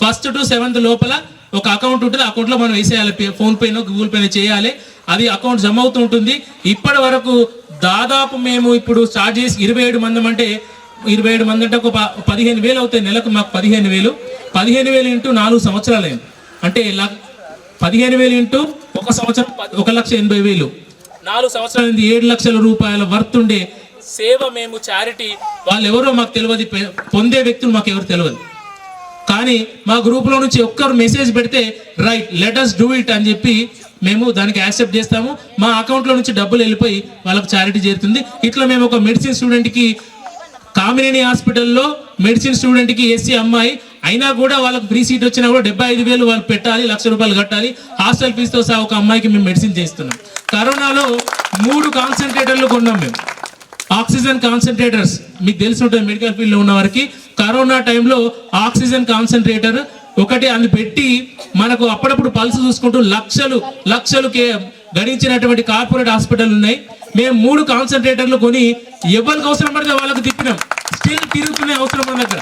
1st to 7th లోపల ఒక అకౌంట్ ఉంటుంది. అకౌంట్లో మనం వేసేయాలి, ఫోన్ పేనో గూగుల్ పేనో చేయాలి. అది అకౌంట్ జమ అవుతూ ఉంటుంది. ఇప్పటి వరకు దాదాపు మేము ఇప్పుడు స్టార్ట్ చేసి 27 మంది అంటే 27 మంది అంటే ఒక 15,000 అవుతాయి నెలకు. మాకు 15,000 15,000 ఇంటూ 4 సంవత్సరాలు అయింది అంటే 15,000 ఇంటూ 1 సంవత్సరం 1,80,000 4 సంవత్సరాలు 7 లక్షల రూపాయల వర్త్ ఉండే సేవ మేము చారిటీ. వాళ్ళు ఎవరో మాకు తెలియదు, పొందే వ్యక్తులు మాకు ఎవరు తెలియదు. కానీ మా గ్రూప్లో నుంచి ఒక్కరు మెసేజ్ పెడితే right let us do it అని చెప్పి మేము దానికి యాక్సెప్ట్ చేస్తాము. మా అకౌంట్లో నుంచి డబ్బులు వెళ్ళిపోయి వాళ్ళకి చారిటీ చేరుతుంది. ఇట్లా మేము ఒక మెడిసిన్ స్టూడెంట్కి కామినేని హాస్పిటల్లో మెడిసిన్ స్టూడెంట్కి ఎస్సీ అమ్మాయి అయినా కూడా వాళ్ళకి ఫ్రీ సీట్ వచ్చినా కూడా 75,000 వాళ్ళు పెట్టాలి, 1,00,000 రూపాయలు కట్టాలి. హాస్టల్ ఫీజుతో సహా ఒక అమ్మాయికి మేము మెడిసిన్ చేస్తున్నాం. కరోనాలో 3 కాన్సన్ట్రేటర్లు కొన్నాం మేము, ఆక్సిజన్ కాన్సన్ట్రేటర్స్. మీకు తెలిసి ఉంటుంది మెడికల్ ఫీల్డ్లో ఉన్న వారికి. కరోనా టైంలో ఆక్సిజన్ కాన్సన్ట్రేటర్ ఒకటి అది పెట్టి మనకు అప్పుడప్పుడు పల్స్ చూసుకుంటూ లక్షలు గడించినటువంటి కార్పొరేట్ హాస్పిటల్ ఉన్నాయి. మేము 3 కాన్సన్ట్రేటర్లు కొని ఎవరికి అవసరం పడితే వాళ్ళకి తిప్పినాం. స్టిల్ తిరుగుతున్న అవసరం మన దగ్గర.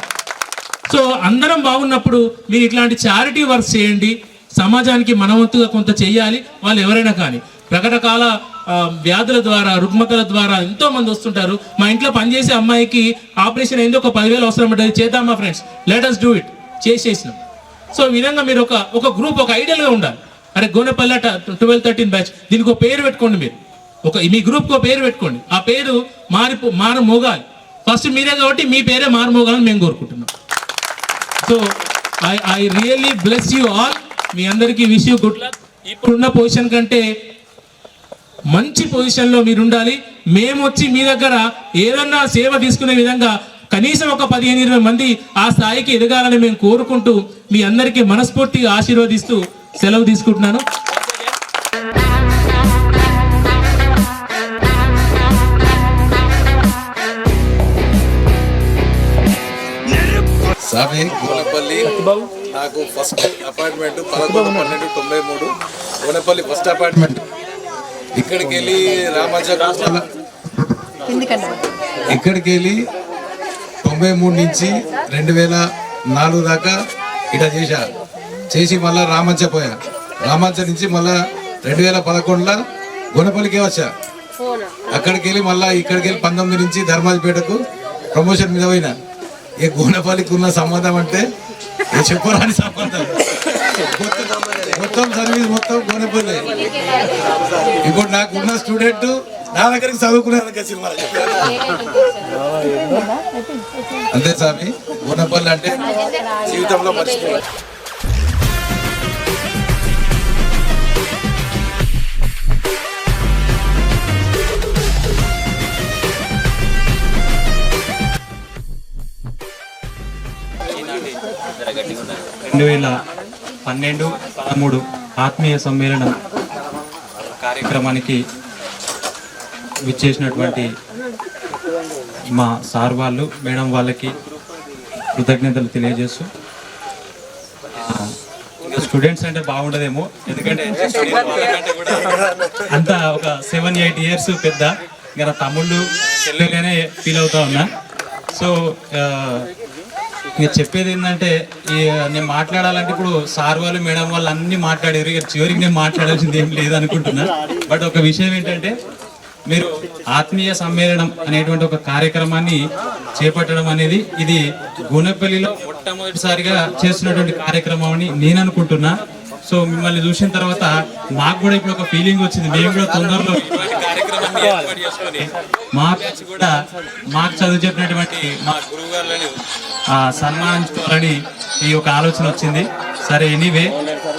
సో అందరం బాగున్నప్పుడు మీరు ఇట్లాంటి చారిటీ వర్క్ చేయండి. సమాజానికి మనవంతుగా కొంత చేయాలి. వాళ్ళు ఎవరైనా కానీ రకరకాల వ్యాధుల ద్వారా రుగ్మతల ద్వారా ఎంతో మంది వస్తుంటారు. మా ఇంట్లో పనిచేసే అమ్మాయికి ఆపరేషన్ అయింది, ఒక 10,000 అవసరం పడ్డది. చేద్దాం మా friends, let us do it. చేసేసినాం. సో ఈ విధంగా మీరు ఒక గ్రూప్ ఒక ఐడియల్గా ఉండాలి. అరే గోనెపల్లి 12-13 బ్యాచ్, దీనికి ఒక పేరు పెట్టుకోండి. మీరు మీ గ్రూప్కి ఒక పేరు పెట్టుకోండి. ఆ పేరు మారు మోగాలి. ఫస్ట్ మీరే కాబట్టి మీ పేరే మారు మోగాలని మేము కోరుకుంటున్నాం. So I really bless you all. మీ అందరికీ విష్ యూ గుడ్ లక్. ఇప్పుడున్న పొజిషన్ కంటే మంచి పొజిషన్లో మీరు ఉండాలి. మేము వచ్చి మీ దగ్గర ఏదన్నా సేవ తీసుకునే విధంగా కనీసం ఒక 15-20 మంది ఆ స్థాయికి ఎదగాలని మేము కోరుకుంటూ మీ అందరికీ మనస్ఫూర్తిగా ఆశీర్వదిస్తూ సెలవు తీసుకుంటున్నాను. సామి గోనపల్లి నాకు first apartment 11/12/93 Gonapalli first apartment. ఇక్కడికి వెళ్ళి ఇక్కడికి వెళ్ళి 93 నుంచి 2004 దాకా ఇట్లా చేసి మళ్ళీ రామంచ పోయా. రామంచ నుంచి మళ్ళా 2011లో గోనపల్లికే వచ్చా. అక్కడికి వెళ్ళి మళ్ళీ ఇక్కడికి వెళ్ళి 19 నుంచి ధర్మాజిపేటకు ప్రమోషన్ మీద పోయినా. ఏ గోనపల్లికి ఉన్న సంబంధం అంటే చెప్పరాని సంబంధం. మొత్తం సర్వీస్ మొత్తం గోనపల్లి. ఇప్పుడు నాకు ఉన్న స్టూడెంట్ నా దగ్గరికి చదువుకునేందుకు సినిమా అంతే స్వామి. గోనపల్లి అంటే జీవితంలో మర్చిపోవాలి. వేల 12-13 ఆత్మీయ సమ్మేళనం కార్యక్రమానికి విచ్చేసినటువంటి మా సార్ వాళ్ళు, మేడం వాళ్ళకి కృతజ్ఞతలు తెలియజేస్తూ, ఇంకా స్టూడెంట్స్ అంటే బాగుండదేమో, ఎందుకంటే అంతా ఒక 7-8 ఇయర్స్ పెద్ద, ఇంకా తమ్ముళ్ళు చెల్లెలనే ఫీల్ అవుతా ఉన్నా. సో ఇక చెప్పేది ఏంటంటే, నేను మాట్లాడాలంటే ఇప్పుడు సార్ వాళ్ళు మేడం వాళ్ళు అన్ని మాట్లాడారు. ఇక చివరికి నేను మాట్లాడాల్సింది ఏం లేదు అనుకుంటున్నా. బట్ ఒక విషయం ఏంటంటే, మీరు ఆత్మీయ సమ్మేళనం అనేటువంటి ఒక కార్యక్రమాన్ని చేపట్టడం అనేది ఇది గోనెపల్లిలో మొట్టమొదటిసారిగా చేస్తున్నటువంటి కార్యక్రమం అని నేను అనుకుంటున్నా. సో మిమ్మల్ని చూసిన తర్వాత మాకు కూడా ఇప్పుడు ఒక ఫీలింగ్ వచ్చింది. మేము కూడా తొందరలో ఇటువంటి కార్యక్రమాన్ని ఏర్పాటు చేసుకొని మా బ్యాచ్ కూడా మాకు చదువు చెప్పినటువంటి మా గురువు గారులను సన్మానించుకోవాలని ఈ ఒక ఆలోచన వచ్చింది. సరే, ఎనీవే,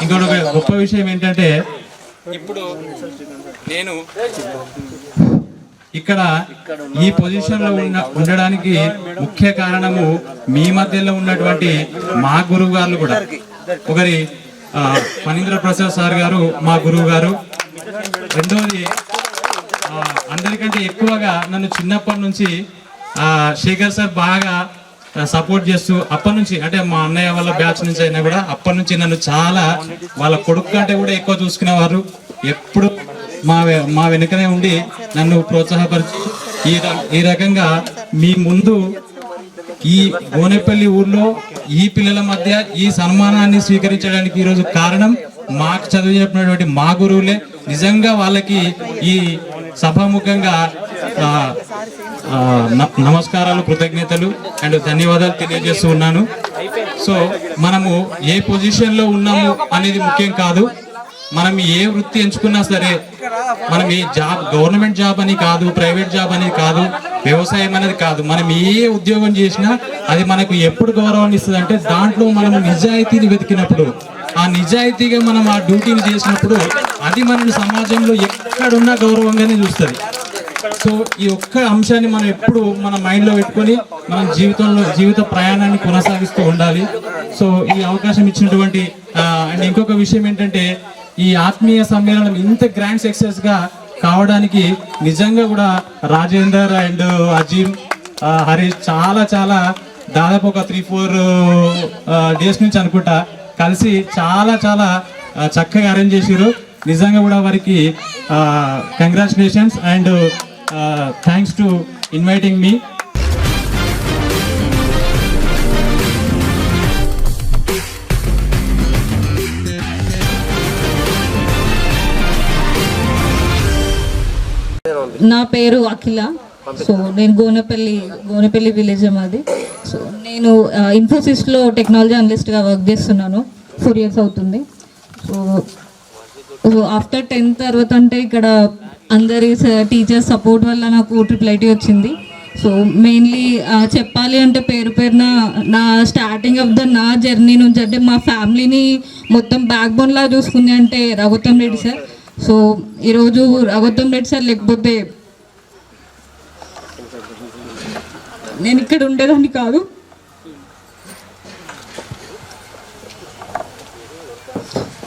ఇంకొక గొప్ప విషయం ఏంటంటే, ఇప్పుడు నేను ఇక్కడ ఈ పొజిషన్ లో ఉండడానికి ముఖ్య కారణము మీ మధ్యలో ఉన్నటువంటి మా గురువు గారు కూడా. ఒకరి ఫణీంద్ర ప్రసాద్ సార్ గారు మా గురువు గారు. రెండవది, అందరికంటే ఎక్కువగా నన్ను చిన్నప్పటి నుంచి శేఖర్ సార్ బాగా సపోర్ట్ చేస్తూ, అప్పటి నుంచి అంటే మా అన్నయ్య వాళ్ళ బ్యాచ్ నుంచి అయినా కూడా అప్పటి నుంచి నన్ను చాలా, వాళ్ళ కొడుకు కంటే కూడా ఎక్కువ చూసుకునేవారు. ఎప్పుడు మా వెనుకనే ఉండి నన్ను ప్రోత్సాహపరిచి ఈ రకంగా మీ ముందు ఈ గోనెపల్లి ఊర్లో ఈ పిల్లల మధ్య ఈ సన్మానాన్ని స్వీకరించడానికి ఈరోజు కారణం మాకు చదువు చెప్పినటువంటి మా గురువులే. నిజంగా వాళ్ళకి ఈ సభాముఖంగా నమస్కారాలు, కృతజ్ఞతలు అండ్ ధన్యవాదాలు తెలియజేస్తూ ఉన్నాను. సో మనము ఏ పొజిషన్లో ఉన్నాము అనేది ముఖ్యం కాదు. మనం ఏ వృత్తి ఎంచుకున్నా సరే, మనం ఏ జాబ్, గవర్నమెంట్ జాబ్ అని కాదు, ప్రైవేట్ జాబ్ అని కాదు, వ్యవసాయం అనేది కాదు, మనం ఏ ఉద్యోగం చేసినా అది మనకు ఎప్పుడు గౌరవాన్ని ఇస్తుంది అంటే దాంట్లో మనం నిజాయితీని వెతికినప్పుడు, ఆ నిజాయితీగా మనం ఆ డ్యూటీని చేసినప్పుడు అది మనని సమాజంలో ఎక్కడున్నా గౌరవంగానే చూస్తుంది. సో ఈ ఒక్క అంశాన్ని మనం ఎప్పుడు మన మైండ్లో పెట్టుకొని మనం జీవిత ప్రయాణాన్ని కొనసాగిస్తూ ఉండాలి. సో ఈ అవకాశం ఇచ్చినటువంటి అండ్ ఇంకొక విషయం ఏంటంటే, ఈ ఆత్మీయ సమ్మేళనం ఇంత గ్రాండ్ సక్సెస్ గా కావడానికి నిజంగా కూడా రాజేందర్ అండ్ అజీమ్, హరీష్ చాలా దాదాపు ఒక 3-4 డేస్ నుంచి అనుకుంటా కలిసి చాలా చక్కగా అరేంజ్ చేసారు. నిజంగా కూడా వారికి congratulations and thanks to inviting me. నా పేరు అఖిల. సో నేను గోనెపల్లి విలేజ్ మాది. సో నేను ఇన్ఫోసిస్లో టెక్నాలజీ అనలిస్ట్గా వర్క్ చేస్తున్నాను. 4 years అవుతుంది. సో ఆఫ్టర్ 10th తర్వాత అంటే ఇక్కడ అందరి టీచర్స్ సపోర్ట్ వల్ల నాకు IIIT వచ్చింది. సో మెయిన్లీ చెప్పాలి అంటే పేరున నా స్టార్టింగ్ ఆఫ్ నా జర్నీ నుంచి అంటే మా ఫ్యామిలీని మొత్తం బ్యాక్ బోన్ లా చూసుకుంది అంటే రఘుత్తం రెడ్డి సార్. సో ఈరోజు రఘుత్తం రెడ్డి సార్ లేకపోతే నేను ఇక్కడ ఉండేదాన్ని కాదు.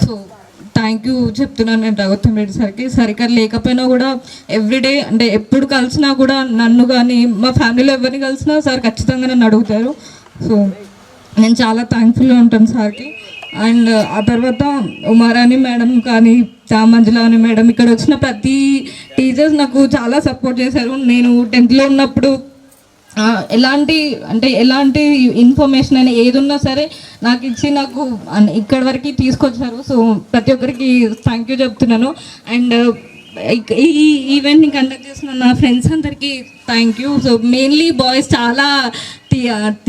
సో థ్యాంక్ యూ చెప్తున్నాను నేను రఘుత్తం రెడ్డి సార్కి. ఇక్కడ లేకపోయినా కూడా ఎవ్రీడే అంటే ఎప్పుడు కలిసినా కూడా నన్ను కానీ మా ఫ్యామిలీలో ఎవరిని కలిసినా సార్ ఖచ్చితంగా నన్ను అడుగుతారు. సో నేను చాలా థ్యాంక్ఫుల్గా ఉంటాను సార్కి. అండ్ ఆ తర్వాత ఉమారాణి మేడం కానీ మంజులాని మేడం, ఇక్కడ వచ్చిన ప్రతి టీచర్స్ నాకు చాలా సపోర్ట్ చేశారు. నేను 10th ఉన్నప్పుడు ఎలాంటి ఇన్ఫర్మేషన్ అయినా ఏది ఉన్నా సరే నాకు ఇచ్చి నాకు ఇక్కడి వరకు తీసుకొచ్చారు. సో ప్రతి ఒక్కరికి థ్యాంక్ యూ చెప్తున్నాను. అండ్ ఈ ఈవెంట్ని కండక్ట్ చేసిన నా ఫ్రెండ్స్ అందరికీ thank you. So mainly boys చాలా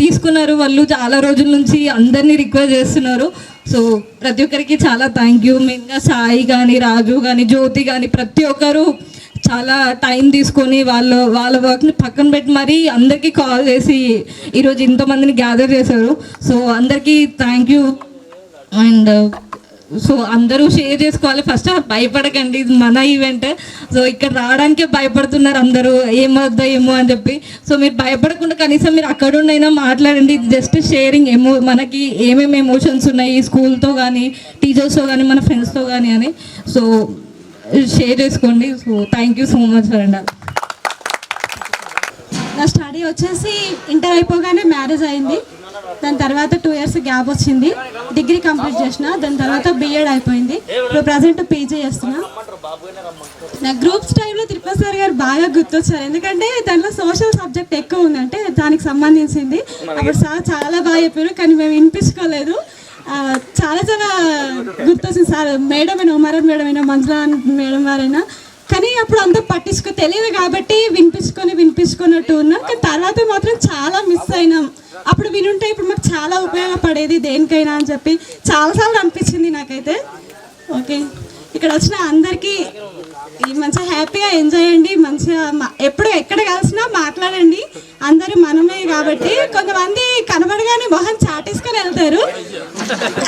తీసుకున్నారు, వాళ్ళు చాలా రోజుల నుంచి అందరినీ రిక్వెస్ట్ చేస్తున్నారు. సో ప్రతి ఒక్కరికి చాలా థ్యాంక్ యూ. మెయిన్గా సాయి కానీ, రాజు కానీ, జ్యోతి కానీ ప్రతి ఒక్కరు చాలా టైం తీసుకొని వాళ్ళ వర్క్ని పక్కన పెట్టి మరీ అందరికీ కాల్ చేసి ఈరోజు ఇంతమందిని గ్యాదర్ చేశారు. సో అందరికీ థ్యాంక్ యూ. అండ్ సో అందరూ షేర్ చేసుకోవాలి. ఫస్ట్ భయపడకండి, ఇది మన ఈవెంట్. సో ఇక్కడ రావడానికే భయపడుతున్నారు అందరూ, ఏమో అని చెప్పి. సో మీరు భయపడకుండా కనీసం మీరు అక్కడ ఉండైనా మాట్లాడండి. ఇది జస్ట్ షేరింగ్. మనకి ఏమేమి ఎమోషన్స్ ఉన్నాయి స్కూల్తో కానీ, టీచర్స్తో కానీ, మన ఫ్రెండ్స్తో కానీ అని. సో షేర్ చేసుకోండి. So thank you so much for and. నా స్టడీ వచ్చేసి ఇంటర్ అయిపోగానే మ్యారేజ్ అయింది. దాని తర్వాత 2 years గ్యాప్ వచ్చింది. డిగ్రీ కంప్లీట్ చేసిన, దాని తర్వాత B.Ed అయిపోయింది. ఇప్పుడు ప్రజెంట్ PG చేస్తున్నా. నా గ్రూప్స్ టైంలో తిరుపతి సార్ గారు బాగా గుర్తొచ్చారు, ఎందుకంటే దాంట్లో సోషల్ సబ్జెక్ట్ ఎక్కువ ఉందంటే దానికి సంబంధించింది. అప్పుడు సార్ చాలా బాగా చెప్పారు, కానీ మేము వినిపించుకోలేదు. చాలా గుర్తొచ్చింది సార్. మేడం అయినా, ఉమారాణి మేడం అయినా, మంజులా మేడం వారైనా, కానీ అప్పుడు అంతా తెలియదు కాబట్టి వినిపించుకున్నట్టు ఉన్నాం. కానీ తర్వాత మాత్రం చాలా మిస్ అయినాం. అప్పుడు వినుంటే ఇప్పుడు మాకు చాలా ఉపయోగపడేది దేనికైనా అని చెప్పి చాలాసార్లు అనిపించింది నాకైతే. ఓకే, ఇక్కడ వచ్చిన అందరికీ మంచిగా హ్యాపీగా ఎంజాయ్ చేయండి. మంచిగా ఎప్పుడు ఎక్కడ కలిసినా మాట్లాడండి. అందరూ మనమే కాబట్టి కొంతమంది కనబడగానే మొహం చాటేసుకొని వెళ్తారు.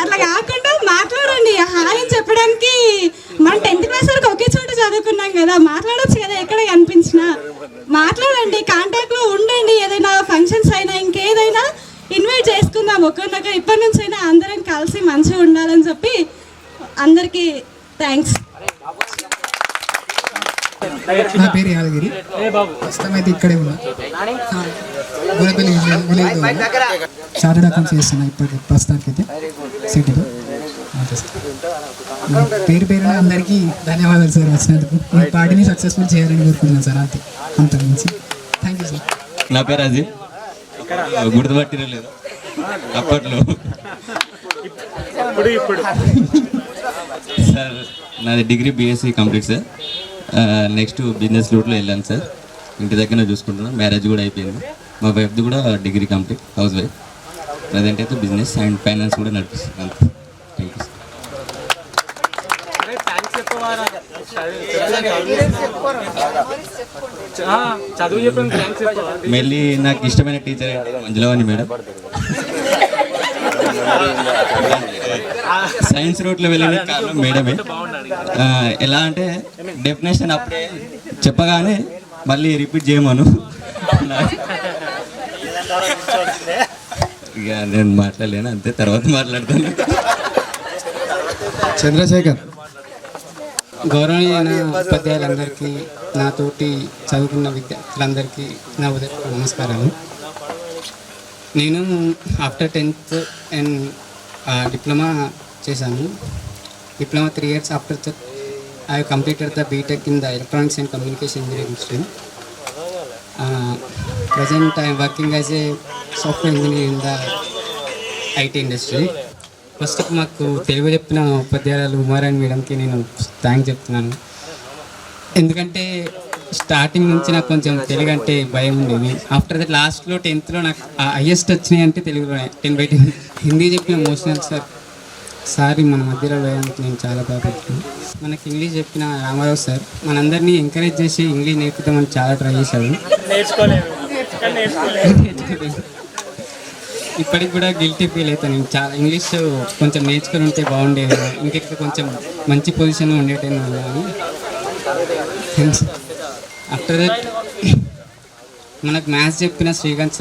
అట్లా కాకుండా మాట్లాడండి. హాయ్ అని చెప్పడానికి మనం 10th class వరకు ఒకే చోట చదువుకున్నాం కదా, మాట్లాడొచ్చు కదా. ఎక్కడ కనిపించినా మాట్లాడండి, కాంటాక్ట్లో ఉండండి. ఏదైనా ఫంక్షన్స్ అయినా ఇంకేదైనా ఇన్వైట్ చేసుకుందాం ఒకరినొకరు. ఇప్పటి నుంచి అయినా అందరం కలిసి మంచిగా ఉండాలని చెప్పి అందరికీ థ్యాంక్స్. నా పేరు యాదగిరి. ప్రస్తుతం అయితే ఇక్కడే ఉన్నా, గోనెపల్లి విలేజ్ చార్టెడ్ అకౌంట్స్ చేస్తున్నా ఇప్పటికి ప్రస్తుతానికి అయితే సిటీలో. పేరున అందరికీ ధన్యవాదాలు సార్ వచ్చినందుకు. ఈ పార్టీని సక్సెస్ఫుల్ చేయాలని కోరుకుంటున్నాను సార్. అంతకుమించి థ్యాంక్ యూ సార్. నా పేరు అజీ, గుర్తుపట్టిన లేదు. అప్పట్లో. సార్ నాది degree BSc complete sir. Next business రూట్లో వెళ్ళాను సార్. ఇంటి దగ్గర చూసుకుంటున్నాను. మ్యారేజ్ కూడా అయిపోయింది. మా వైఫ్ది కూడా degree complete, house wife. Present అయితే బిజినెస్ అండ్ ఫైనాన్స్ కూడా నడిపిస్తున్నాను. Thank you sir. మళ్ళీ నాకు ఇష్టమైన టీచర్ మంజులవాణి మేడం. సైన్స్ రూట్లో వెళ్ళిన కారణం మేడమే. ఎలా అంటే డెఫినేషన్ అప్పుడే చెప్పగానే మళ్ళీ రిపీట్ చేయమను. ఇక నేను మాట్లాడలేను, అంతే. తర్వాత మాట్లాడతాను. చంద్రశేఖర్. గౌరవనీయ ఉపాధ్యాయులందరికీ, నాతోటి చదువుకున్న విద్యార్థులందరికీ నా ఉదయపూర్వక నమస్కారాలు. నేను ఆఫ్టర్ 10th అండ్ డిప్లొమా చేశాను. Diploma 3 years. After that I have completed the BTech in the electronics and communication engineering stream. Present I am working as a software engineer in the IT industry. First మాకు తెలుగు చెప్పిన ఉపాధ్యాయులు ఉమారాణి మేడంకి నేను thanks చెప్తున్నాను. ఎందుకంటే starting నుంచి నాకు కొంచెం తెలుగు అంటే భయం ఉండేది. ఆఫ్టర్ దట్ లాస్ట్లో 10th నాకు హైయెస్ట్ వచ్చినాయి అంటే తెలుగులోనే 10/10. హిందీ చెప్పిన మోషనల్ సార్ మన మధ్యలో వేయడానికి నేను చాలా బాధపడుతున్నాను. మనకి ఇంగ్లీష్ చెప్పిన రామారావు సార్ మనందరినీ ఎంకరేజ్ చేసి ఇంగ్లీష్ నేర్పుతామని చాలా ట్రై చేశాడు. ఇప్పటికి కూడా గిల్టీ ఫీల్ అవుతాను. నేను చాలా ఇంగ్లీష్ కొంచెం నేర్చుకొని ఉంటే బాగుండేది, ఇంకెక్కడ కొంచెం మంచి పొజిషన్లో ఉండేటైనా అని. ఆఫ్టర్ దట్ మనకు మ్యాథ్స్ చెప్పిన శ్రీకాంత్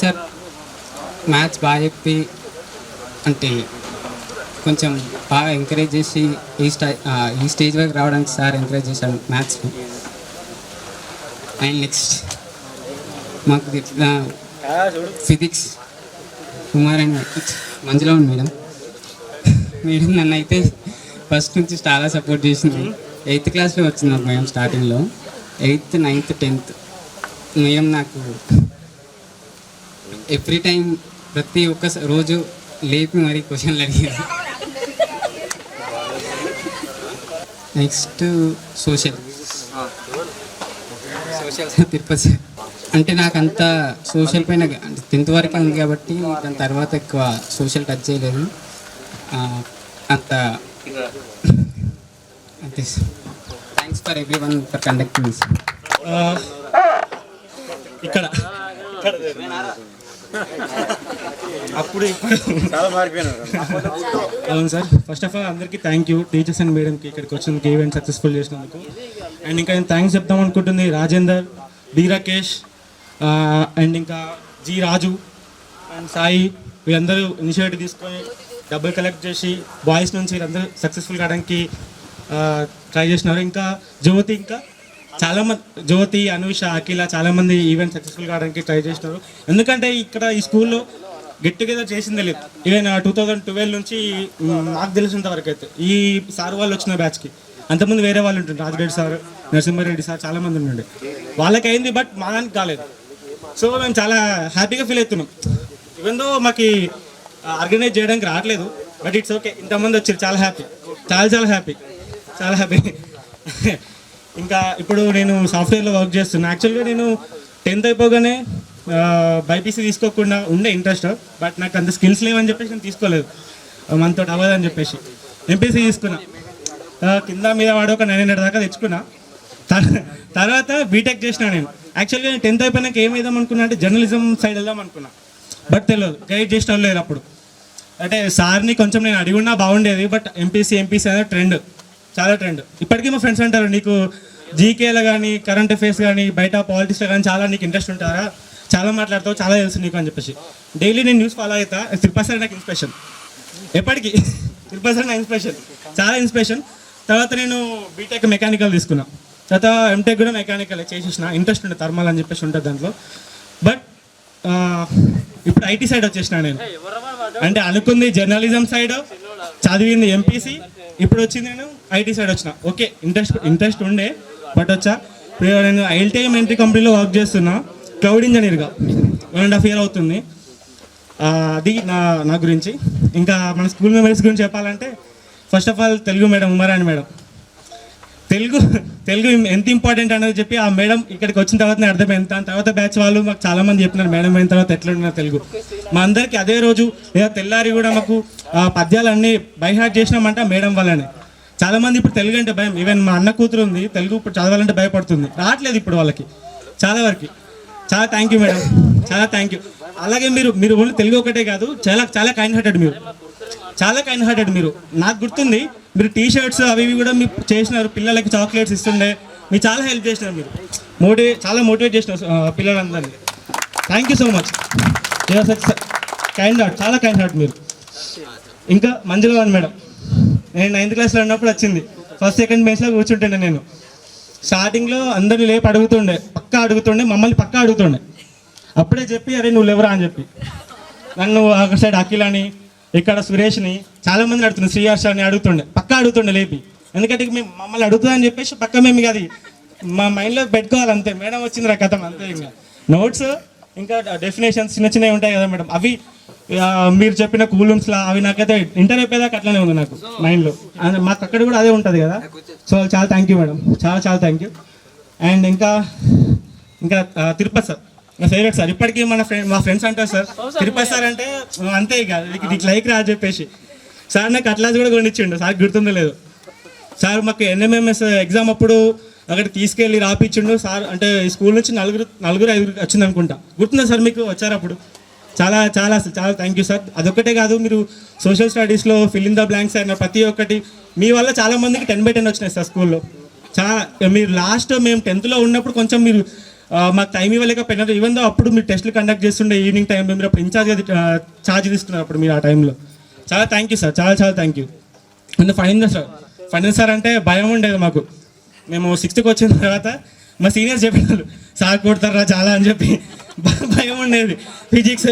సార్ మ్యాథ్స్ బాగా చెప్పి అంటే కొంచెం బాగా ఎంకరేజ్ చేసి ఈ స్టేజ్ వరకు రావడానికి సార్ ఎంకరేజ్ చేశాడు మ్యాథ్స్లో. అండ్ నెక్స్ట్ మాకు ఫిజిక్స్ కుమారాణి మంజులవాణి మేడం నన్ను అయితే ఫస్ట్ నుంచి చాలా సపోర్ట్ చేసింది. 8th క్లాస్లో వచ్చింది నాకు మేడం. స్టార్టింగ్లో 8th, 9th, 10th మేడం నాకు ఎవ్రీ టైం ప్రతి ఒక్క రోజు లేపి మరీ క్వశ్చన్లు అడిగారు. Next social Tirupati. అంటే నాకు అంత సోషల్ పైన 10th వరకే ఉంది కాబట్టి దాని తర్వాత ఎక్కువ సోషల్ టచ్ చేయలేదు. అంత అంతే. Thanks for every one for conducting. ఇక్కడ అప్పుడు ఇప్పుడు చాలా మారిపోయినారు. అవును సార్. ఫస్ట్ ఆఫ్ ఆల్ అందరికీ థ్యాంక్ యూ, టీచర్స్ అండ్ మేడంకి ఇక్కడికి వచ్చినందుకు, ఈవెంట్ సక్సెస్ఫుల్ చేసినందుకు. అండ్ ఇంకా నేను థ్యాంక్స్ చెప్తాం అనుకుంటుంది రాజేందర్, డి రాకేష్ అండ్ ఇంకా జి రాజు అండ్ సాయి. వీళ్ళందరూ ఇనిషియేటివ్ తీసుకొని డబ్బులు కలెక్ట్ చేసి బాయ్స్ నుంచి వీళ్ళందరూ సక్సెస్ఫుల్ కావడానికి ట్రై చేసినారు. ఇంకా జ్యోతి, ఇంకా చాలామంది, జ్యోతి, అనూష, అఖిల, చాలామంది ఈవెంట్ సక్సెస్ఫుల్ కావడానికి ట్రై చేసినారు. ఎందుకంటే ఇక్కడ ఈ స్కూల్లో గెట్ టుగెదర్ చేసిందే లేదు. ఈవెన్ 2012 నుంచి నాకు తెలిసినంత వరకు అయితే ఈ సార్ వాళ్ళు వచ్చిన బ్యాచ్కి, అంతకుముందు వేరే వాళ్ళు ఉంటుండే, రాజరెడ్డి సార్, నరసింహారెడ్డి సార్, చాలామంది ఉండే. వాళ్ళకి అయింది, బట్ మా దానికి కాలేదు. సో మేము చాలా హ్యాపీగా ఫీల్ అవుతున్నాం. ఈవెన్ దో మాకు ఆర్గనైజ్ చేయడానికి రావట్లేదు, బట్ ఇట్స్ ఓకే. ఇంతమంది వచ్చారు, చాలా హ్యాపీ, చాలా హ్యాపీ. ఇంకా ఇప్పుడు నేను సాఫ్ట్వేర్లో వర్క్ చేస్తున్నాను. యాక్చువల్గా నేను 10th అయిపోగానే బైపీసీ తీసుకోకుండా ఉండే ఇంట్రెస్ట్, బట్ నాకు అంత స్కిల్స్ లేవని చెప్పేసి నేను తీసుకోలేదు, మనతో అవ్వదని చెప్పేసి ఎంపీసీ తీసుకున్నా. కింద మీద వాడు ఒక 900 దాకా తెచ్చుకున్నా. తర్వాత బీటెక్ చేసిన. నేను యాక్చువల్గా నేను 10th అయిపోయినాక ఏం వేద్దాం అనుకున్నా అంటే జర్నలిజం సైడ్ వెళ్దాం అనుకున్నా, బట్ తెలియదు, గైడ్ చేసిన వాళ్ళు లేరు అప్పుడు. అంటే సార్ని కొంచెం నేను అడిగి ఉన్నా బాగుండేది, బట్ ఎంపీసీ అనేది ట్రెండ్, చాలా ట్రెండ్. ఇప్పటికీ మా ఫ్రెండ్స్ అంటారు, నీకు జీకేలో కానీ కరెంట్ అఫైర్స్ కానీ బయట పాలిటిక్స్లో కానీ చాలా నీకు ఇంట్రెస్ట్ ఉంటారా, చాలా మాట్లాడతావు, చాలా తెలుసు నీకు అని చెప్పేసి. డైలీ నేను న్యూస్ ఫాలో అవుతా. తిరుపతి సార్ నాకు ఇన్స్పిరేషన్, ఎప్పటికీ తిరుపతి సార్ నా ఇన్స్పిరేషన్, చాలా ఇన్స్పిరేషన్. తర్వాత నేను బీటెక్ మెకానికల్ తీసుకున్నా. తర్వాత ఎంటెక్ కూడా మెకానికల్ చేసేసిన. ఇంట్రెస్ట్ ఉండే థర్మల్ అని చెప్పేసి ఉంటుంది దాంట్లో. బట్ ఇప్పుడు ఐటీ సైడ్ వచ్చేసిన నేను. అంటే అనుకుంది జర్నలిజం సైడ్, చదివింది ఎంపీసీ, ఇప్పుడు వచ్చింది నేను ఐటీ సైడ్ వచ్చిన. ఓకే, ఇంట్రెస్ట్ ఉండే, బట్ వచ్చా. ఇప్పుడు నేను ఐఎల్టీఎం ఎంట్రీ కంపెనీలో వర్క్ చేస్తున్నా, క్లౌడ్ ఇంజనీర్గా 1.5 year అవుతుంది. అది నా గురించి. ఇంకా మన స్కూల్ మెమరీస్ గురించి చెప్పాలంటే first of all Telugu madam Uma Rani madam. Telugu ఎంత ఇంపార్టెంట్ అనేది చెప్పి ఆ మేడం ఇక్కడికి వచ్చిన తర్వాత నేను అర్థమైంది. దాని తర్వాత బ్యాచ్ వాళ్ళు మాకు చాలామంది చెప్పినారు మేడం అయిన తర్వాత ఎట్లున్నారు తెలుగు. మా అందరికీ అదే రోజు లేదా తెల్లారి కూడా మాకు పద్యాలన్నీ బైహార్ట్ చేసినామంటే మేడం వల్లనే. చాలామంది ఇప్పుడు తెలుగు అంటే భయం. ఈవెన్ మా అన్న కూతురు ఉంది, తెలుగు ఇప్పుడు చదవాలంటే భయపడుతుంది, రావట్లేదు ఇప్పుడు వాళ్ళకి చాలా వరకు. చాలా థ్యాంక్ యూ మేడం, చాలా థ్యాంక్ యూ. అలాగే మీరు ఓన్లీ తెలుగు ఒకటే కాదు, చాలా కైండ్ హార్టెడ్ మీరు, చాలా కైండ్ హార్టెడ్ మీరు. నాకు గుర్తుంది మీరు టీ-షర్ట్స్ అవి ఇవి కూడా మీరు చేసినారు, పిల్లలకి చాక్లెట్స్ ఇస్తుండే, మీరు చాలా హెల్ప్ చేసినారు. మీరు చాలా మోటివేట్ చేసినారు పిల్లలందరినీ. Thank you so much. Kind heart, చాలా కైండ్ హార్ట్ మీరు. ఇంకా మంజుల మేడం, నేను 9th క్లాస్లో ఉన్నప్పుడు వచ్చింది. ఫస్ట్ సెకండ్ బెంచ్లో కూర్చుంటుండే. నేను స్టార్టింగ్లో అందరినీ లేపు అడుగుతుండే, మమ్మల్ని పక్కా అడుగుతుండే. అప్పుడే చెప్పి అరే నువ్వు లేవరా అని చెప్పి నన్ను అక్కడ సైడ్ అఖిల్ అని, ఇక్కడ సురేష్ని, చాలామంది అడుగుతుండే, శ్రీహర్ష అని పక్కా అడుగుతుండే లేపి. ఎందుకంటే మేము మమ్మల్ని అడుగుతుందని చెప్పేసి పక్క మేము ఇక అది మా మైండ్లో పెట్టుకోవాలి అంతే. మేడం వచ్చింది కథం అంతే. ఇంకా నోట్స్ ఇంకా డెఫినేషన్స్ చిన్నవి ఉంటాయి కదా మేడం, అవి మీరు చెప్పిన కూలమ్స్లా అవి నాకైతే ఇంటర్ అయిపోయేదాకా అట్లనే ఉంది నాకు మైండ్లో. మాకు అక్కడ కూడా అదే ఉంటుంది కదా. సో చాలా థ్యాంక్ యూ మేడం, చాలా థ్యాంక్ యూ. అండ్ ఇంకా తిరుపతి సార్ నా ఫేవరెట్ సార్. ఇప్పటికీ మా ఫ్రెండ్స్ అంటారు సార్ తిరుపతి సార్ అంటే అంతే ఇక నీకు లైక్ రా అని చెప్పేసి. సార్ నాకు అట్లాస్ కూడా కొనిచ్చిండు, సార్ గుర్తుందో లేదు. సార్ మాకు NMMS ఎగ్జామ్ అప్పుడు అక్కడ తీసుకెళ్ళి రాపిచ్చిండు సార్. అంటే స్కూల్ నుంచి నలుగురు 5 వచ్చింది అనుకుంటా, గుర్తుందా సార్ మీకు? వచ్చారు అప్పుడు. చాలా థ్యాంక్ యూ సార్. అదొక్కటే కాదు, మీరు సోషల్ స్టడీస్లో ఫిల్ ఇన్ ద బ్లాంక్స్ అయిన ప్రతి ఒక్కటి మీ వల్ల చాలామందికి 10/10 వచ్చినాయి సార్ స్కూల్లో. మీరు లాస్ట్ మేము 10th ఉన్నప్పుడు కొంచెం మీరు మాకు టైం ఇవ్వలేకపోయినారు. ఈవెన్ దో అప్పుడు మీరు టెస్టులు కండక్ట్ చేస్తుండే ఈవినింగ్ టైంలో, మీరు అప్పుడు ఛార్జ్ తీసుకున్నారు అప్పుడు మీరు ఆ టైంలో. చాలా థ్యాంక్ యూ సార్, చాలా thank you. And final sir అంటే భయం ఉండేది మాకు. మేము 6th వచ్చిన తర్వాత మా సీనియర్స్ చెప్పేవాళ్ళు సార్ కొడతారా చాలా అని చెప్పి భయం ఉండేది. ఫిజిక్స్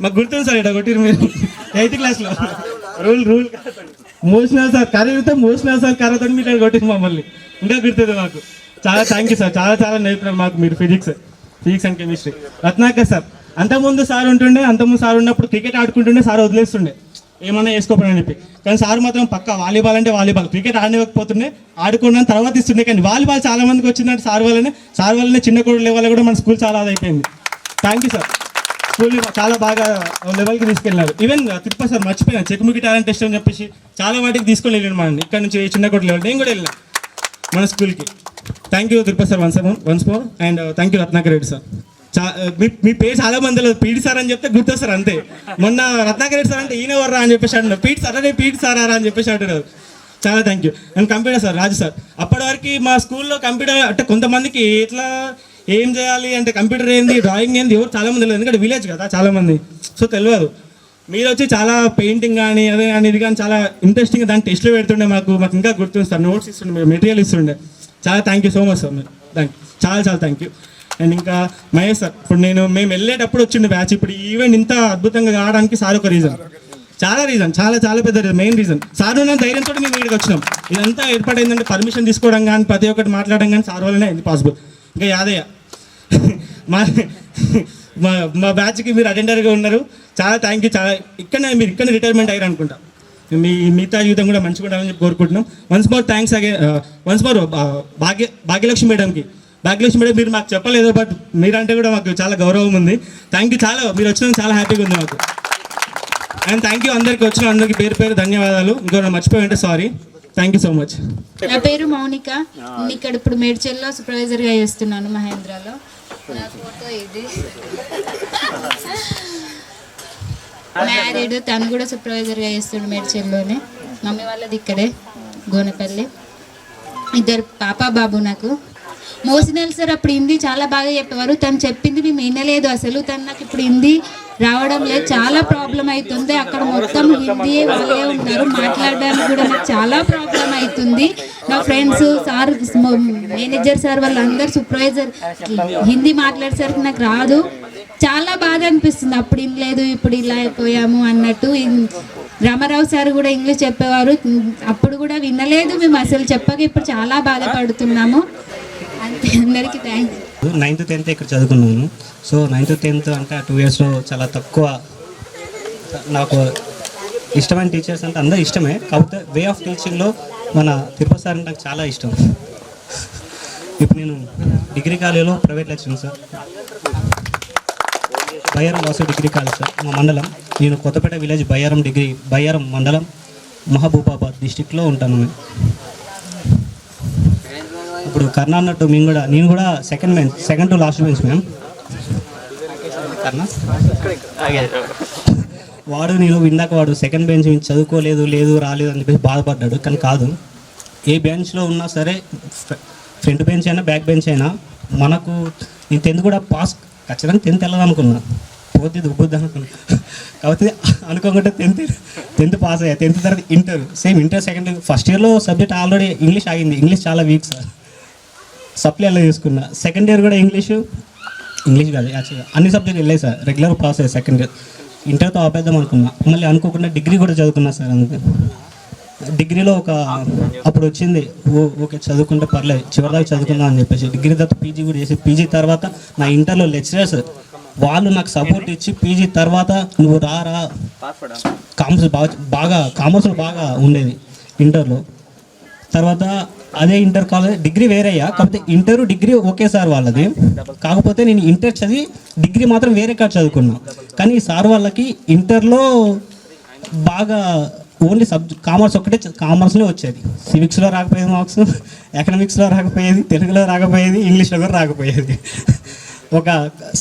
మాకు గుర్తుంది సార్, ఇక్కడ కొట్టిరు మీరు 8th క్లాస్లో. రూల్ మోసినారు సార్ కర్రతో మీరు ఇక్కడ కొట్టిరు మమ్మల్ని, ఇంకా గుర్తుంది మాకు. చాలా థ్యాంక్ యూ సార్, చాలా నేర్పినారు మాకు మీరు physics and chemistry. Ratnakar sir అంతకుముందు సార్ ఉన్నప్పుడు క్రికెట్ ఆడుకుంటుండే, సార్ వదిలేస్తుండే ఏమన్నా వేసుకోపోయినని చెప్పి. కానీ సార్ మాత్రం పక్కా వాలీబాల్ అంటే వాలీబాల్, క్రికెట్ ఆడనివ్వకపోతుండే, ఆడుకున్నాను తర్వాత ఇస్తుండే. కానీ వాలీబాల్ చాలా మందికి వచ్చిందంటే సార్ వల్లనే చిన్న కోడి లెవెల్ కూడా మన స్కూల్ చాలా అయిపోయింది. థ్యాంక్ యూ సార్, స్కూల్ని చాలా బాగా లెవెల్కి తీసుకెళ్ళినారు. ఈవెన్ తిరుపతి సార్ మర్చిపోయినా చెక్కుముకి టాలెంట్ టెస్ట్ అని చెప్పేసి చాలా వాటికి తీసుకొని వెళ్ళాను మనల్ని. ఇక్కడ నుంచి చిన్న కోడి లెవెల్ నేను కూడా వెళ్ళినా మన స్కూల్కి. Thank you Tirupati sir once more. And thank you Ratnakar Reddy sir. మీ పేరు చాలా మంది పీటీ సార్ అని చెప్తే గుర్తొస్తారు అంతే. మొన్న రత్నాకర్ రెడ్డి సార్ అంటే ఈయన వర్రా అని చెప్పేసి అంటున్నారు, పీటీ సార్ అని చెప్పేసి అంటున్నారు. చాలా thank you. And computer sir Raju sir. అప్పటి వరకు మా స్కూల్లో కంప్యూటర్ అంటే కొంతమందికి ఎట్లా ఏం చేయాలి అంటే కంప్యూటర్ ఏంది, డ్రాయింగ్ ఏంది ఎవరు చాలామంది తెలియదు, ఎందుకంటే విలేజ్ కదా చాలామంది, సో తెలియదు. మీరు వచ్చి చాలా పెయింటింగ్ కానీ అదే కానీ ఇది కానీ చాలా ఇంట్రెస్టింగ్గా దాన్ని టెస్ట్లో పెడుతుండే. మాకు ఇంకా గుర్తుంది సార్, నోట్స్ ఇస్తుండే, మెటీరియల్ ఇస్తుండే. చాలా thank you so much sir, మీరు థ్యాంక్ యూ, చాలా థ్యాంక్ యూ. అండ్ ఇంకా మహేష్ సార్, ఇప్పుడు మేము వెళ్ళేటప్పుడు వచ్చిండే బ్యాచ్, ఇప్పుడు ఈవెంట్ ఇంత అద్భుతంగా కావడానికి సార్ ఒక రీజన్, చాలా పెద్ద మెయిన్ రీజన్. సార్ ఉన్న ధైర్యంతో మేము ఇక్కడికి వచ్చినాం. ఇదంతా ఏర్పాటైందంటే పర్మిషన్ తీసుకోవడం కానీ ప్రతి ఒక్కటి మాట్లాడడం కానీ సార్ వల్లనే అయింది పాసిబుల్. ఇంకా యాదయ్య మా బ్యాచ్కి మీరు అటెండర్గా ఉన్నారు, చాలా థ్యాంక్ యూ. మీరు ఇక్కడ రిటైర్మెంట్ అయ్యారు అనుకుంటా. మీ మిగతా జీవితం కూడా మంచిగా ఉండాలని చెప్పి కోరుకుంటున్నాం. వన్స్ మోర్ భాగ్యలక్ష్మి మేడంకి. భాగ్యలక్ష్మి మేడం మీరు మాకు చెప్పలేదు, బట్ మీరంటే కూడా మాకు చాలా గౌరవం ఉంది. థ్యాంక్ యూ, మీరు వచ్చినందుకు చాలా హ్యాపీగా ఉంది మాకు. అండ్ థ్యాంక్ యూ వచ్చిన అందరికీ పేరు ధన్యవాదాలు. ఇంకో మర్చిపోయింటే sorry. Thank you so much. నా పేరు మౌనిక. నేను ఇక్కడ ఇప్పుడు మేడ్చల్లో సూపర్వైజర్గా చేస్తున్నాను మహేంద్రలో. నా ఫోటో ఇది. మ్యారీడ్, తను కూడా సూపర్వైజర్గా చేస్తుండు మేడ్చల్లోనే. మమ్మీ వాళ్ళది ఇక్కడే గోనపల్లి. 2 పాప బాబు నాకు. మోసినల్ సార్ అప్పుడు హిందీ చాలా బాగా చెప్పేవారు. తను చెప్పింది మేము వినలేదు అసలు. తను నాకు ఇప్పుడు హిందీ రావడం లేదు, చాలా ప్రాబ్లం అవుతుంది. అక్కడ మొత్తం హిందీ వాళ్ళే ఉన్నారు, మాట్లాడడానికి కూడా నాకు చాలా ప్రాబ్లం అవుతుంది. నా ఫ్రెండ్స్ సార్, మేనేజర్ సార్ వాళ్ళందరూ సూపర్వైజర్ హిందీ మాట్లాడేసరికి నాకు రాదు. చాలా బాధ అనిపిస్తుంది. అప్పుడు వినలేదు, ఇప్పుడు ఇలా అయిపోయాము అన్నట్టు. రామారావు సార్ కూడా ఇంగ్లీష్ చెప్పేవారు, అప్పుడు కూడా వినలేదు మేము అసలు చెప్పక. ఇప్పుడు చాలా బాధపడుతున్నాము. అంతే, అందరికీ థ్యాంక్స్. 9th 10th ఇక్కడ చదువుకున్నాను. సో 9th 10th అంటే 2 yearsలో చాలా తక్కువ నాకు ఇష్టమైన టీచర్స్ అంటే అందరూ ఇష్టమే, కాకపోతే వే ఆఫ్ టీచింగ్లో మన తిరుపతి సార్ అంటే నాకు చాలా ఇష్టం. ఇప్పుడు నేను డిగ్రీ కాలేజీలో private lecturer sir, Bayyaram Vasu degree college sir మా మండలం. నేను కొత్తపేట విలేజ్ బయ్యారం మండలం మహబూబాబాద్ డిస్టిక్లో ఉంటాను. ఇప్పుడు కర్ణ అన్నట్టు నేను కూడా second to last bench ma'am. Karna నేను ఇందాక సెకండ్ బెంచ్ చదువుకోలేదు రాలేదు అని చెప్పేసి బాధపడ్డాడు. కానీ కాదు, ఏ బెంచ్లో ఉన్నా సరే, ఫ్రంట్ బెంచ్ అయినా బ్యాక్ బెంచ్ అయినా మనకు నేను 10th కూడా పాస్, ఖచ్చితంగా 10th వెళ్ళాలనుకున్నా, పోతే దుబ్బుద్ది అనుకున్నా. కాకపోతే అనుకోకుండా 10th పాస్ అయ్యా. 10th తర్వాత ఇంటర్ సెకండ్ ఫస్ట్ ఇయర్లో సబ్జెక్ట్ ఆల్రెడీ ఇంగ్లీష్ ఆగింది. ఇంగ్లీష్ చాలా వీక్ సార్, సప్లై అలా చేసుకున్నా. సెకండ్ ఇయర్ కూడా ఇంగ్లీష్ కాదు యాక్చువల్గా అన్ని సబ్జెక్టులు వెళ్ళాయి సార్, రెగ్యులర్ పాస్ అయ్యాయి. సెకండ్ ఇయర్ ఇంటర్తో ఆపేద్దాం అనుకున్నా, మళ్ళీ అనుకోకుండా డిగ్రీ కూడా చదువుకున్నా సార్. అందుకే డిగ్రీలో అప్పుడు వచ్చింది ఓకే చదువుకుంటే పర్లేదు, చివరిదాకా చదువుకుందాం అని చెప్పేసి డిగ్రీ తర్వాత పీజీ కూడా చేసి, పీజీ తర్వాత నా ఇంటర్లో లెక్చరర్స్ వాళ్ళు నాకు సపోర్ట్ ఇచ్చి, పీజీ తర్వాత నువ్వు రా కామర్స్లో బాగా ఉండేది ఇంటర్లో. తర్వాత అదే ఇంటర్ కాలేజ్ డిగ్రీ వేరయ్యా, కాకపోతే ఇంటర్ డిగ్రీ ఓకే సార్ వాళ్ళది. కాకపోతే నేను ఇంటర్ చదివి డిగ్రీ మాత్రం వేరే కాడ చదువుకున్నా. కానీ సార్ వాళ్ళకి ఇంటర్లో బాగా ఓన్లీ కామర్స్ ఒక్కటే, కామర్స్లో వచ్చేది. సివిక్స్లో రాకపోయేది మార్క్స్, ఎకనామిక్స్లో రాకపోయేది, తెలుగులో రాకపోయేది, ఇంగ్లీష్లో కూడా రాకపోయేది. ఒక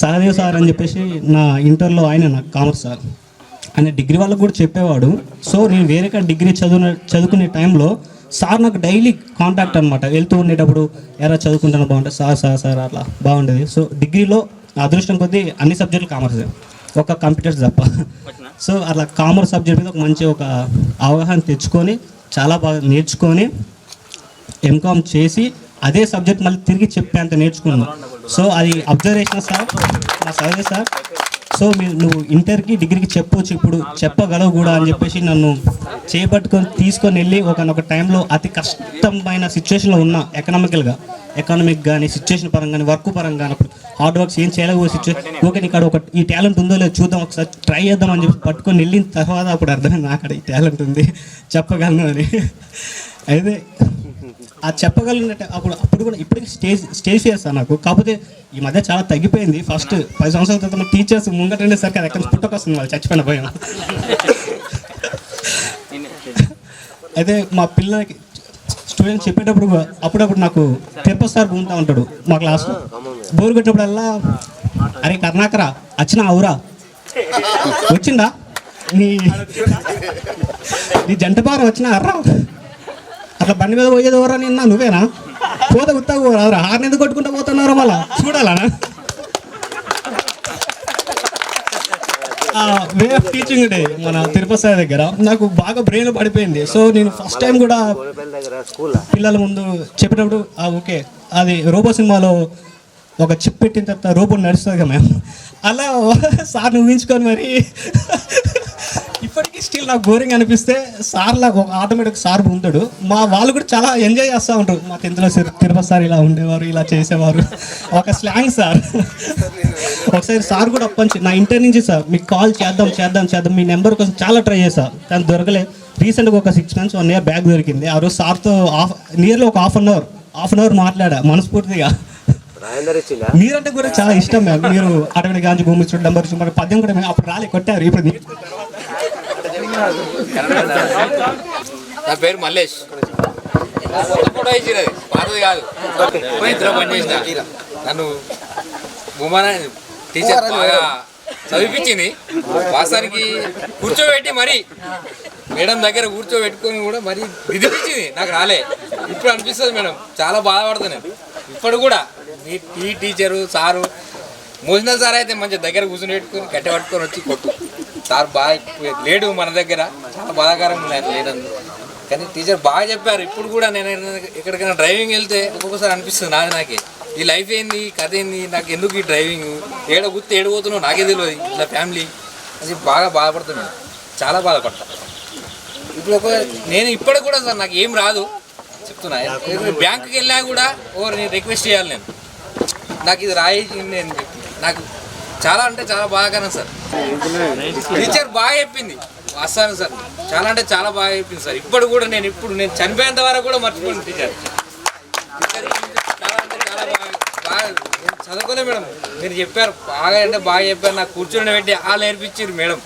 సహదేవ్ సార్ అని చెప్పేసి నా ఇంటర్లో నాకు కామర్స్ సార్, ఆయన డిగ్రీ వాళ్ళకు కూడా చెప్పేవాడు. సో నేను వేరే కాడ డిగ్రీ చదువుకునే టైంలో సార్ నాకు డైలీ కాంటాక్ట్ అనమాట. వెళ్తూ ఉండేటప్పుడు ఎలా చదువుకుంటానో బాగుంటుంది సార్ అట్లా బాగుండేది. సో డిగ్రీలో అదృష్టం కొద్దీ అన్ని సబ్జెక్టులు కామర్సే, ఒక కంప్యూటర్స్ తప్ప. సో అట్లా కామర్స్ సబ్జెక్ట్ మీద మంచి ఒక అవగాహన తెచ్చుకొని చాలా బాగా నేర్చుకొని ఎంకామ్ చేసి అదే సబ్జెక్ట్ మళ్ళీ తిరిగి చెప్పేంత నేర్చుకున్నాను. సో అది అబ్జర్వేషన్ సార్, నా సజెషన్ సార్. సో నువ్వు ఇంటర్కి డిగ్రీకి చెప్పవచ్చు, ఇప్పుడు చెప్పగలవు కూడా అని చెప్పేసి నన్ను చేపట్టుకొని తీసుకొని వెళ్ళి ఒక టైంలో అతి కష్టమైన సిచ్యువేషన్లో ఉన్నా, ఎకనామిక్ కానీ సిచ్యువేషన్ పరంగా కానీ వర్క్ పరంగా కానీ, అప్పుడు హార్డ్ వర్క్స్ ఏం చేయలేకపోతే సిచ్యువేషన్, ఓకే ఇక్కడ ఈ టాలెంట్ ఉందో లేదో చూద్దాం, ఒకసారి ట్రై చేద్దాం అని చెప్పి పట్టుకొని వెళ్ళిన తర్వాత అప్పుడు అర్థమైంది నాకు అక్కడ ఈ టాలెంట్ ఉంది, చెప్పగలను అని. అయితే ఆ చెప్పగలిగినట్టు అప్పుడు కూడా ఇప్పటికీ స్టేజ్ చేస్తాను నాకు. కాకపోతే ఈ మధ్య చాలా తగ్గిపోయింది. ఫస్ట్ 10 సంవత్సరాల తర్వాత టీచర్స్ ముంగటండే సరికి అది ఎక్కడ పుట్టకొస్తుంది, వాళ్ళు చచ్చిపోయిన భయం. అయితే మా పిల్లలకి స్టూడెంట్స్ చెప్పేటప్పుడు అప్పుడప్పుడు నాకు తిరుపతి సార్ గుంటా ఉంటాడు మా క్లాస్లో. బోర్ కొట్టినప్పుడల్లా, అరే కర్ణాకరా వచ్చినా అవురా, వచ్చిందా నీ జంటపార వచ్చినా అర్రా, అట్లా బండి మీద పోయేది ఎవరా నిన్న నువ్వేనా, పోతే గుత్తా పోరాదురా, హార్ని ఎందుకు కొట్టుకుంటూ పోతున్నారా మళ్ళా చూడాలనా. వే ఆఫ్ టీచింగ్ డే మన తిరుపతి సార్ దగ్గర నాకు బాగా బ్రెయిన్ పడిపోయింది. సో నేను ఫస్ట్ టైం కూడా పిల్లల ముందు చెప్పేటప్పుడు ఓకే అది రోబో సినిమాలో ఒక చిప్ పెట్టిన తర్వాత రోబో నడుస్తుంది కదా మేము, అలా సార్ని ఊహించుకొని మరి ఇప్పటికీ స్టిల్ నాకు బోరింగ్ అనిపిస్తే సార్లా ఒక ఆటోమేటిక్ సార్ ఉంటాడు. మా వాళ్ళు కూడా చాలా ఎంజాయ్ చేస్తూ ఉంటారు. మా 10th తిరుపతి సార్ ఇలా ఉండేవారు, ఇలా చేసేవారు, ఒక స్లాంగ్ సార్. ఒకసారి సార్ కూడా అప్పంచి నా ఇంటర్ నుంచి సార్ మీకు కాల్ చేద్దాం మీ నెంబర్ కోసం చాలా ట్రై చేశా, కానీ దొరకలేదు. రీసెంట్గా ఒక 6 months 1 year బ్యాక్ దొరికింది. ఆ రోజు సార్తో నియర్లీ ఒక హాఫ్ అన్ అవర్ మాట్లాడా మనస్ఫూర్తిగా. మీరంటే కూడా చాలా ఇష్టం మ్యామ్. మీరు అటువంటి గాంజీ భూమి చూడు నంబర్ చూడ పద్యం కూడా అప్పుడు రాలే కొట్టారు. ఇప్పుడు నా పేరు మల్లేష్, ఫోటో ఇచ్చినది పాతది కాదు, ఇంట్లో పనిచేసిన. నన్ను భూమాన టీచర్ బాగా చదివిపించింది. వాస్తవానికి కూర్చోబెట్టి మరి మేడం దగ్గర కూర్చోబెట్టుకొని కూడా మరి విధిపించింది, నాకు రాలే. ఇప్పుడు అనిపిస్తుంది మేడం చాలా బాధపడుతున్నాను. ఇప్పుడు కూడా ఈ టీచరు సారు మోసినల్ సార్ అయితే మంచి దగ్గర కూర్చొని పెట్టుకొని కట్టె పట్టుకొని వచ్చి కొట్టు సార్ బాగా లేడు మన దగ్గర, చాలా బాధాకరంగా ఉన్నాయి లేదందు. కానీ టీచర్ బాగా చెప్పారు. ఇప్పుడు కూడా నేను ఎక్కడికైనా డ్రైవింగ్ వెళ్తే ఒక్కొక్కసారి అనిపిస్తుంది నాకే ఈ లైఫ్ ఏంది, కథ ఏంది, నాకు ఎందుకు ఈ డ్రైవింగ్, ఏడబోతున్నావు నాకే తెలియదు, ఇలా ఫ్యామిలీ అది బాగా బాధపడుతున్నాను, చాలా బాధపడతా. ఇప్పుడు నేను ఇప్పటికి కూడా సార్ నాకు ఏం రాదు చెప్తున్నా. బ్యాంకుకి వెళ్ళినా కూడా నేను రిక్వెస్ట్ చేయాలి, నాకు ఇది రాయి, నాకు చాలా అంటే చాలా బాగా సార్. టీచర్ బాగా చెప్పింది వస్తాను సార్, చాలా అంటే చాలా బాగా చెప్పింది సార్. ఇప్పుడు కూడా నేను చనిపోయేంత వరకు కూడా మర్చిపోయింది టీచర్. చాలా అంటే చాలా బాగా చదువుకోలే మేడం, మీరు చెప్పారు బాగా అంటే బాగా చెప్పారు. నాకు కూర్చొని పెట్టి వాళ్ళు నేర్పించారు మేడం.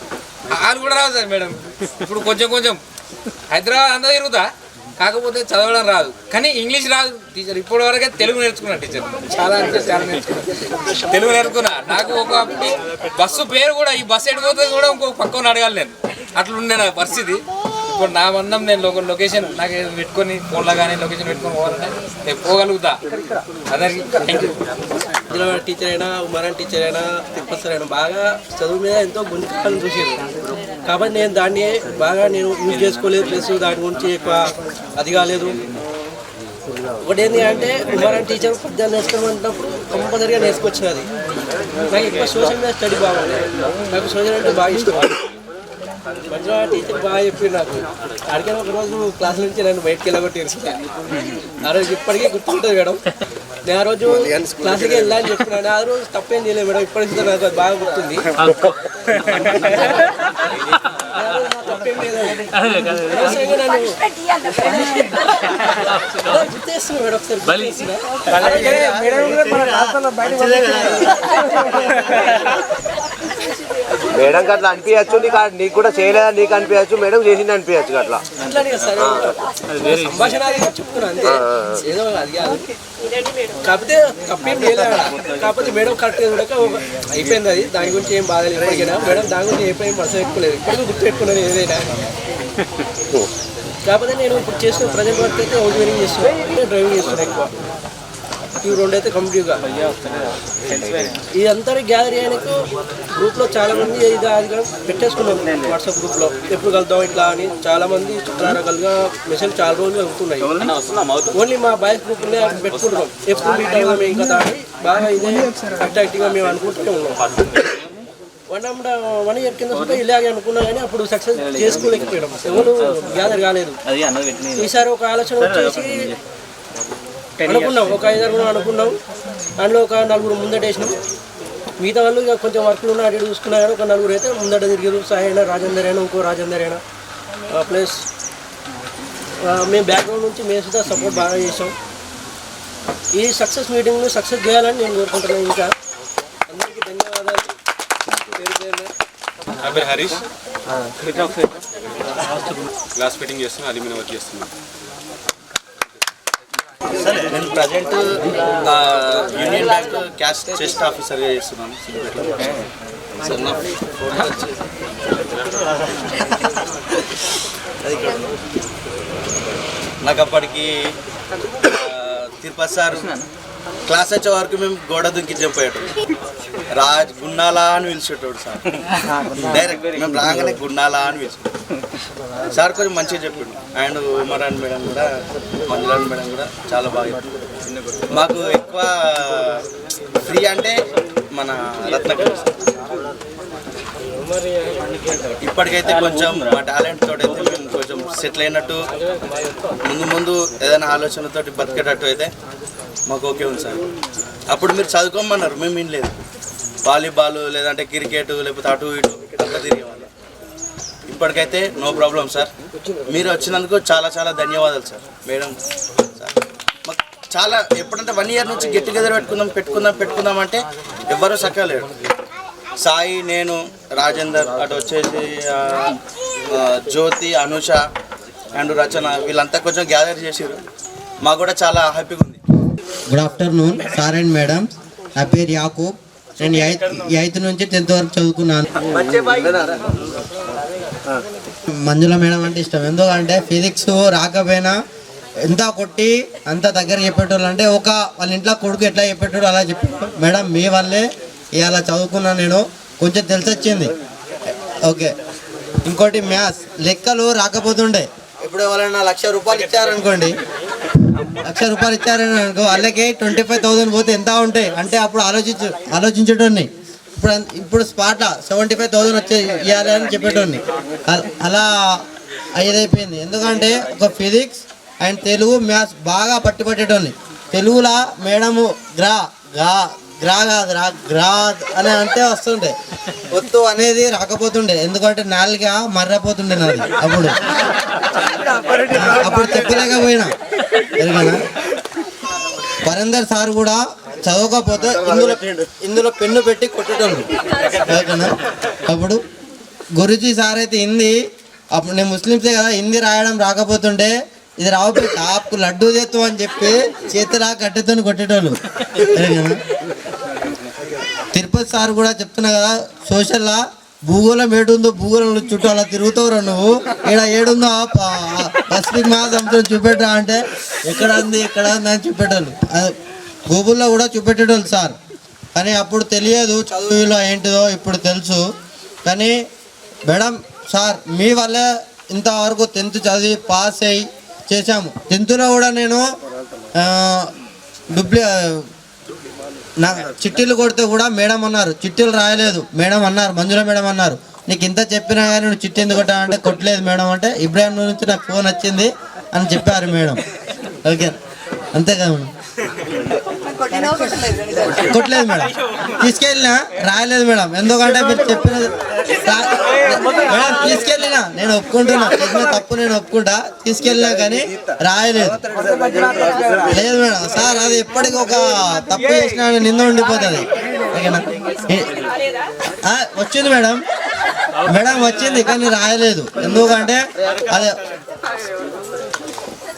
వాళ్ళు కూడా రావు సార్ మేడం. ఇప్పుడు కొంచెం కొంచెం హైదరాబాద్ అంతా తిరుగుతా, కాకపోతే చదవడం రాదు, కానీ ఇంగ్లీష్ రాదు టీచర్. ఇప్పటి వరకే తెలుగు నేర్చుకున్నా టీచర్. చాలా అంటే చాలా నేర్చుకున్నా, తెలుగు నేర్చుకున్నా. నాకు ఒక బస్సు పేరు కూడా, ఈ బస్సు ఎడిపోతుంది కూడా ఇంకో పక్కన అడగాలి నేను, అట్లుండే నా పరిస్థితి. ఇప్పుడు నా మందం నేను లొకేషన్ నాకు పెట్టుకొని ఫోన్లో కానీ లొకేషన్ పెట్టుకొని పోవాలంటే నేను పోగలుగుతా. అందరికీ థ్యాంక్ యూ. టీచర్ అయినా, ఉమరాన్ టీచర్ అయినా, తిరుపతి సార్ అయినా బాగా చదువు మీద ఎంతో గుంజుకాలను చూసారు. కాబట్టి నేను దాన్ని బాగా యూజ్ చేసుకోలేదు, ప్లస్ దాని గురించి ఎక్కువ అది కాలేదు. ఒకటి ఏంటి అంటే ఉమరాన్ టీచర్ పద్యాలు నేర్చుకోమంటున్నప్పుడు కంపల్సరీగా నేర్చుకొచ్చింది. అది నాకు ఎక్కువ సోషల్ మీద స్టడీ బాగుంది, నాకు సోషల్ అంటే బాగా ఇష్టం. మంచిగా టీచర్ బాగా చెప్పింది నాకు. అడిగిన ఒకరోజు క్లాస్ నుంచి నన్ను బయటకు వెళ్ళగొట్టి ఆ రోజు ఇప్పటికీ గుర్తుంటుంది మేడం. నేను ఆ రోజు క్లాస్కి వెళ్ళాలని చెప్పినాను, ఆ రోజు తప్పేం చేయలేదు మేడం. ఇప్పటికీ నాకు అది బాగా గుర్తుంది. తప్పేం లేదు గుర్తేస్తున్నా మేడం. మేడం అట్లా అనిపించచ్చు, నీకు కూడా చేయలేదా నీకు అనిపించచ్చు, మేడం చేసింది అనిపించచ్చు అట్లా. సంభాషణ చెప్తున్నా అంతే, ఏదో అది కాదు. కాకపోతే తప్పేం చేయలేదు. కాకపోతే మేడం కరెక్ట్గా చూడక అయిపోయింది అది. దాని గురించి ఏం బాధ లేదు. ఎప్పటికైనా మేడం దాని గురించి ఎప్పుడేం మనసు పెట్టుకోలేదు, ఇప్పటికీ గుర్తు పెట్టుకున్నాను ఏదైనా. కాకపోతే నేను ఇప్పుడు చేస్తున్న ప్రజెంట్ వర్క్ అయితే హౌస్ వైరింగ్ చేస్తున్నాను, డ్రైవింగ్ చేస్తున్నాను ఎక్కువ. ఇవి రెండు అయితే కంప్లీట్గా ఇదంతా గ్యాదర్ చేయడానికి గ్రూప్లో చాలామంది ఇది అది పెట్టేసుకున్నాం. వాట్సాప్ గ్రూప్లో ఎప్పుడు కలుద్దాం ఇట్లా అని చాలామంది రకాలుగా మెసేజ్ చాలా రోజులు అవుతున్నాయి. ఓన్లీ మా బాయ్స్ గ్రూప్నే పెట్టుకుంటున్నాం, ఎప్పుడు మీట్ అవుదాం ఏం కదా అని బాగా ఇదే అట్రాక్టివ్గా మేము అనుకుంటూనే ఉన్నాం. 1 year కింద కూడా ఇలాగే అనుకున్నాం, కానీ అప్పుడు సక్సెస్ చేసుకోలేకపోయాం, ఎవరు గ్యాదర్ కాలేదు. ఈసారి ఒక ఆలోచన వచ్చేసి అనుకున్నాం, ఒక 5-6 అనుకున్నాం. అందులో ఒక 4 ముందటేసినాం. మిగతా వాళ్ళు ఇక కొంచెం వర్క్లు ఉన్న అటు చూసుకున్నా, కానీ ఒక 4 అయితే ముందట తిరిగారు. సాయి అయినా, రాజేందర్ అయినా, ఇంకో రాజేందర్ అయినా. ప్లస్ మేము బ్యాక్గ్రౌండ్ నుంచి మేము సుధా సపోర్ట్ బాగా చేసాం. ఈ సక్సెస్ మీటింగ్ను సక్సెస్ చేయాలని నేను కోరుకుంటున్నాను. ఇంకా అందరికీ ధన్యవాదాలు. నా పేరు హరీష్, గ్లాస్ ఫిట్టింగ్ చేస్తున్నాను, అల్యూమినియం వర్క్ చేస్తున్నాను. నేను present union bank cash chest ఆఫీసర్గా చేస్తున్నాను. సార్ నా నాకు అప్పటికి తిరుపతి సార్ క్లాస్ వచ్చే వరకు మేము గోడ దుంకి చంపోయేటోడు. గున్నాలా అని పిలిచేటోడు సార్. డైరెక్ట్ మేము రాగానే గున్నాలా అని పిలిచేటోడు సార్. కొంచెం మంచిగా చెప్పిండు. అండ్ ఉమరాన్ మేడం కూడా, మంజులాన్ మేడం కూడా చాలా బాగా చెప్పిండు. మాకు ఎక్కువ ఫ్రీ అంటే మన రత్నకర్ ఇప్పటికైతే కొంచెం మా టాలెంట్ తోటి అయితే మేము కొంచెం సెటిల్ అయినట్టు, ముందు ఏదైనా ఆలోచనతోటి బతికేటట్టు అయితే మాకు ఓకే ఉంది సార్. అప్పుడు మీరు చదువుకోమన్నారు, మేము ఏం లేదు. వాలీబాల్ లేదంటే క్రికెట్ లేకపోతే అటు ఇటు అంతా తిరిగేవాళ్ళం. ఇప్పటికైతే నో ప్రాబ్లం సార్. మీరు వచ్చినందుకు చాలా చాలా ధన్యవాదాలు సార్. మేడం సార్ మాకు చాలా ఎప్పుడంటే 1 year నుంచి గెట్ టుగెదర్ పెట్టుకుందాం అంటే ఎవ్వరూ సక్కలేడు. సాయి, నేను, రాజేందర్, అటు వచ్చేసి జ్యోతి, అనుష అండ్ రచన, వీళ్ళంతా కొంచెం గ్యాదర్ చేసారు. మాకు కూడా చాలా హ్యాపీగా ఉంది. Good afternoon sir and madam. నా పేరు యాకూబ్. నేను 8th నుంచి 10th వరకు చదువుకున్నాను. మంజుల మేడం అంటే ఇష్టం. ఎందుకంటే ఫిజిక్స్ రాకపోయినా ఎంత కొట్టి అంత దగ్గర చెప్పేటోళ్ళు. అంటే వాళ్ళ ఇంట్లో కొడుకు ఎట్లా చెప్పేటోడు అలా చెప్పేటోడు. మేడం మీ వల్లే ఇలా చదువుకున్నాను, నేను కొంచెం తెలిసి వచ్చింది. ఓకే. ఇంకోటి మ్యాథ్స్ లెక్కలు రాకపోతుండే. ఇప్పుడు ఎవరైనా 1,00,000 రూపాయలు ఇచ్చారనుకోండి, 1,00,000 రూపాయలు ఇచ్చారని అనుకో, వాళ్ళకి 25,000 పోతే ఎంత ఉంటాయి అంటే అప్పుడు ఆలోచించేటోడిని. ఇప్పుడు స్పాట్లో 75,000 వచ్చే ఇవ్వాలి అని చెప్పేటోడిని. అలా అయిపోయింది. ఎందుకంటే ఒక ఫిజిక్స్ అండ్ తెలుగు మ్యాథ్స్ బాగా పట్టేటోడిని. తెలుగులో మేడము గ్రా కాదు గ్రా అని అంటే వస్తుండే, ఒత్తు అనేది రాకపోతుండే, ఎందుకంటే నాలుగ మర్రపోతుండే నాది అప్పుడు చెప్పలేకపోయినా. ఎరుగనా పరందర్ సార్ కూడా చదవకపోతే ఇందులో పెన్ను పెట్టి కొట్టేటోళ్ళు. ఓకేనా అప్పుడు గురుజీ సార్ అయితే హిందీ, అప్పుడు నేను ముస్లిమ్సే కదా, హిందీ రాయడం రాకపోతుండే, ఇది రాకపోతే ఆప్కు లడ్డూ చేస్తాం అని చెప్పి చేతిలా కట్టెతో కొట్టేటోళ్ళు. తిరుపతి సార్ కూడా చెప్తున్నా కదా, సోషల్లా భూగోళం ఏడుందో భూగోళం చుట్టూ అలా తిరుగుతావురా నువ్వు, ఇక్కడ ఏడుందో పసిఫిక్ మహాసముద్రం చూపెట్టా అంటే ఎక్కడ ఉంది అని చూపెట్టాలి. గూగుల్లో కూడా చూపెట్టేటోళ్ళు సార్, కానీ అప్పుడు తెలియదు చదువులో ఏంటిదో, ఇప్పుడు తెలుసు. కానీ మేడం సార్ మీ వల్లే ఇంతవరకు 10th చదివి పాస్ అయ్యి చేశాము. 10thలో కూడా నేను నా చిట్టీలు కొడితే కూడా మేడం అన్నారు, చిట్టీలు రాయలేదు మేడం అన్నారు, మంజుల మేడం అన్నారు, నీకు ఇంత చెప్పినా కానీ నువ్వు చిట్టి ఎందుకు కొట్టావంటే కొట్టలేదు మేడం అంటే, ఇబ్రాహిం నుంచి నాకు ఫోన్ వచ్చింది అని చెప్పారు మేడం. ఓకే అంతే కదా మేడం, కొట్టలేదు మేడం, తీసుకెళ్ళినా రాయలేదు మేడం, ఎందుకంటే మీరు చెప్పినది మేడం తీసుకెళ్ళినా నేను ఒప్పుకుంటున్నా, చెప్పిన తప్పు నేను ఒప్పుకుంటా, తీసుకెళ్ళినా కానీ రాయలేదు. లేదు మేడం సార్, అది ఎప్పటికీ ఒక తప్పు చేసినా నింద ఉండిపోతుంది. ఓకేనా వచ్చింది మేడం వచ్చింది కానీ రాయలేదు, ఎందుకంటే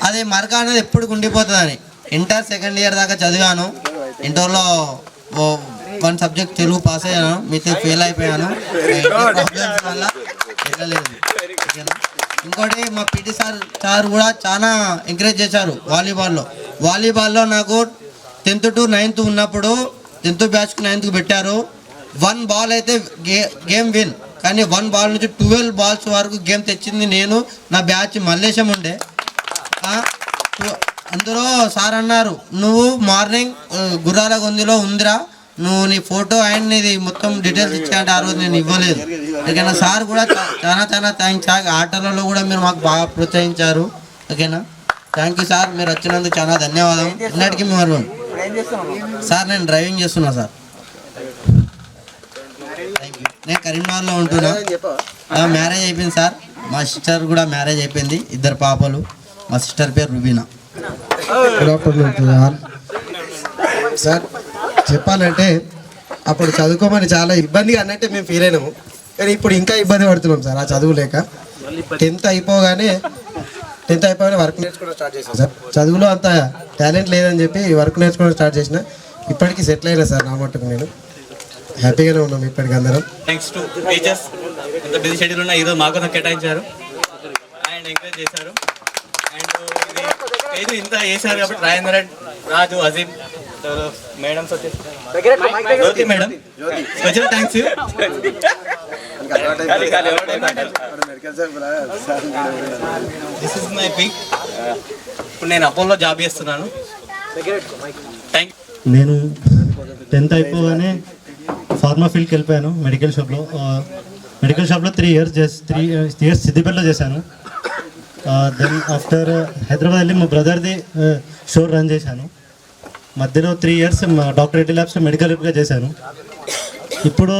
అదే మరక అనేది ఎప్పటికి ఉండిపోతుందని. ఇంటర్ 2nd ఇయర్ దాకా చదివాను, ఇంటర్లో 1 సబ్జెక్ట్ తెలుగు పాస్ అయ్యాను, మీతో ఫెయిల్ అయిపోయాను, ప్రాబ్లమ్స్ వల్ల వెళ్ళలేదు. ఇంకోటి మా పీటీ సార్ కూడా చాలా ఎంకరేజ్ చేశారు వాలీబాల్లో నాకు 10th to 9th ఉన్నప్పుడు 10th బ్యాచ్కి 9th పెట్టారు. 1 బాల్ అయితే గేమ్ విన్, కానీ 1 బాల్ నుంచి 12 బాల్స్ వరకు గేమ్ తెచ్చింది నేను, నా బ్యాచ్ మల్లేశం ఉండే. అందులో సార్ అన్నారు, నువ్వు మార్నింగ్ గుర్రాల గొంతులో ఉందిరా, నువ్వు నీ ఫోటో అండ్ నీది మొత్తం డీటెయిల్స్ ఇచ్చాయంటే ఆ రోజు నేను ఇవ్వలేదు. ఓకేనా సార్ కూడా చాలా థ్యాంక్స్. ఆటలలో కూడా మీరు మాకు బాగా ప్రోత్సహించారు. ఓకేనా థ్యాంక్ యూ సార్, మీరు వచ్చినందుకు చాలా ధన్యవాదం. ఎన్నటికీ మీరు సార్ నేను డ్రైవింగ్ చేస్తున్నా సార్. నేను కరీంనగర్లో ఉంటున్నా, మ్యారేజ్ అయిపోయింది సార్, మా సిస్టర్ కూడా మ్యారేజ్ అయిపోయింది, 2 పాపలు, మా సిస్టర్ పేరు రుబీనా. Good afternoon sir. చెప్పాలంటే అప్పుడు చదువుకోమని చాలా ఇబ్బందిగా అన్నట్టే మేము ఫీల్ అయినాము, కానీ ఇప్పుడు ఇంకా ఇబ్బంది పడుతున్నాం సార్ ఆ చదువు లేక. 10th అయిపోగానే వర్క్ నేర్చుకోవడం స్టార్ట్ చేసాం సార్. చదువులో అంత టాలెంట్ లేదని చెప్పి వర్క్ నేర్చుకోవడం స్టార్ట్ చేసిన, ఇప్పటికీ సెటిల్ అయినా సార్. నా మట్టుకు నేను హ్యాపీగానే ఉన్నాం ఇప్పటికి అందరం. థ్యాంక్స్ టు టీచర్స్, ఇంత బిజీ షెడ్యూల్ ఉన్న ఈరోజు మాకు కేటాయించారు అండ్ ఎంకరేజ్ చేశారు. అండ్ ఇది ఇంత చేశారు కాబట్టి రాజేంద్ర, రాజు, అజీమ్ మేడమ్స్ వచ్చేసి madam special thanks. This is my pic. ఇప్పుడు నేను అపోలో జాబ్ చేస్తున్నాను. నేను 10th అయిపోగానే ఫార్మా ఫీల్డ్కి వెళ్ళిపోయాను. మెడికల్ షాప్లో 3 years సిద్దిపేటలో చేశాను. దెన్ ఆఫ్టర్ హైదరాబాద్ వెళ్ళి మా బ్రదర్ది షోర్ రన్ చేశాను. మధ్యలో 3 years డాక్టర్ రెడ్డి ల్యాబ్స్లో మెడికల్ రిప్గా చేశాను. ఇప్పుడు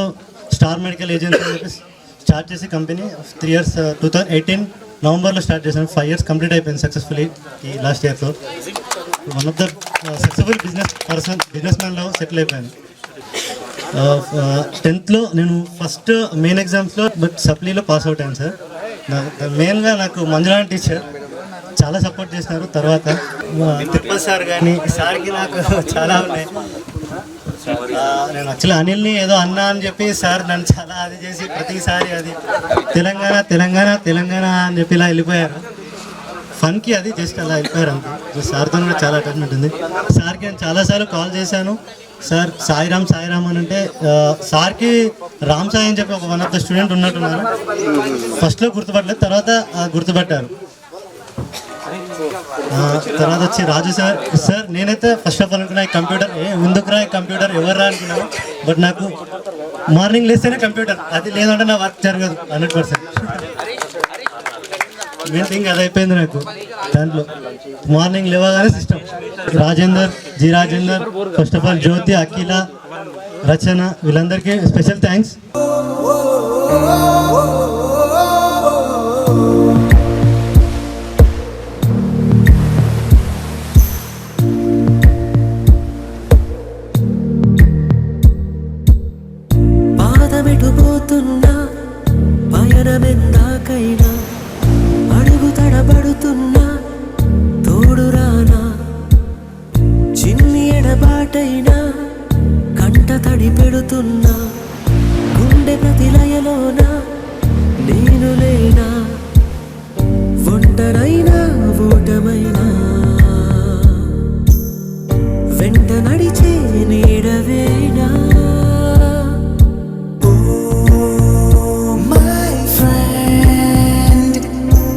స్టార్ మెడికల్ ఏజెన్సీ అని చెప్పి స్టార్ట్ చేసి కంపెనీ 3 years 2018 నవంబర్లో స్టార్ట్ చేశాను. 5 years కంప్లీట్ అయిపోయింది సక్సెస్ఫుల్లీ ఈ లాస్ట్ ఇయర్లో. One of the successful business మ్యాన్లో సెటిల్ అయిపోయాను. 10thలో నేను ఫస్ట్ మెయిన్ ఎగ్జామ్స్లో బట్ సప్లీలో పాస్ అవుట్ అయ్యాను సార్. మెయిన్గా నాకు మంజులా టీచర్ చాలా సపోర్ట్ చేసినారు. తర్వాత తిరుపతి సార్ కానీ సార్కి నాకు చాలా ఉన్నాయి. నేను యాక్చువల్లీ అనిల్ని ఏదో అన్నా అని చెప్పి సార్ నన్ను చాలా అది చేసి ప్రతిసారి అది తెలంగాణ తెలంగాణ తెలంగాణ అని చెప్పి ఇలా వెళ్ళిపోయారు. ఫన్కి అది జస్ట్ అలా వెళ్ళిపోయారు అంతే. సార్తో కూడా చాలా అటాచ్మెంట్ ఉంది. సార్కి నేను చాలాసార్లు కాల్ చేశాను, సార్ సాయిరామ్ అని అంటే సార్కి రామ్ సాయి అని చెప్పి ఒక 1 of the స్టూడెంట్ ఉన్నట్టున్నారు. ఫస్ట్లో గుర్తుపట్టలేదు, తర్వాత గుర్తుపట్టారు. తర్వాత వచ్చి రాజు సార్ నేనైతే ఫస్ట్ ఆఫ్ ఆల్ అనుకున్నా ఈ కంప్యూటర్ ఎందుకురా ఈ కంప్యూటర్ ఎవర్రా అనుకున్నాను. బట్ నాకు మార్నింగ్ లేస్తేనే కంప్యూటర్, అది లేదంటే నా వర్క్ జరగదు 100%. మెయిన్ థింగ్ అది అయిపోయింది నాకు దాంట్లో. మార్నింగ్ లేవగానే system Rajender, G Rajender, first of all Jyothi, Akhila, Rachana వీళ్ళందరికీ స్పెషల్ థ్యాంక్స్. పాదమెటుపోతున్నా పయనమెందాకైనా అడుగు తడబడుతున్నా తోడురానా చిన్ని ఎడబాటైనా కంట తడి పెడుతున్నా గుండె ప్రతిలయలోన నేను లేనా ఒంటరైనా ఓటమైనా వెంట నడిచే నీడవేనా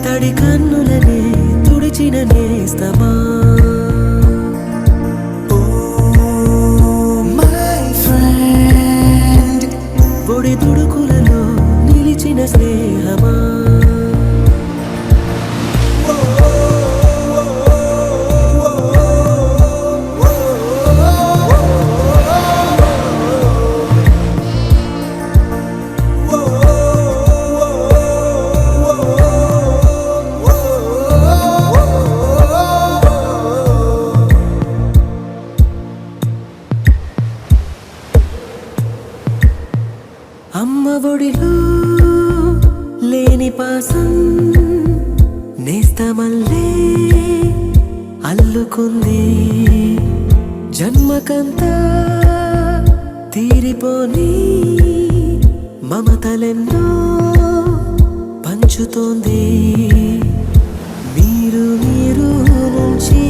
తడి కన్నులనే తుడిచిన నేస్తమా పొడి తుడుకులలో నిలిచిన స్నేహమా అమ్మ ఒడిలో లేని పాసం నేస్తమల్లే అల్లుకుంది జన్మకంతా తీరిపోని మమతలెన్నో పంచుతోంది మీరు నుంచి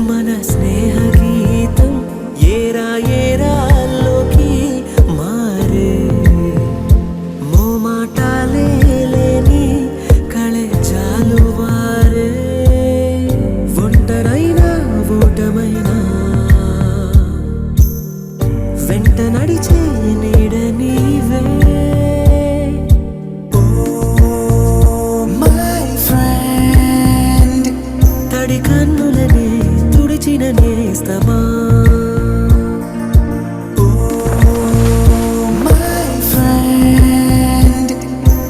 మన స్నేహ గీతం ఏరా ఏరాల్లోకి మారే మోమాటాలే లేని కళే జాలువారే ఒంటరైనా ఓటమైనా వెంట నడిచే నీడ నీవే తడి కన్నులనే తుడిచిన నేస్తమా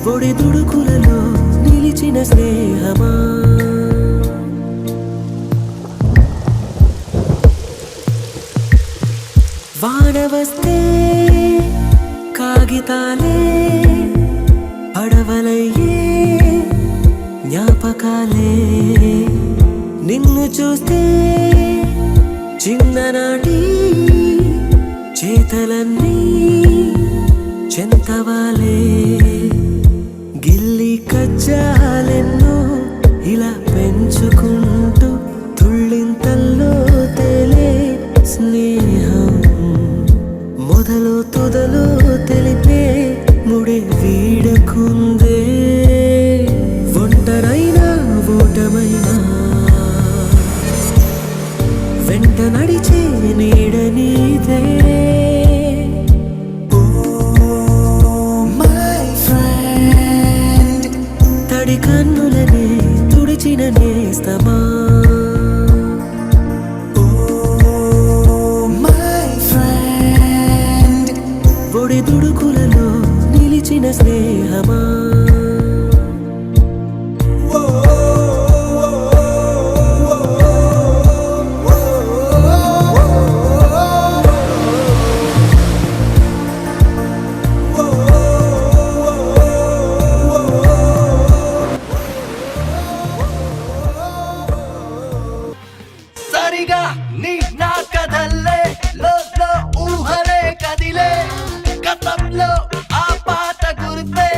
ఒడి దుడుకులలో నిలిచిన స్నేహమా వాన వస్తే కాగితాలే పడవలయ్యే జ్ఞాపకాలే నిన్ను చూస్తే చిన్ననాటి చేతలన్నీ చెంతవాలే గిల్లి కజ్జాలెన్నో ఇలా పెంచుకుంటూ తుళ్ళింతల్లో తేలే స్నేహం మొదలు తుదలు తెలిపే ముడి వీడకుందే ఒంటరైనా ఓటమైనా వెంట నడిచే నీడ నీదే తడి కన్నులనే తుడిచిన నేస్తమా ఒడి దుడుకులలో నిలిచిన స్నేహమా సరిగా నీ నా కథల్లే లోలో ఊహలే కదిలే గతంలో ఆ పాట గుర్తే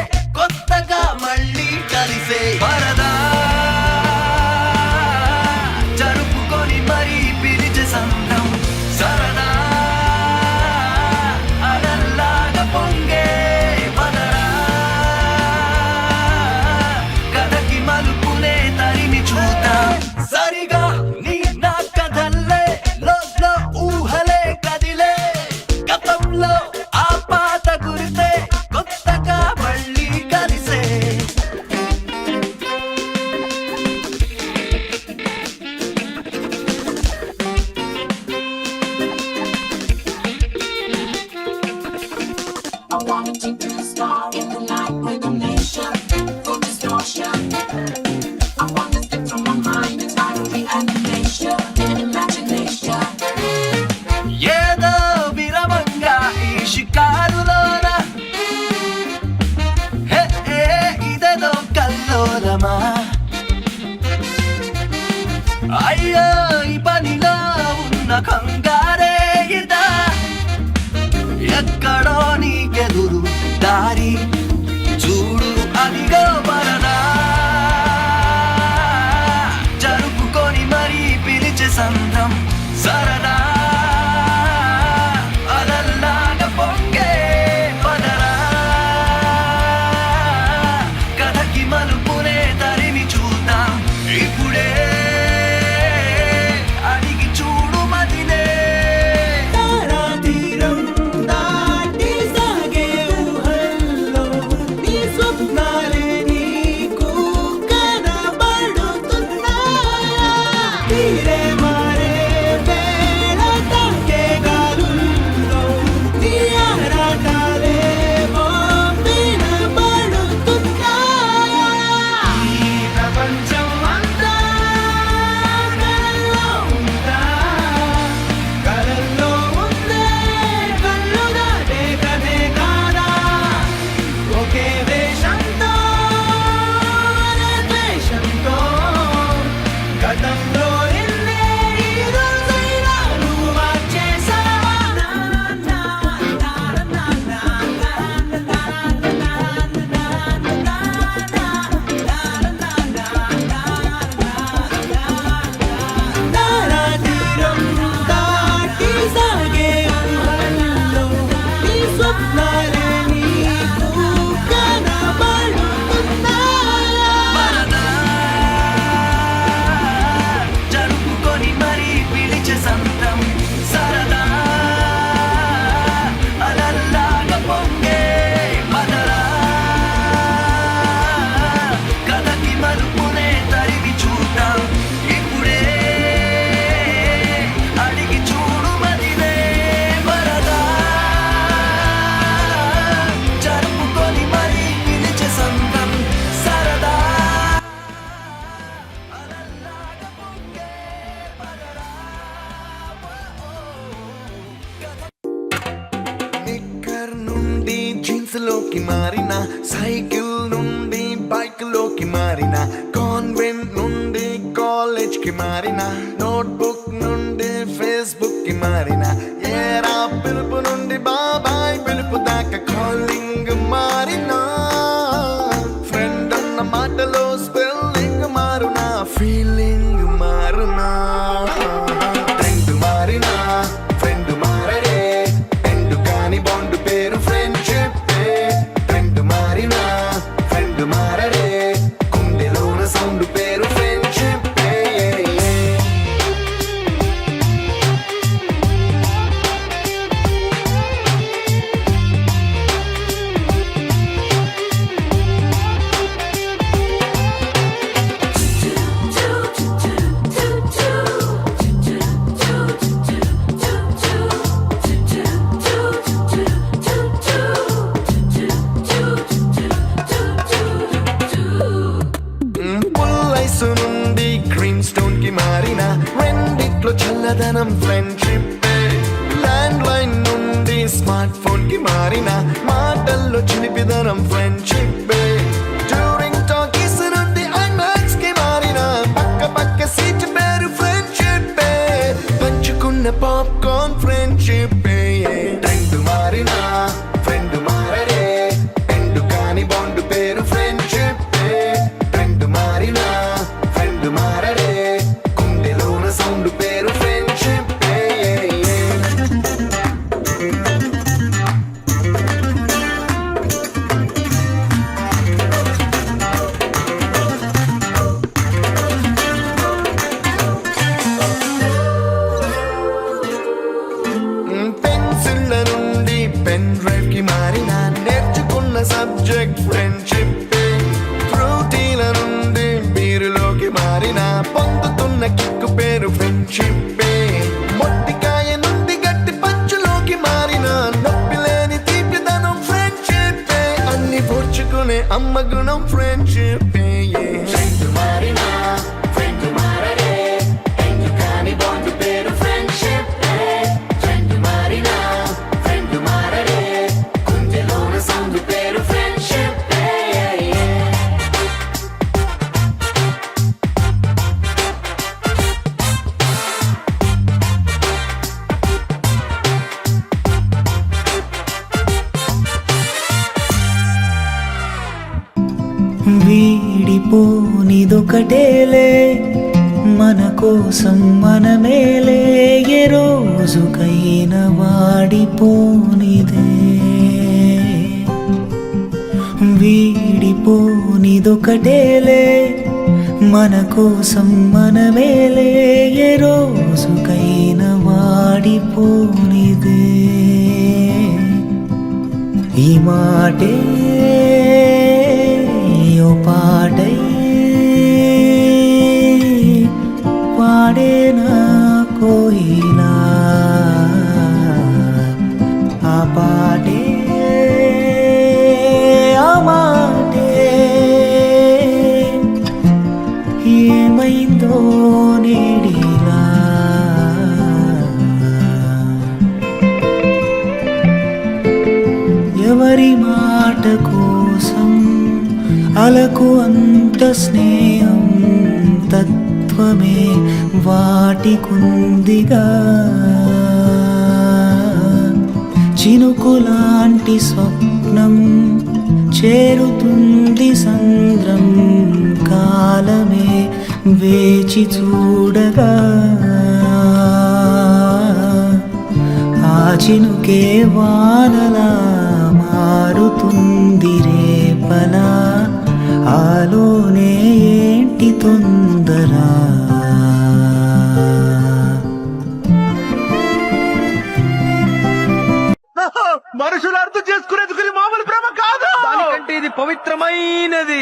ఏదో విరమంగా ఈ షికారులోన హే హే ఇదేదో కల్లోలమా అయ్యో ఈ పనిలో ఉన్న కంగారే ఇదా ఎక్కడో నీకెదురు దారి చూడు అదిగో మరనా జరుపుకొని మరీ పిలిచే సంద్రం సరదా అలల్లాగా పొంగే పదరా కథకి మలుపునే తరిమి చూద్దాం ఇప్పుడే అడిగి చూడు మదినే తీరం దాటి సాగే ఊహల్లో నీ స్వప్నాలే నీకు కనబడుతున్నాయా తీరే మారే వేళ తాకే గాలుల్లో నీ ఆరాటాలేమో వినబడుతున్నాయా ఈ ప్రపంచం అంతా కలల్లో ఉందా కలల్లో ఉందే కళ్ళు దాటే కథే కాదా ఒకే వేషంతో అనే ద్వేషంతో గతంలో నిన్నే ఈ రోజైనా నువ్వు మార్చేసావా తీరం దాటి సాగే ఊహల్లో నీ స్వప్నాలే నీకు కనబడుతున్నాయా జరుపుకొని మరీ పిలిచే సంతం సరదా అలల్లాగా పొంగే మదరా కథకి మలుపునే తరిగి చూద్దాం ఇప్పుడే అడిగి చూడు మదినే వరదా జరుపుకొని మరీ పిలిచే సంతం సరదా అలల్లాగా పొంగే నిక్కర్ నుండి జీన్స్ లోకి మారిన సైకిల్ నుండి బైక్ లోకి మారిన కాన్వెంట్ నుండి కాలేజ్ కి మారిన నోట్బుక్ నుండి ఫేస్బుక్ కి మారిన ఏరా పిలుపు నుండి బాబాయ్ పిలుపు దాకా కాలింగ్ మారిన ఫ్రెండ్ అన్న మాటలో స్పెల్లింగ్ మారునా ఫీలింగ్ మారునా ట్రెండ్ మారినా ఫ్రెండ్ మారడే ఎండు కాని బాండ్ పేరు ఫ్రెండ్షిప్ ట్రెండ్ మారినా ఫ్రెండ్ మారడే గుండెలోన సౌండ్ పేరు ఫ్రెండ్షిప్ పుల్లైసు నుండి గ్రీన్ స్టోన్ కి మారిన రెండిట్లో చల్లదనం ఫ్రెండ్షిప్ ల్యాండ్ లైన్ నుండి స్మార్ట్ ఫోన్ కి మారిన మాటల్లో చిలిపిదనం ఫ్రెండ్షిప్ డ్యూరింగ్ టాకీస్ నుండి ఐమాక్స్ కి మారిన పక్క పక్క సీట్ పేరు ఫ్రెండ్షిప్ పంచుకున్న పాప్కార్న్ ఫ్రెండ్షిప్ ట్రెండ్ మారిన ఫ్రెండ్ మారడే ఎండు కాని బాండ్ పేరు ఫ్రెండ్షిప్ ట్రెండ్ మారిన ఫ్రెండ్ మారడే గుండెలోన సౌండ్ పేరు ఫ్రెండ్షిప్ పెన్సిళ్ళ నుండి పెన్ డ్రైవ్ కి మారిన నేర్చుకున్న సబ్జెక్ట్ ఫ్రెండ్షిప్ ఫ్రూటీల నుండి బీరులోకి మారిన పొందుతున్న కిక్కు పేరు ఫ్రెండ్షిప్ మొట్టికాయ నుండి గట్టి పంచులోకి మారిన నొప్పి లేని తీపిదనం ఫ్రెండ్షిప్ అమ్మ గుణం ఫ్రెండ్షిప్ ఫ్రెండ్ మారినా ఫ్రెండ్ మారడే ఎందుకని బాండ్ పేరు ఫ్రెండ్షిప్ ఫ్రెండ్ మారినా ఫ్రెండ్ మారడే గుండెలోన సౌండ్ పేరు ఫ్రెండ్షిప్ వీడిపోనిదొకటేలే మన కోసం మనమేలే ఏ రోజుకైనా వాడిపోనిదే వీడిపోనిదొకటేలే మన కోసం మనమేలే ఏ రోజుకైనా వాడిపోనిదే ఈ మాటే ఓ పాటై పాడేనా కోయిలా ఆ పాటే ఆ మాటే ఏమైందో నేడిలా ఎవరి మాట కోసం అలకు అంత స్నేహం తత్వమే వాటికుందిగా చినుకులాంటి స్వప్నం చేరుతుంది సంద్రం కాలమే వేచి చూడగా ఆ చినుకే వానలా మారుతుంది రేపలా ఆలోనే ఏంటి తొందర మనుషులు అర్థం చేసుకునేందుకు ఇది మామూలు ప్రేమ కాదు దానికంటే ఇది పవిత్రమైనది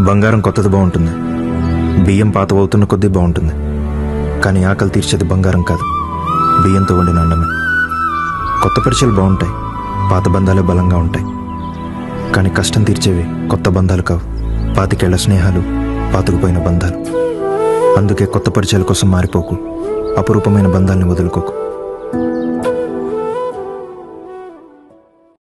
బంగారం కొత్తది బాగుంటుంది, బియ్యం పాతవవుతున్న కొద్దీ బాగుంటుంది. కానీ ఆకలి తీర్చేది బంగారం కాదు, బియ్యంతో వండిన అన్నమే. కొత్త పరిచయాలు బాగుంటాయి, పాత బంధాలే బలంగా ఉంటాయి. కానీ కష్టం తీర్చేవి కొత్త బంధాలు కావు, పాతికేళ్ల స్నేహాలు, పాతుకుపోయిన బంధాలు. అందుకే కొత్త పరిచయాల కోసం మారిపోకు, అపురూపమైన బంధాల్ని వదులుకోకు.